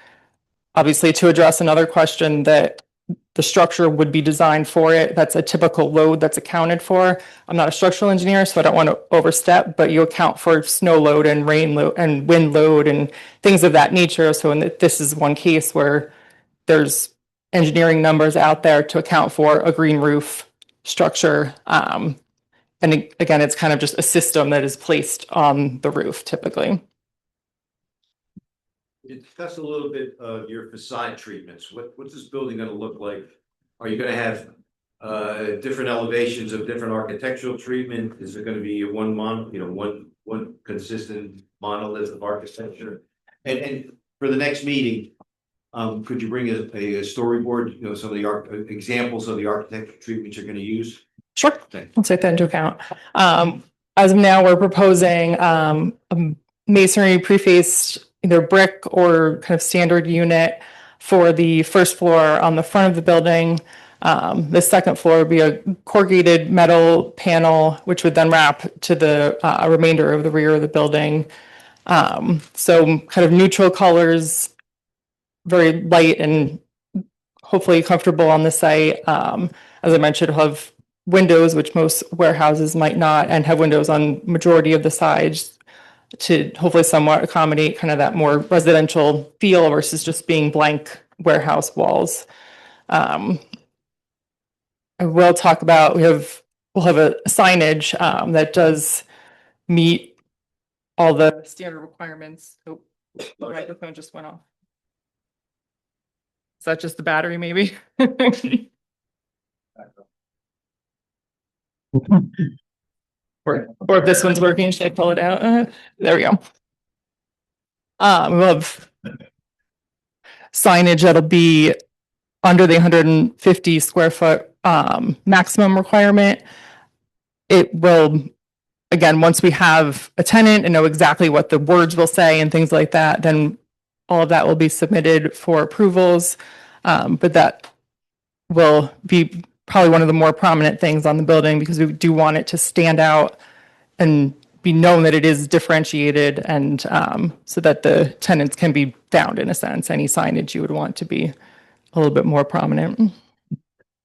Obviously, to address another question, that the structure would be designed for it. That's a typical load that's accounted for. I'm not a structural engineer, so I don't want to overstep, but you account for snow load and rain load and wind load and things of that nature. So this is one case where there's engineering numbers out there to account for a green roof structure. And again, it's kind of just a system that is placed on the roof typically.
Discuss a little bit of your facade treatments. What's this building gonna look like? Are you gonna have different elevations of different architectural treatment? Is it gonna be one consistent monolith of architecture? And for the next meeting, could you bring a storyboard, some of the examples of the architectural treatments you're gonna use?
Sure, let's take that into account. As of now, we're proposing a masonry prefaced either brick or kind of standard unit for the first floor on the front of the building. The second floor would be a corrugated metal panel, which would then wrap to the remainder of the rear of the building. So kind of neutral colors, very light and hopefully comfortable on the site. As I mentioned, we'll have windows, which most warehouses might not, and have windows on majority of the sides. to hopefully somewhat accommodate kind of that more residential feel versus just being blank warehouse walls. I will talk about, we'll have a signage that does meet all the standard requirements. Oh, the microphone just went off. Is that just the battery maybe? Or if this one's working, should I pull it out? There we go. We'll have signage that'll be under the 150 square foot maximum requirement. It will, again, once we have a tenant and know exactly what the words will say and things like that, then all of that will be submitted for approvals. But that will be probably one of the more prominent things on the building because we do want it to stand out and be known that it is differentiated and so that the tenants can be found in a sense. Any signage you would want to be a little bit more prominent.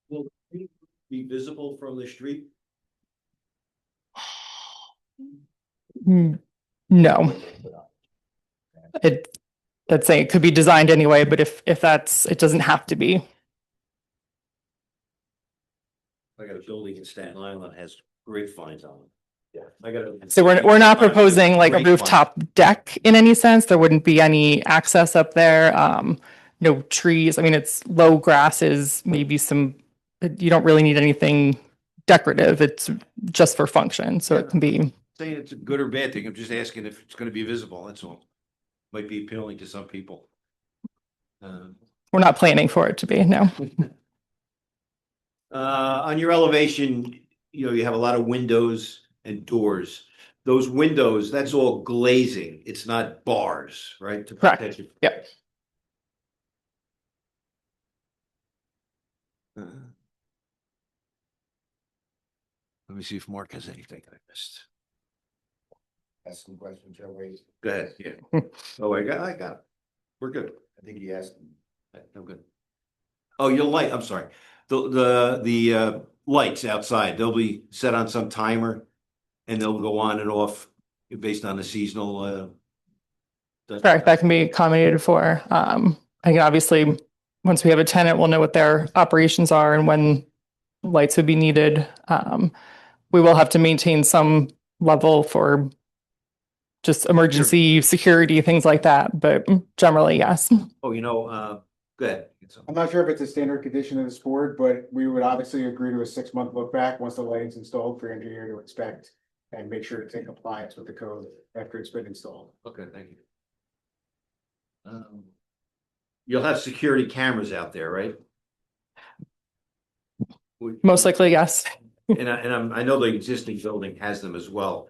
Will it be visible from the street?
No. Let's say it could be designed anyway, but if that's, it doesn't have to be.
I got a building in Staten Island that has grapevines on it. Yeah, I got a.
So we're not proposing like a rooftop deck in any sense. There wouldn't be any access up there. No trees. I mean, it's low grasses, maybe some, you don't really need anything decorative. It's just for function. So it can be.
Saying it's a good or bad thing. I'm just asking if it's gonna be visible, that's all. Might be appealing to some people.
We're not planning for it to be, no.
On your elevation, you have a lot of windows and doors. Those windows, that's all glazing. It's not bars, right? To
Correct.
protect it.
Yep.
Let me see if Mark has anything I missed.
Ask some questions, Joe. Wait.
Go ahead, yeah. Oh, I got it. We're good.
I think he asked.
I'm good. Oh, your light, I'm sorry. The lights outside, they'll be set on some timer and they'll go on and off based on the seasonal.
Correct, that can be accommodated for. I can obviously, once we have a tenant, we'll know what their operations are and when lights would be needed. We will have to maintain some level for just emergency security, things like that, but generally, yes.
Oh, go ahead.
I'm not sure if it's a standard condition of this board, but we would obviously agree to a 6-month look back once the lighting's installed for engineer to inspect and make sure it's in compliance with the code after it's been installed.
Okay, thank you. You'll have security cameras out there, right?
Most likely, yes.
And I know the existing building has them as well.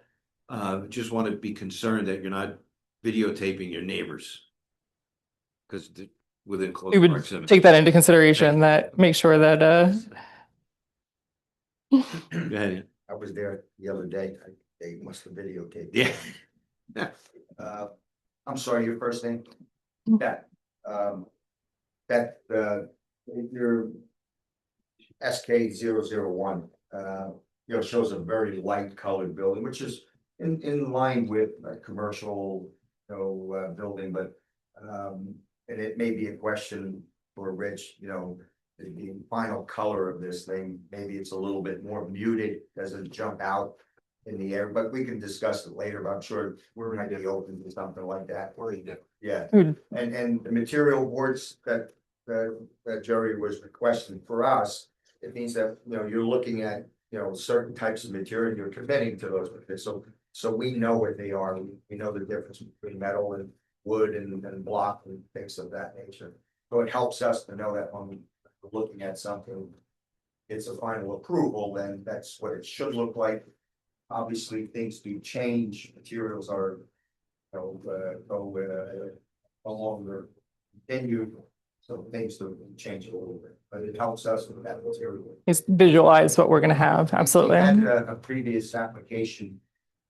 Just want to be concerned that you're not videotaping your neighbors. Because within close
We would
proximity.
take that into consideration, that make sure that
Go ahead.
I was there the other day. They must have videotaped.
Yeah.
I'm sorry, your first name? Beth. Beth, your SK001, shows a very light colored building, which is in line with a commercial, building, but, and it may be a question for Rich, the final color of this thing, maybe it's a little bit more muted, doesn't jump out in the air, but we can discuss it later, but I'm sure we're gonna be open to something like that. Yeah, and the material boards that Jerry was requesting for us, it means that, you're looking at, certain types of material, you're committing to those, so we know what they are, we know the difference between metal and wood and block and things of that nature. So it helps us to know that when we're looking at something, it's a final approval, then that's what it should look like. Obviously, things do change, materials are, no longer continued, so things do change a little bit, but it helps us with that material.
is visualize what we're going to have. Absolutely.
We had a previous application,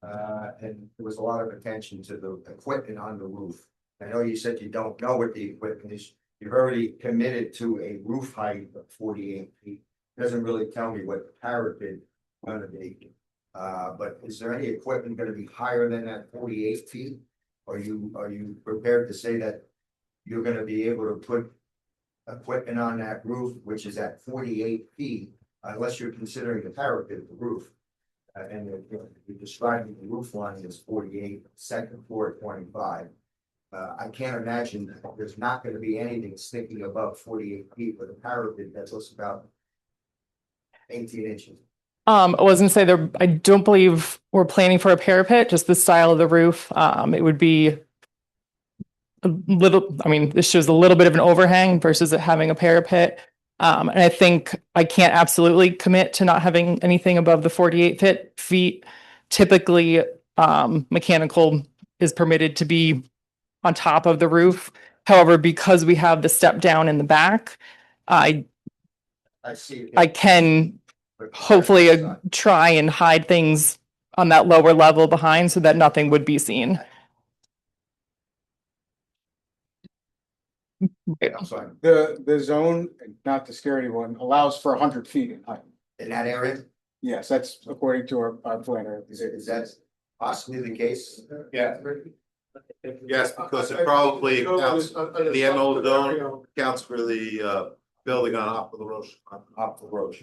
and there was a lot of attention to the equipment on the roof. I know you said you don't know what the equipment is. You've already committed to a roof height of 48 feet. Doesn't really tell me what the parapet is going to be. But is there any equipment gonna be higher than that 48 feet? Are you prepared to say that you're gonna be able to put equipment on that roof, which is at 48 feet, unless you're considering the parapet of the roof? And you're describing the roof line as 48, second floor at 25. I can't imagine that there's not gonna be anything sticking above 48 feet with a parapet that looks about 18 inches.
I was gonna say there, I don't believe we're planning for a parapet, just the style of the roof. It would be a little, I mean, this shows a little bit of an overhang versus it having a parapet. And I think I can't absolutely commit to not having anything above the 48 feet. Typically, mechanical is permitted to be on top of the roof. However, because we have the step down in the back, I
see.
I can hopefully try and hide things on that lower level behind so that nothing would be seen.
I'm sorry,
The zone, not to scare anyone, allows for 100 feet in height.
in that area,
Yes, that's according to our planner.
is that possibly the case?
Yeah. Yes, because it probably counts, the MO zone counts for the building on top of the road.
Off the road.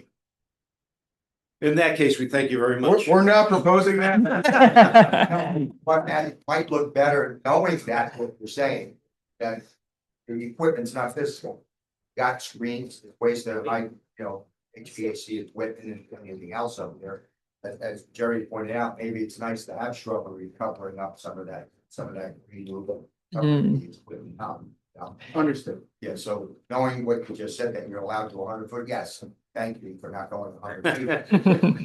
In that case, we thank you very much.
We're not proposing that.
But that might look better knowing that what you're saying, that the equipment's not physical. Got screens, ways to like, HVAC equipment and anything else up there. As Jerry pointed out, maybe it's nice to have shrubbery covering up some of that green roof.
Understood.
Yeah, so knowing what you just said, that you're allowed to 100 foot, yes, thank you for not going 100 feet.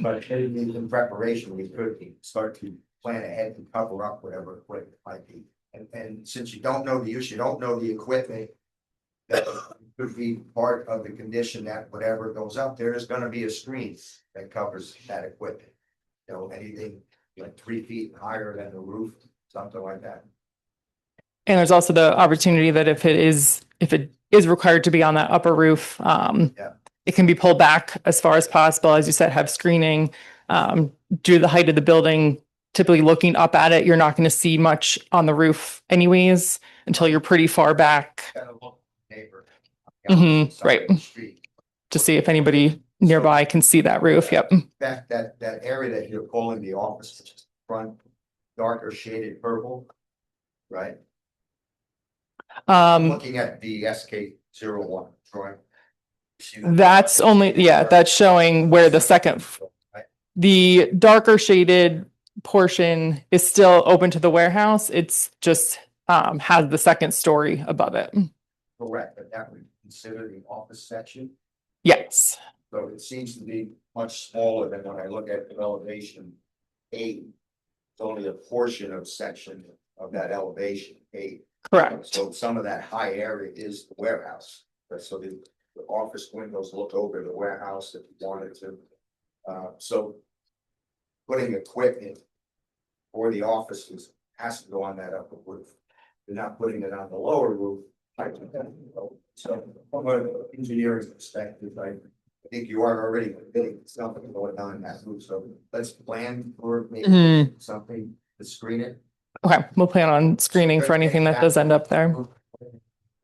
But in preparation, we could start to plan ahead to cover up whatever equipment might be. And since you don't know the use, you don't know the equipment that could be part of the condition that whatever goes up there is gonna be a screen that covers that equipment. Anything like 3 feet higher than the roof, something like that.
And there's also the opportunity that if it is required to be on that upper roof, it can be pulled back as far as possible. As you said, have screening, due to the height of the building, typically looking up at it, you're not going to see much on the roof anyways, until you're pretty far back. Right. To see if anybody nearby can see that roof. Yep.
That area that you're calling the office, which is front, darker shaded purple, right? I'm looking at the SK01 drawing.
That's only, that's showing where the darker shaded portion is still open to the warehouse. It's just has the second story above it.
Correct, but that would consider the office section.
Yes.
So it seems to be much smaller than when I look at the elevation 8. It's only a portion of section of that elevation 8.
Correct.
So some of that high area is the warehouse. So the office windows look over the warehouse if you wanted to. So putting equipment for the offices has to go on that upper roof. You're not putting it on the lower roof. So from an engineering perspective, I think you are already getting something going on in that roof. So let's plan for maybe something to screen it.
Okay, we'll plan on screening for anything that does end up there.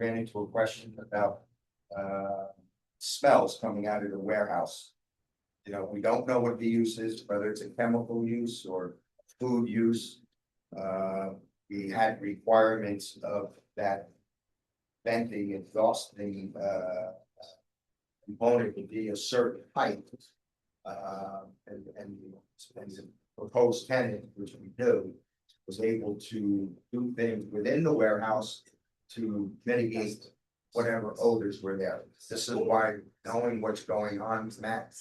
Ran into a question about smells coming out of the warehouse. We don't know what the use is, whether it's a chemical use or food use. We had requirements of that venting, exhausting component to be a certain height. And the proposed tenant, which we do, was able to do things within the warehouse to mitigate whatever odors were there. This is why knowing what's going on, Matt,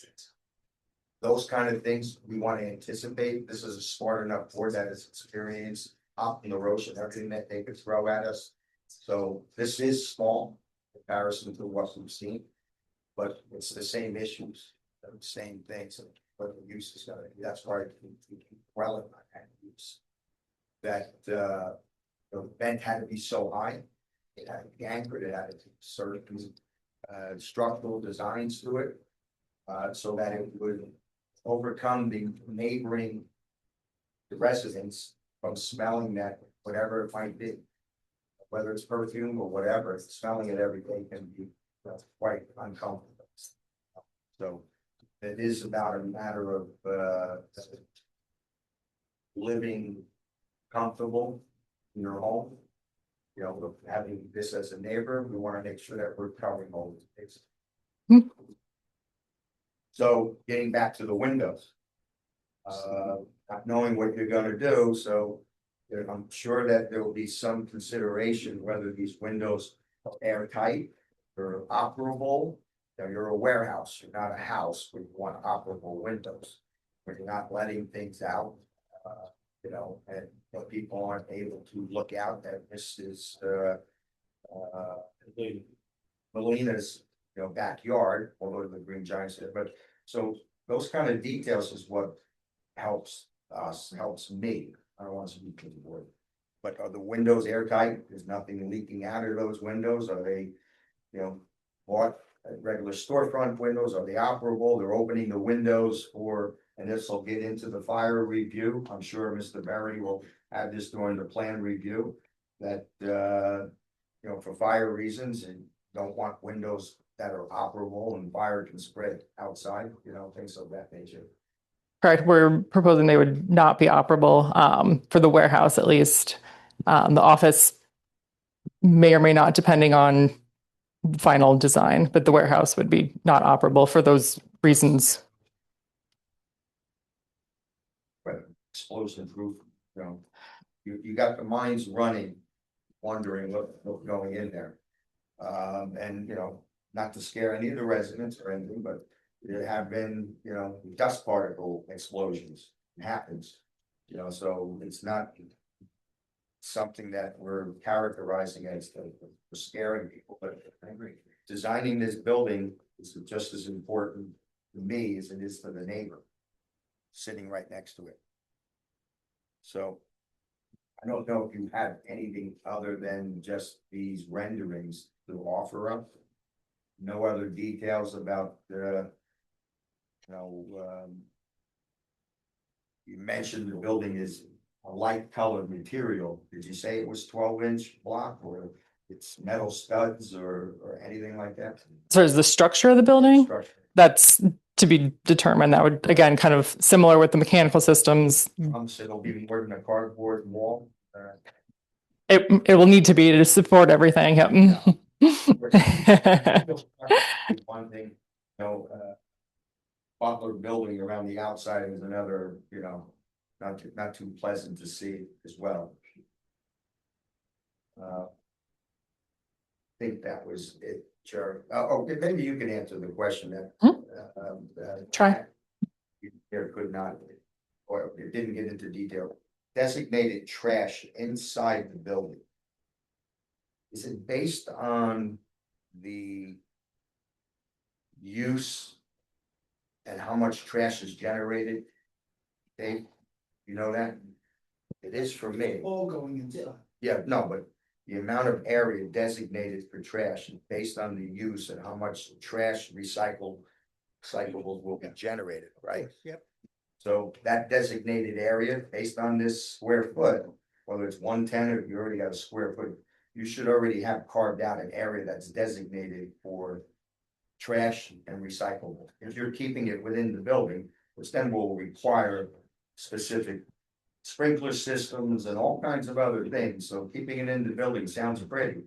those kind of things we want to anticipate. This is a smart enough board that has experience up in the road and everything that they could throw at us. So this is small in comparison to what we've seen, but it's the same issues, the same things. But the use is gonna be, that's why we keep dwelling on that use. That the vent had to be so high, it had to be anchored, it had to be certain structural designs to it, so that it would overcome the neighboring residents from smelling that, whatever it might be. Whether it's perfume or whatever, smelling it every day can be quite uncomfortable. So it is about a matter of living comfortable in your home. You know, having this as a neighbor, we want to make sure that we're covering all the bases. So getting back to the windows. Not knowing what you're gonna do, so I'm sure that there will be some consideration whether these windows are airtight or operable. Now, you're a warehouse, you're not a house where you want operable windows, where you're not letting things out. You know, and people aren't able to look out that this is Melina's, you know, backyard, although the Green Giants there, but so those kind of details is what helps us, helps me. I don't want to speak to the board. But are the windows airtight? There's nothing leaking out of those windows? Are they, you know, bought regular storefront windows? Are they operable? They're opening the windows for, and this will get into the fire review. I'm sure Mr. Berry will have this during the plan review that, you know, for fire reasons and don't want windows that are operable and fire can spread outside, you know, things of that nature.
Correct. We're proposing they would not be operable for the warehouse, at least. The office may or may not, depending on final design, but the warehouse would be not operable for those reasons.
But explosion proof, you know, you got the minds running, wondering what's going in there. And, you know, not to scare any of the residents or anything, but there have been, you know, dust particle explosions. It happens, you know, so it's not something that we're characterizing as for scaring people, but I agree. Designing this building is just as important to me as it is for the neighbor sitting right next to it. So I don't know if you have anything other than just these renderings to offer up. No other details about the, you know, you mentioned the building is a light colored material. Did you say it was 12-inch block or it's metal studs or anything like that?
So is the structure of the building?
Structure.
That's to be determined. That would, again, kind of similar with the mechanical systems.
So it'll be more than a cardboard wall.
It will need to be to support everything. Yep.
One thing, you know, Butler building around the outside is another, you know, not too pleasant to see as well. I think that was it, Chair. Oh, maybe you can answer the question that
Try.
There could not, or it didn't get into detail. Designated trash inside the building. Is it based on the use and how much trash is generated? Dave, you know that? It is for me.
All going into.
Yeah, no, but the amount of area designated for trash is based on the use and how much trash recyclables will be generated, right?
Yep.
So that designated area, based on this square foot, whether it's 110 or you already got a square foot, you should already have carved out an area that's designated for trash and recyclable. If you're keeping it within the building, which then will require specific sprinkler systems and all kinds of other things. So keeping it in the building sounds pretty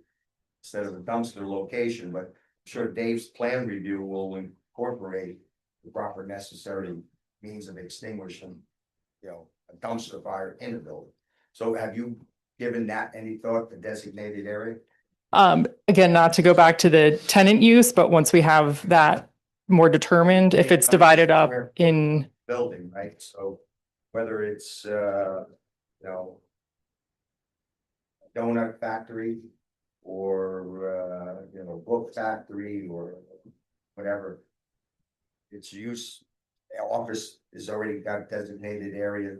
instead of a dumpster location, but I'm sure Dave's plan review will incorporate the proper necessary means of extinguishing, you know, a dumpster fire in the building. So have you given that any thought, the designated area?
Again, not to go back to the tenant use, but once we have that more determined, if it's divided up in
Building, right? So whether it's, you know, donut factory or, you know, book factory or whatever. Its use, office is already got designated area,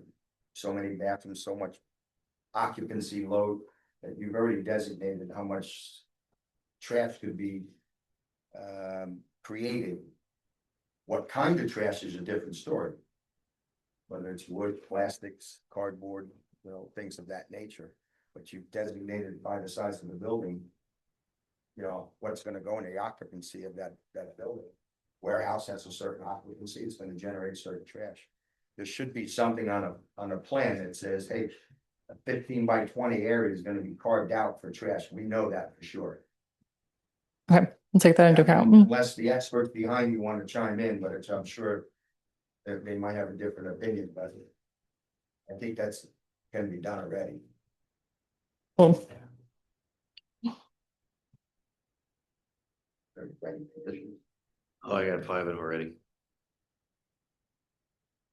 so many bathrooms, so much occupancy load that you've already designated how much trash could be created. What kind of trash is a different story. whether it's wood, plastics, cardboard, things of that nature. But you've designated by the size of the building, what's gonna go in the occupancy of that building. Warehouse has a certain occupancy, it's gonna generate certain trash. There should be something on a plan that says, hey, a 15 by 20 area is gonna be carved out for trash. We know that for sure.
Okay, I'll take that into account.
Unless the experts behind you want to chime in, but I'm sure that they might have a different opinion, but I think that's can be done already.
Cool.
Oh, I got 5 already.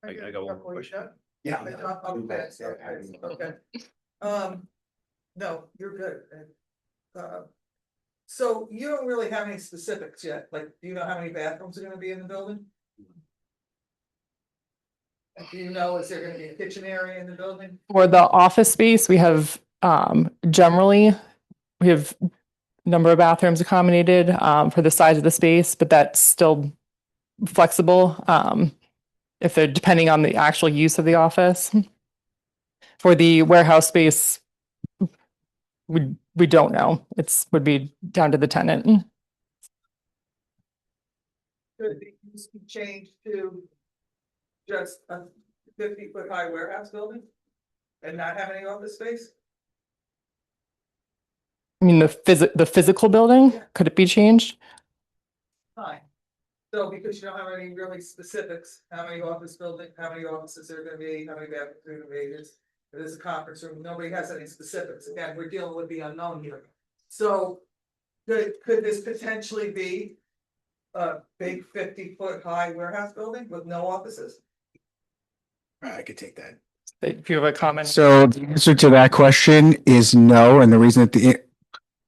I got one more question.
Yeah.
Okay. No, you're good. So you don't really have any specifics yet, like, do you know how many bathrooms are gonna be in the building? Do you know, is there gonna be a kitchen area in the building?
For the office space, we have generally, we have number of bathrooms accommodated for the size of the space, but that's still flexible if they're depending on the actual use of the office. For the warehouse space, we don't know. Would be down to the tenant.
Could the use be changed to just a 50-foot high warehouse building and not have any office space?
I mean, the physical building, could it be changed?
Fine. So because you don't have any really specifics, how many offices there are gonna be, how many bathrooms there are gonna be, there's a conference room, nobody has any specifics. Again, we're dealing with the unknown here. So could this potentially be a big 50-foot high warehouse building with no offices?
I could take that.
If you have a comment.
So the answer to that question is no, and the reason that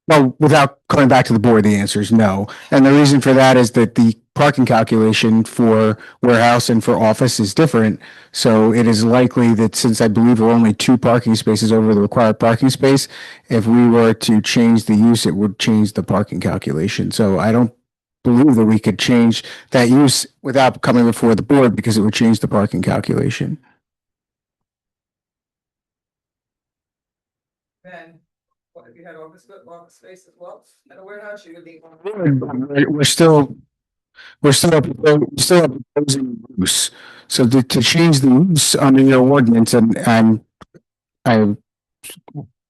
well, without coming back to the board, the answer is no. And the reason for that is that the parking calculation for warehouse and for office is different. So it is likely that since I believe we're only 2 parking spaces over the required parking space, if we were to change the use, it would change the parking calculation. So I don't believe that we could change that use without coming before the board because it would change the parking calculation.
Then what if you had office space as well and a warehouse, you would need one.
We're still proposing use. So to change the use under your ordinance, and I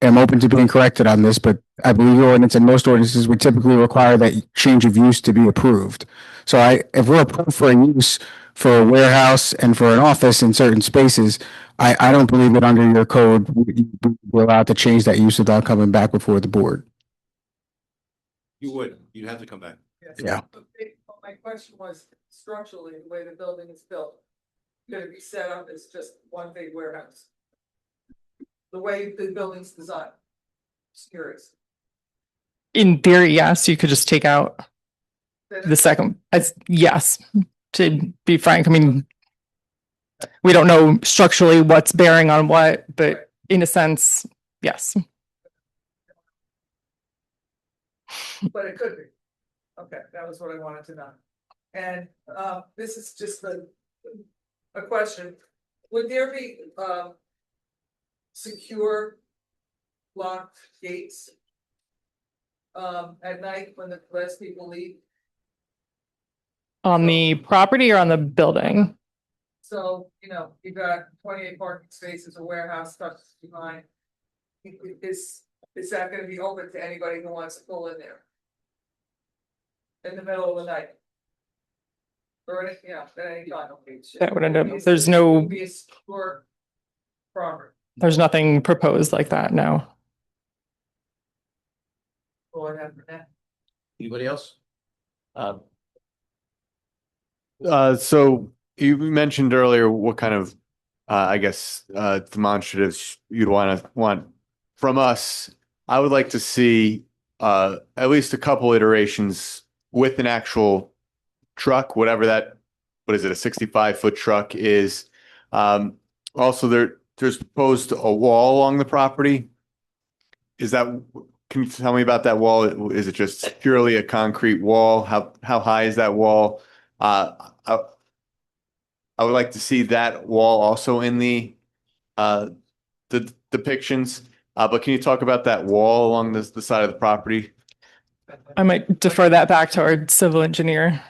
am open to being corrected on this, but I believe your ordinance and most ordinances would typically require that change of use to be approved. So if we're approved for a use for a warehouse and for an office in certain spaces, I don't believe that under your code, we're allowed to change that use without coming back before the board.
You'd have to come back.
Yeah.
My question was structurally, the way the building is built, could it be set up as just one big warehouse? The way the building's designed. Just curious.
In theory, yes, you could just take out the second, yes, to be frank. I mean, we don't know structurally what's bearing on what, but in a sense, yes.
But it could be. Okay, that was what I wanted to know. And this is just a question. Would there be secure locked gates at night when the last people leave?
On the property or on the building?
So, you've got 28 parking spaces, a warehouse stuck behind. Is that gonna be open to anybody who wants to pull in there? In the middle of the night? Or at any time.
That would end up, there's no,
Be a secure property.
there's nothing proposed like that, no.
Go ahead for that.
Anybody else?
So you mentioned earlier what kind of, I guess, demonstratives you'd want from us. I would like to see at least a couple iterations with an actual truck, whatever that, what is it, a 65-foot truck is. Also, there's proposed a wall along the property. Can you tell me about that wall? Is it just purely a concrete wall? How high is that wall? I I would like to see that wall also in the depictions. But can you talk about that wall along the side of the property?
I might defer that back to our civil engineer.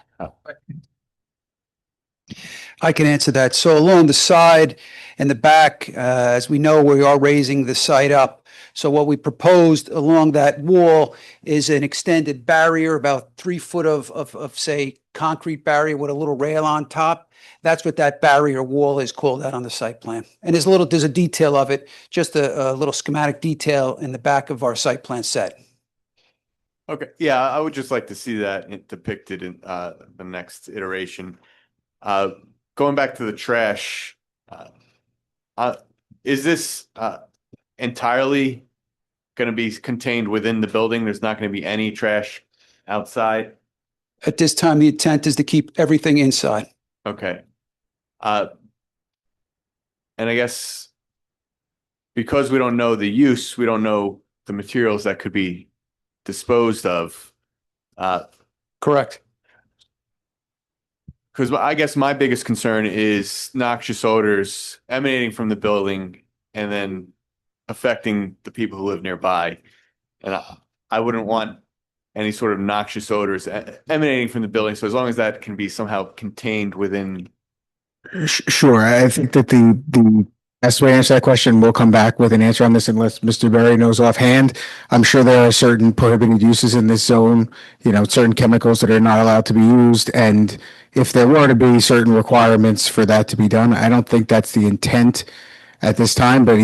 I can answer that. So along the side and the back, as we know, we are raising the site up. So what we proposed along that wall is an extended barrier, about 3 foot of say, concrete barrier with a little rail on top. That's what that barrier wall is called out on the site plan. And there's a detail of it, just a little schematic detail in the back of our site plan set.
Okay, yeah, I would just like to see that depicted in the next iteration. Going back to the trash, is this entirely going to be contained within the building? There's not going to be any trash outside?
At this time, the intent is to keep everything inside.
Okay. And I guess because we don't know the use, we don't know the materials that could be disposed of.
Correct.
Because I guess my biggest concern is noxious odors emanating from the building and then affecting the people who live nearby. And I wouldn't want any sort of noxious odors emanating from the building. So as long as that can be somehow contained within.
Sure. I think that the best way to answer that question, we'll come back with an answer on this unless Mr. Berry knows offhand. I'm sure there are certain prohibited uses in this zone, certain chemicals that are not allowed to be used. And if there were to be certain requirements for that to be done, I don't think that's the intent at this time, but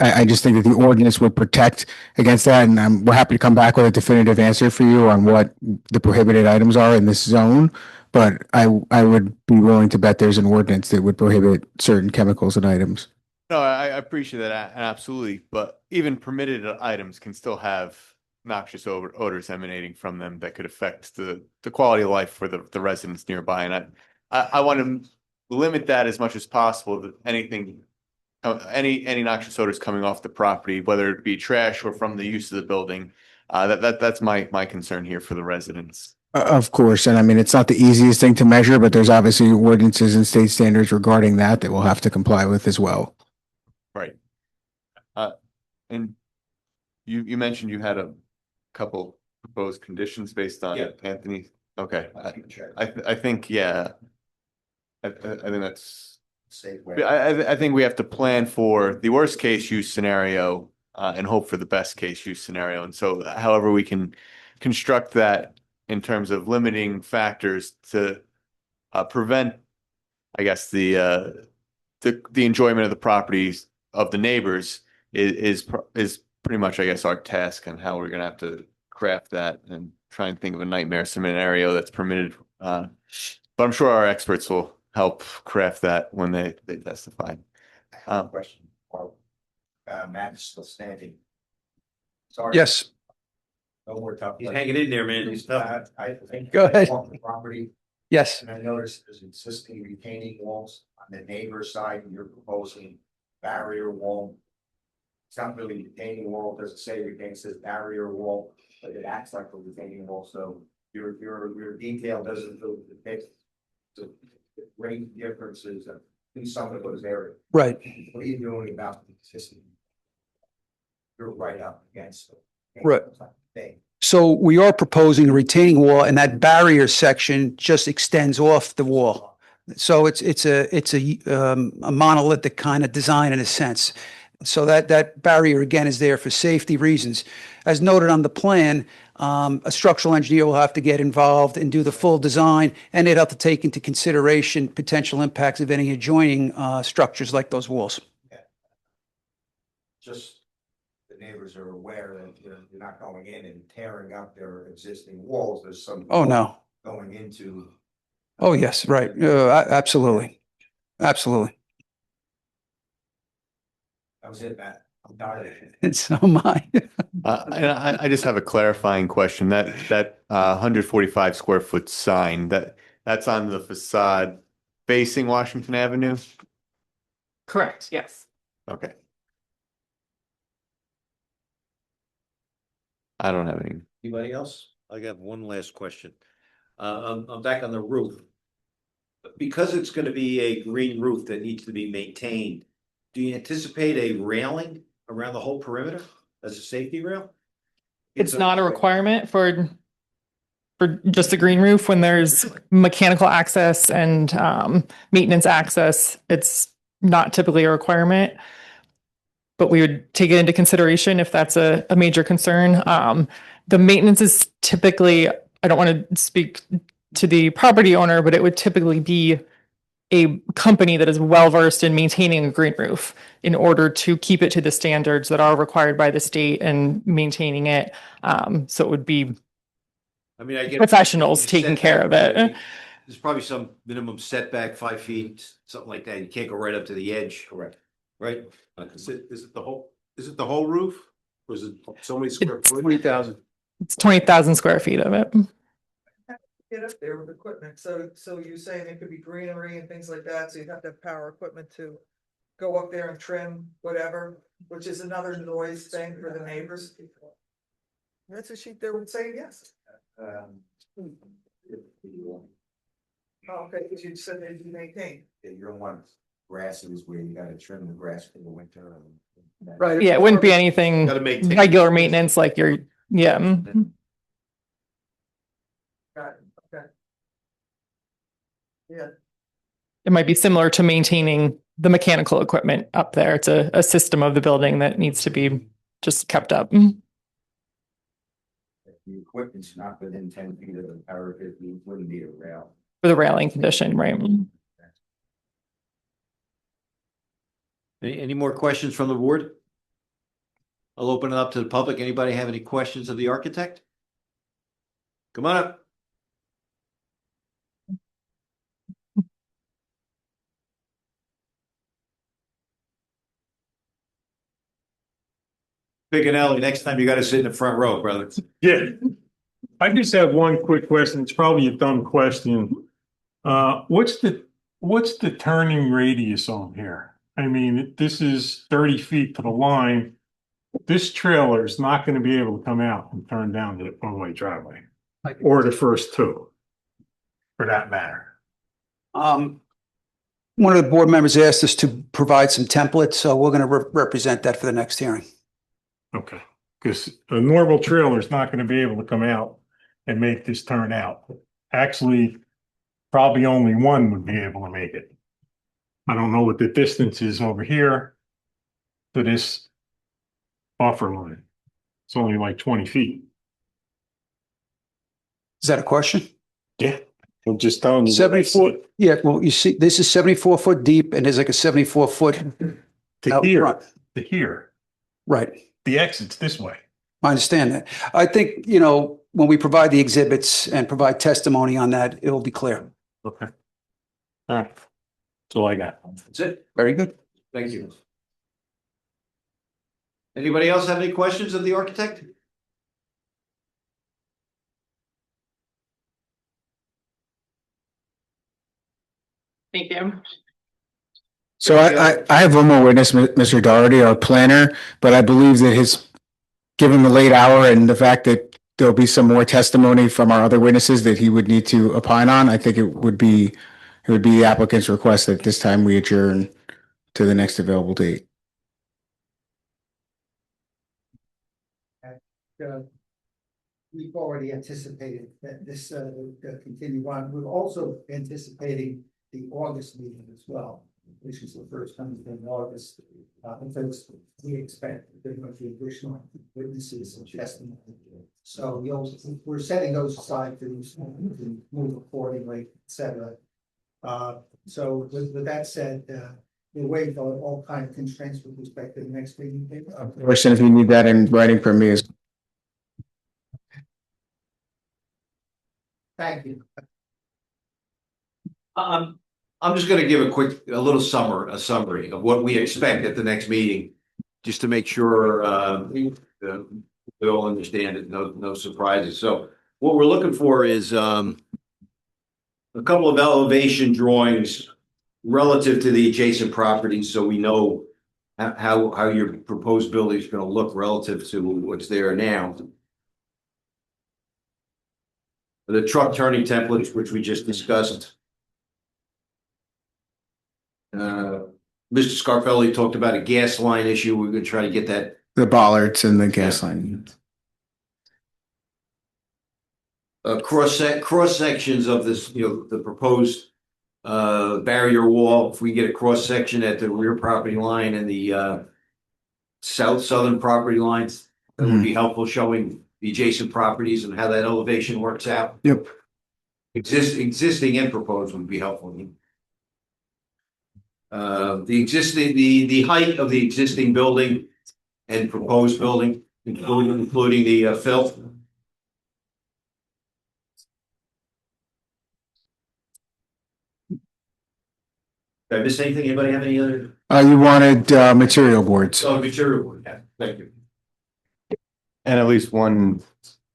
I just think that the ordinance would protect against that. And we're happy to come back with a definitive answer for you on what the prohibited items are in this zone. But I would be willing to bet there's an ordinance that would prohibit certain chemicals and items.
No, I appreciate that absolutely, but even permitted items can still have noxious odors emanating from them that could affect the quality of life for the residents nearby. And I want to limit that as much as possible. That anything, any noxious odors coming off the property, whether it be trash or from the use of the building, that's my concern here for the residents.
Of course. And I mean, it's not the easiest thing to measure, but there's obviously ordinances and state standards regarding that we'll have to comply with as well.
Right. And you mentioned you had a couple proposed conditions based on Anthony. Okay. I think, yeah. I think that's
safe way.
I think we have to plan for the worst case use scenario and hope for the best case use scenario. And so however we can construct that in terms of limiting factors to prevent, I guess, the enjoyment of the properties of the neighbors is pretty much, I guess, our task and how we're going to have to craft that and try and think of a nightmare scenario that's permitted. But I'm sure our experts will help craft that when they testify.
Question. Matt is still standing. Sorry.
Yes.
No more tough.
He's hanging in there, man. He's tough.
I think.
Go ahead.
On the property,
Yes.
and I noticed there's existing retaining walls on the neighbor's side, and you're proposing barrier wall. It's not really retaining wall, it doesn't say retaining, it says barrier wall, but it acts like a retaining wall, so your detail doesn't really depict the great differences in some of those areas.
Right.
What are you doing about the existing? You're right up against it.
Right. So we are proposing a retaining wall, and that barrier section just extends off the wall. So it's a monolithic kind of design in a sense. So that barrier again is there for safety reasons. As noted on the plan, a structural engineer will have to get involved and do the full design, and they'd have to take into consideration potential impacts of any adjoining structures like those walls.
Just the neighbors are aware that you're not going in and tearing up their existing walls. There's some.
Oh, no.
Going into.
Oh, yes, right. Absolutely. Absolutely.
That was it, Matt. I'm tired.
And so am I.
I just have a clarifying question. That 145 square foot sign that's on the facade facing Washington Avenue.
Correct, yes.
Okay. I don't have any.
Anybody else? I got one last question. I'm back on the roof. because it's gonna be a green roof that needs to be maintained, do you anticipate a railing around the whole perimeter as a safety rail?
It's not a requirement for just a green roof when there's mechanical access and maintenance access. It's not typically a requirement. But we would take it into consideration if that's a major concern. The maintenance is typically, I don't want to speak to the property owner, but it would typically be a company that is well versed in maintaining a green roof in order to keep it to the standards that are required by the state and maintaining it. So it would be
I mean, I get.
professionals taking care of it.
There's probably some minimum setback, 5 feet, something like that. You can't go right up to the edge. Correct. Right?
Is it the whole roof? Or is it so many square
It's
foot?
20,000.
It's 20,000 square feet of it.
Get up there with equipment, so you're saying it could be greenery and things like that, so you'd have to have power equipment to go up there and trim whatever, which is another noise thing for the neighbors. That's a sheet there would say yes. Oh, okay, because you said they'd be maintained.
You don't want grasses where you gotta trim the grass for the winter.
Right.
Yeah, it wouldn't be anything
Gotta maintain.
regular maintenance like you're, yeah.
Got it, okay. Yeah.
It might be similar to maintaining the mechanical equipment up there. It's a system of the building that needs to be just kept up.
The equipment's not within 10 feet of the parapet, you wouldn't need a rail.
For the railing condition, right?
Any more questions from the board? I'll open it up to the public. Anybody have any questions of the architect? Come on up. Big and Ellie, next time you gotta sit in the front row, brother.
Yeah. I just have one quick question. It's probably a dumb question. What's the turning radius on here? I mean, this is 30 feet to the line. This trailer is not going to be able to come out and turn down the one-way driveway. Or the first two, for that matter.
One of the board members asked us to provide some templates, so we're going to represent that for the next hearing.
Okay, because a normal trailer is not going to be able to come out and make this turn out. Actually, probably only one would be able to make it. I don't know what the distance is over here to this buffer line. It's only like 20 feet.
Is that a question?
Yeah, I'm just telling you.
74. Yeah, well, you see, this is 74 foot deep and there's like a 74 foot
to
out
here,
front.
to here.
Right.
The exit's this way.
I understand that. I think, you know, when we provide the exhibits and provide testimony on that, it will be clear.
Okay. All right. That's all I got.
That's it.
Very good.
Thank you. Anybody else have any questions of the architect?
Thank you.
So I have one more witness, Mr. Doherty, our planner, but I believe that given the late hour and the fact that there'll be some more testimony from our other witnesses that he would need to opine on, I think it would be the applicant's request that this time we adjourn to the next available date.
We've already anticipated that this would continue on. We're also anticipating the August meeting as well, which is the first time in August, because we expect there might be additional witnesses and testimony. So we're setting those aside to move accordingly, et cetera. So with that said, we'll waive all kind of constraints with respect to the next meeting.
Question if you need that in writing from me is.
Thank you.
I'm just gonna give a little summary of what we expect at the next meeting, just to make sure we all understand it, no surprises. So what we're looking for is a couple of elevation drawings relative to the adjacent properties, so we know how your proposed building is gonna look relative to what's there now. The truck turning templates, which we just discussed.
Mr. Scarpelli talked about a gas line issue. We're gonna try to get that.
The bollards and the gas line.
Cross sections of this, the proposed barrier wall. If we get a cross section at the rear property line and the southern property lines, that would be helpful, showing the adjacent properties and how that elevation works out.
Yep.
Existing and proposed would be helpful. The height of the existing building and proposed building, including the fill. Did I miss anything? Anybody have any other?
You wanted material boards.
Oh, material board, yeah, thank you.
And at least one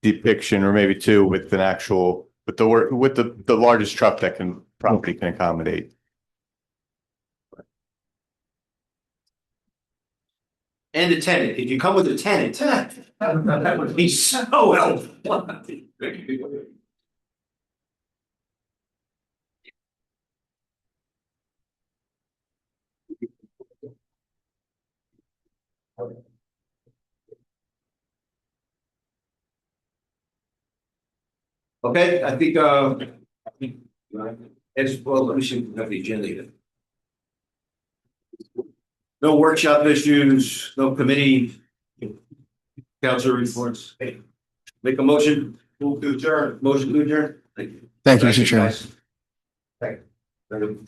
depiction or maybe two with an actual, with the largest truck that property can accommodate.
And a tenant. If you come with a tenant, that would be so helpful. Okay, I think, as well, we should have the agenda here. No workshop issues, no committee. Council reports. Make a motion. Move to adjourn. Motion to adjourn.
Thank you, Mr. Chairman.
Guys. Thank you.